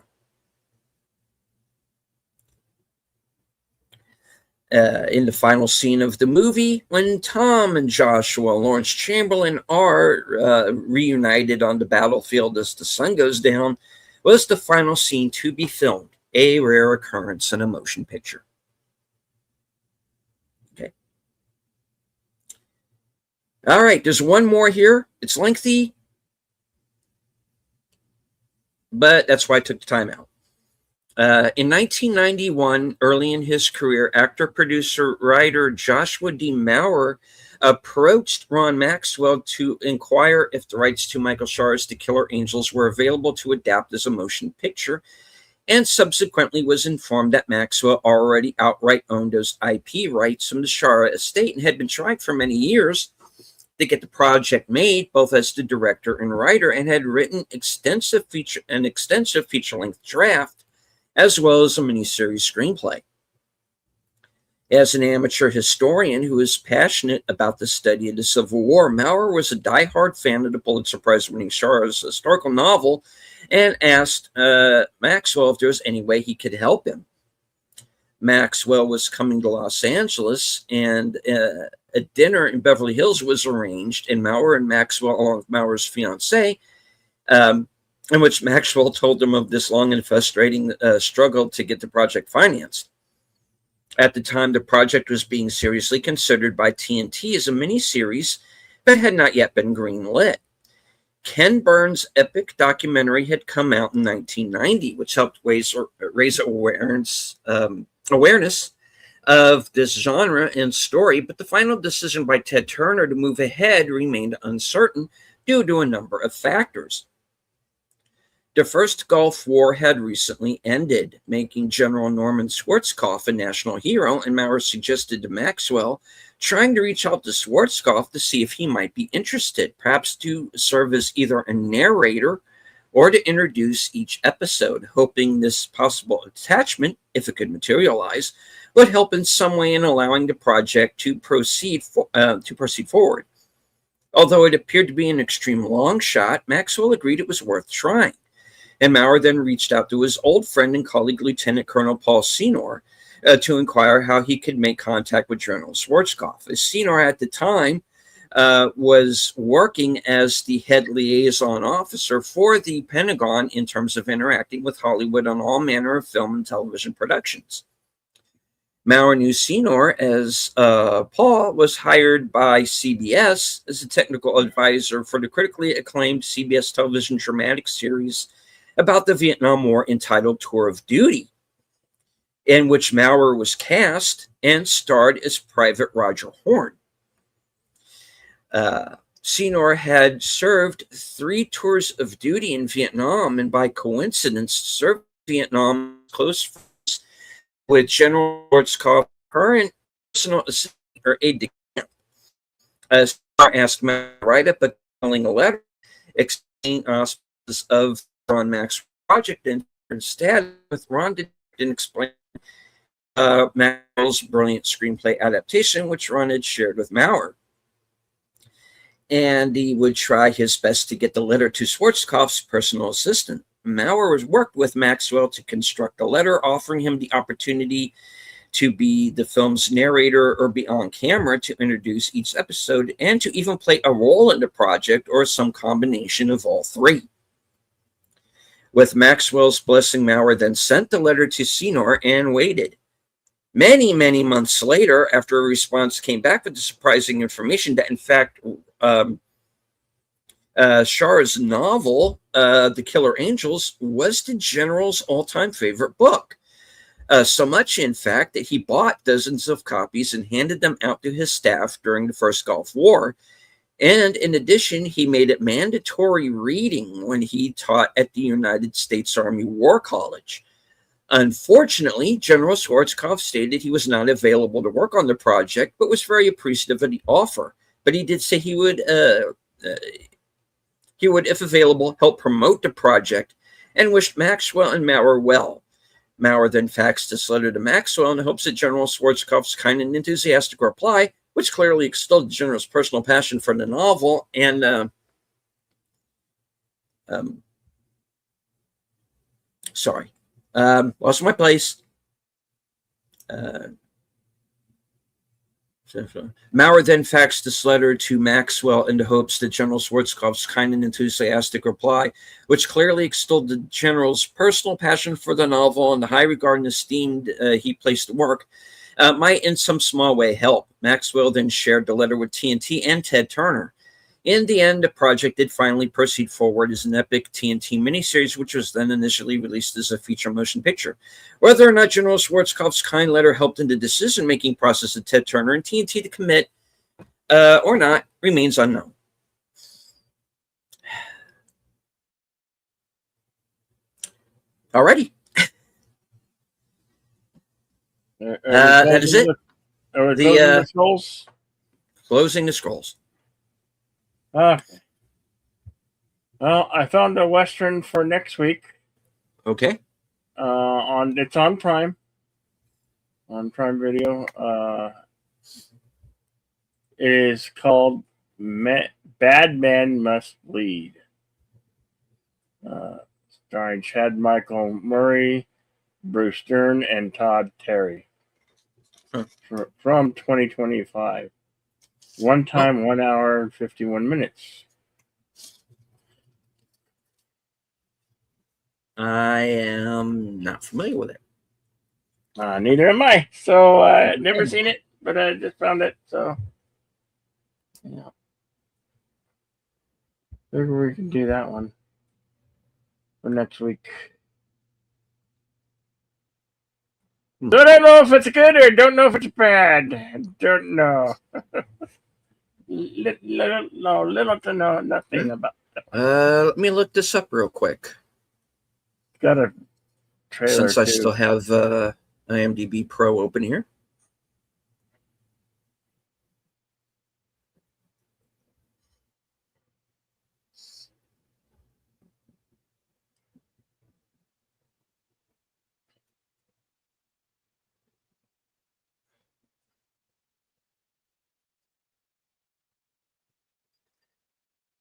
In the final scene of the movie, when Tom and Joshua Lawrence Chamberlain are reunited on the battlefield as the sun goes down, was the final scene to be filmed, a rare occurrence in a motion picture. Okay. All right, there's one more here. It's lengthy, but that's why I took the time out. In 1991, early in his career, actor, producer, writer Joshua D. Maurer approached Ron Maxwell to inquire if the rights to Michael Shara's The Killer Angels were available to adapt as a motion picture, and subsequently was informed that Maxwell already outright owned those IP rights from the Shara estate and had been trying for many years to get the project made, both as the director and writer, and had written an extensive feature-length draft, as well as a miniseries screenplay. As an amateur historian who is passionate about the study of the Civil War, Maurer was a diehard fan of the Pulitzer Prize-winning Shara's historical novel and asked Maxwell if there was any way he could help him. Maxwell was coming to Los Angeles, and a dinner in Beverly Hills was arranged, and Maurer and Maxwell, along with Maurer's fiancée, in which Maxwell told them of this long and frustrating struggle to get the project financed. At the time, the project was being seriously considered by TNT as a miniseries, but had not yet been greenlit. Ken Burns' epic documentary had come out in 1990, which helped raise awareness of this genre and story, but the final decision by Ted Turner to move ahead remained uncertain due to a number of factors. The First Gulf War had recently ended, making General Norman Schwarzkopf a national hero, and Maurer suggested to Maxwell trying to reach out to Schwarzkopf to see if he might be interested, perhaps to serve as either a narrator or to introduce each episode, hoping this possible attachment, if it could materialize, would help in some way in allowing the project to proceed forward. Although it appeared to be an extreme long shot, Maxwell agreed it was worth trying. And Maurer then reached out to his old friend and colleague, Lieutenant Colonel Paul Senior, to inquire how he could make contact with General Schwarzkopf. As Senior at the time was working as the head liaison officer for the Pentagon in terms of interacting with Hollywood on all manner of film and television productions. Maurer knew Senior as Paul was hired by CBS as a technical advisor for the critically acclaimed CBS television dramatic series about the Vietnam War entitled Tour of Duty, in which Maurer was cast and starred as Private Roger Horn. Senior had served 3 tours of duty in Vietnam, and by coincidence served Vietnam close friends with General Schwarzkopf's current personal assistant or aide de camp. Senior asked Maurer to write up a letter explaining aspects of Ron Maxwell's project, and instead, with Ron didn't explain Maxwell's brilliant screenplay adaptation, which Ron had shared with Maurer. And he would try his best to get the letter to Schwarzkopf's personal assistant. Maurer worked with Maxwell to construct a letter offering him the opportunity to be the film's narrator or be on camera to introduce each episode and to even play a role in the project or some combination of all 3. With Maxwell's blessing, Maurer then sent the letter to Senior and waited. Many, many months later, after a response came back with the surprising information that, in fact, Shar's novel, The Killer Angels, was the general's all-time favorite book. So much, in fact, that he bought dozens of copies and handed them out to his staff during the First Gulf War. And in addition, he made it mandatory reading when he taught at the United States Army War College. Unfortunately, General Schwarzkopf stated he was not available to work on the project, but was very appreciative of the offer. But he did say he would, if available, help promote the project and wished Maxwell and Maurer well. Maurer then faxed this letter to Maxwell in the hopes that General Schwarzkopf's kind and enthusiastic reply, which clearly extolled the general's personal passion for the novel and lost my place. Maurer then faxed this letter to Maxwell in the hopes that General Schwarzkopf's kind and enthusiastic reply, which clearly extolled the general's personal passion for the novel and the high regard and esteem he placed the work, might in some small way help. Maxwell then shared the letter with TNT and Ted Turner. In the end, the project did finally proceed forward as an epic TNT miniseries, which was then initially released as a feature motion picture. Whether or not General Schwarzkopf's kind letter helped in the decision-making process of Ted Turner and TNT to commit or not remains unknown. Alrighty. That is it. The scrolls? Closing the scrolls. Well, I found a Western for next week. Okay. It's on Prime. On Prime Video. It is called Bad Man Must Lead. Starring Chad Michael Murray, Bruce Dern, and Todd Terry. From 2025. One time, 1 hour and 51 minutes. I am not familiar with it. Neither am I. So never seen it, but I just found it. So yeah, maybe we can do that one for next week. So I don't know if it's good or don't know if it's bad. Don't know. Little to know nothing about that. Let me look this up real quick. Got a trailer since I still have IMDb Pro open here.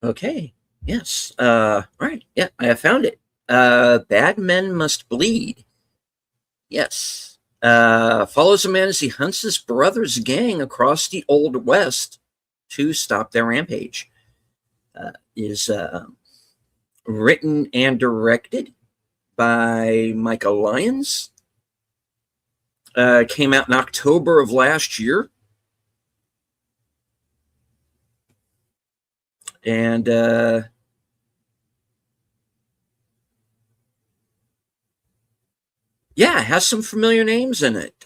Okay. Yes. All right. Yeah, I have found it. Bad Men Must Bleed. Yes. Follows a man as he hunts his brother's gang across the Old West to stop their rampage. Is written and directed by Michael Lyons. Came out in October of last year. And yeah, it has some familiar names in it.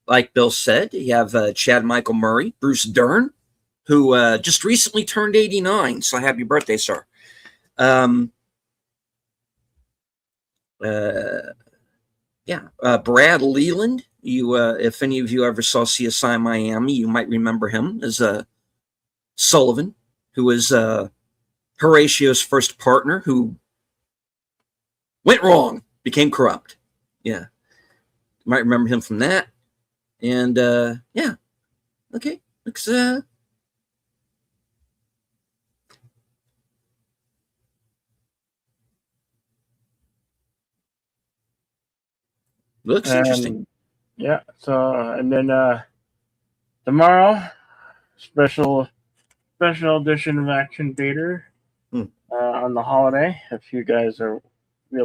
Like Bill said, you have Chad Michael Murray, Bruce Dern, who just recently turned 89. So happy birthday, sir. Brad Leland. You, if any of you ever saw CSI Miami, you might remember him as Sullivan, who was Horatio's first partner, who went wrong, became corrupt. Yeah, you might remember him from that. And yeah, okay, looks interesting. Yeah. So and then tomorrow, special edition of Action Theater on the holiday. If you guys feel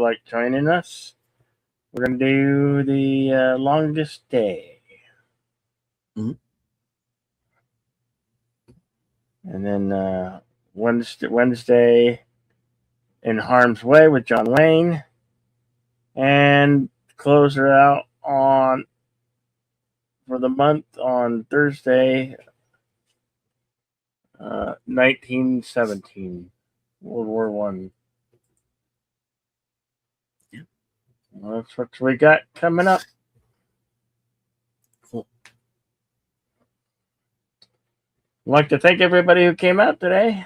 like joining us, we're gonna do the Longest Day, and then Wednesday in Harm's Way with John Wayne, and close her out for the month on Thursday, 1917, World War One. Yeah. Well, that's what we got coming up. Cool. I'd like to thank everybody who came out today.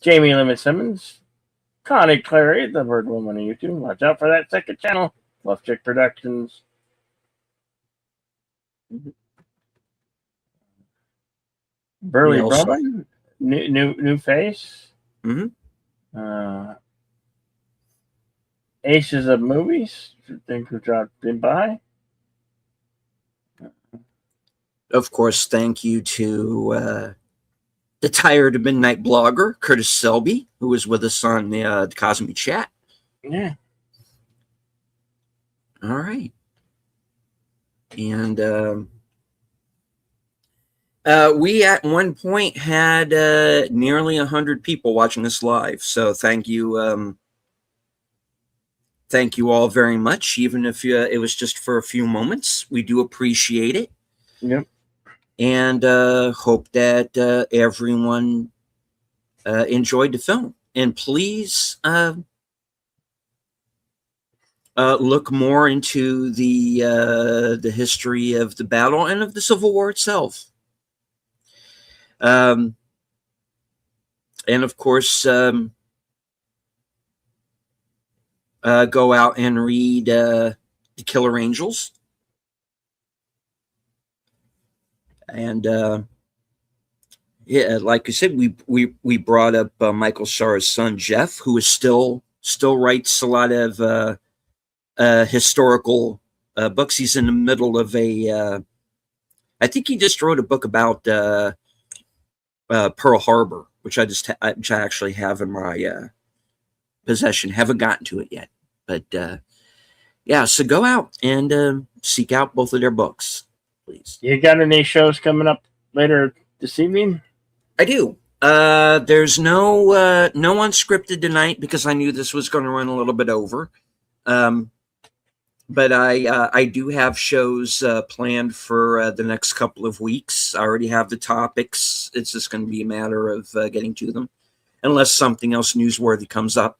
Jamie Limit Simmons, Connie Clary, the Bird Woman on YouTube. Watch out for that second channel, Fluff Chick Productions. Burley Broman, new face. Aces of Movies, think who dropped in by. Of course, thank you to the Tired Midnight blogger, Curtis Selby, who was with us on the Cosmic Chat. Yeah. All right. And we at one point had nearly 100 people watching us live. So thank you. Thank you all very much. Even if it was just for a few moments, we do appreciate it. Yep. And hope that everyone enjoyed the film. And please look more into the history of the battle and of the Civil War itself. And of course, go out and read The Killer Angels. And yeah, like I said, we brought up Michael Sarah's son Jeff, who is still writes a lot of historical books. He's in the middle of I think he just wrote a book about Pearl Harbor, which I actually have in my possession. Haven't gotten to it yet, but yeah. So go out and seek out both of their books, please. You got any shows coming up later this evening? I do. There's no unscripted tonight because I knew this was going to run a little bit over. But I do have shows planned for the next couple of weeks. I already have the topics. It's just going to be a matter of getting to them, unless something else newsworthy comes up.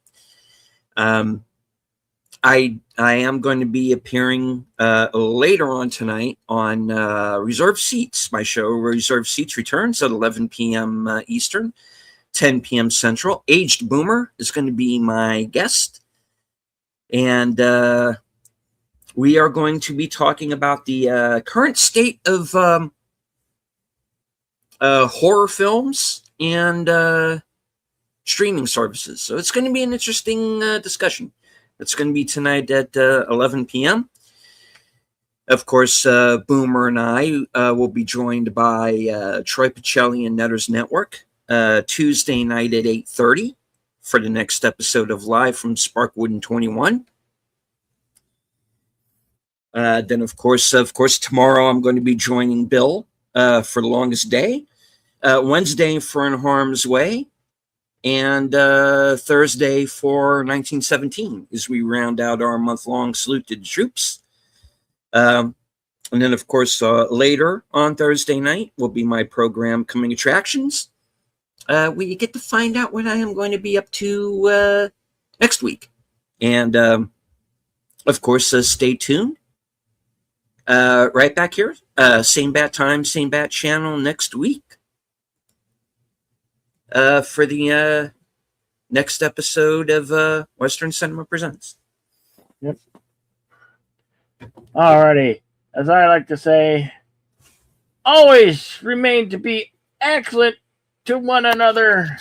I am going to be appearing later on tonight on Reserved Seats. My show Reserved Seats returns at 11 p.m. Eastern, 10 p.m. Central. Aged Boomer is going to be my guest. And we are going to be talking about the current state of horror films and streaming services. So it's going to be an interesting discussion. It's going to be tonight at 11 p.m. Of course, Boomer and I will be joined by Troy Pacelli and Netters Network Tuesday night at 8:30 for the next episode of Live from Sparkwood and 21. Then, of course, tomorrow I'm going to be joining Bill for The Longest Day. Wednesday for In Harm's Way. And Thursday for 1917 as we round out our month-long salute to the troops. And then, of course, later on Thursday night will be my program, Coming Attractions, where you get to find out what I am going to be up to next week. And, of course, stay tuned. Right back here, same bat time, same bat channel next week. For the next episode of Western Cinema Presents. Yep. Alrighty. As I like to say, always remain to be excellent to one another.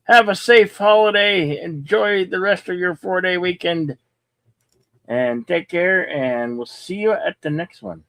Have a safe holiday. Enjoy the rest of your 4-day weekend. And take care, and we'll see you at the next one.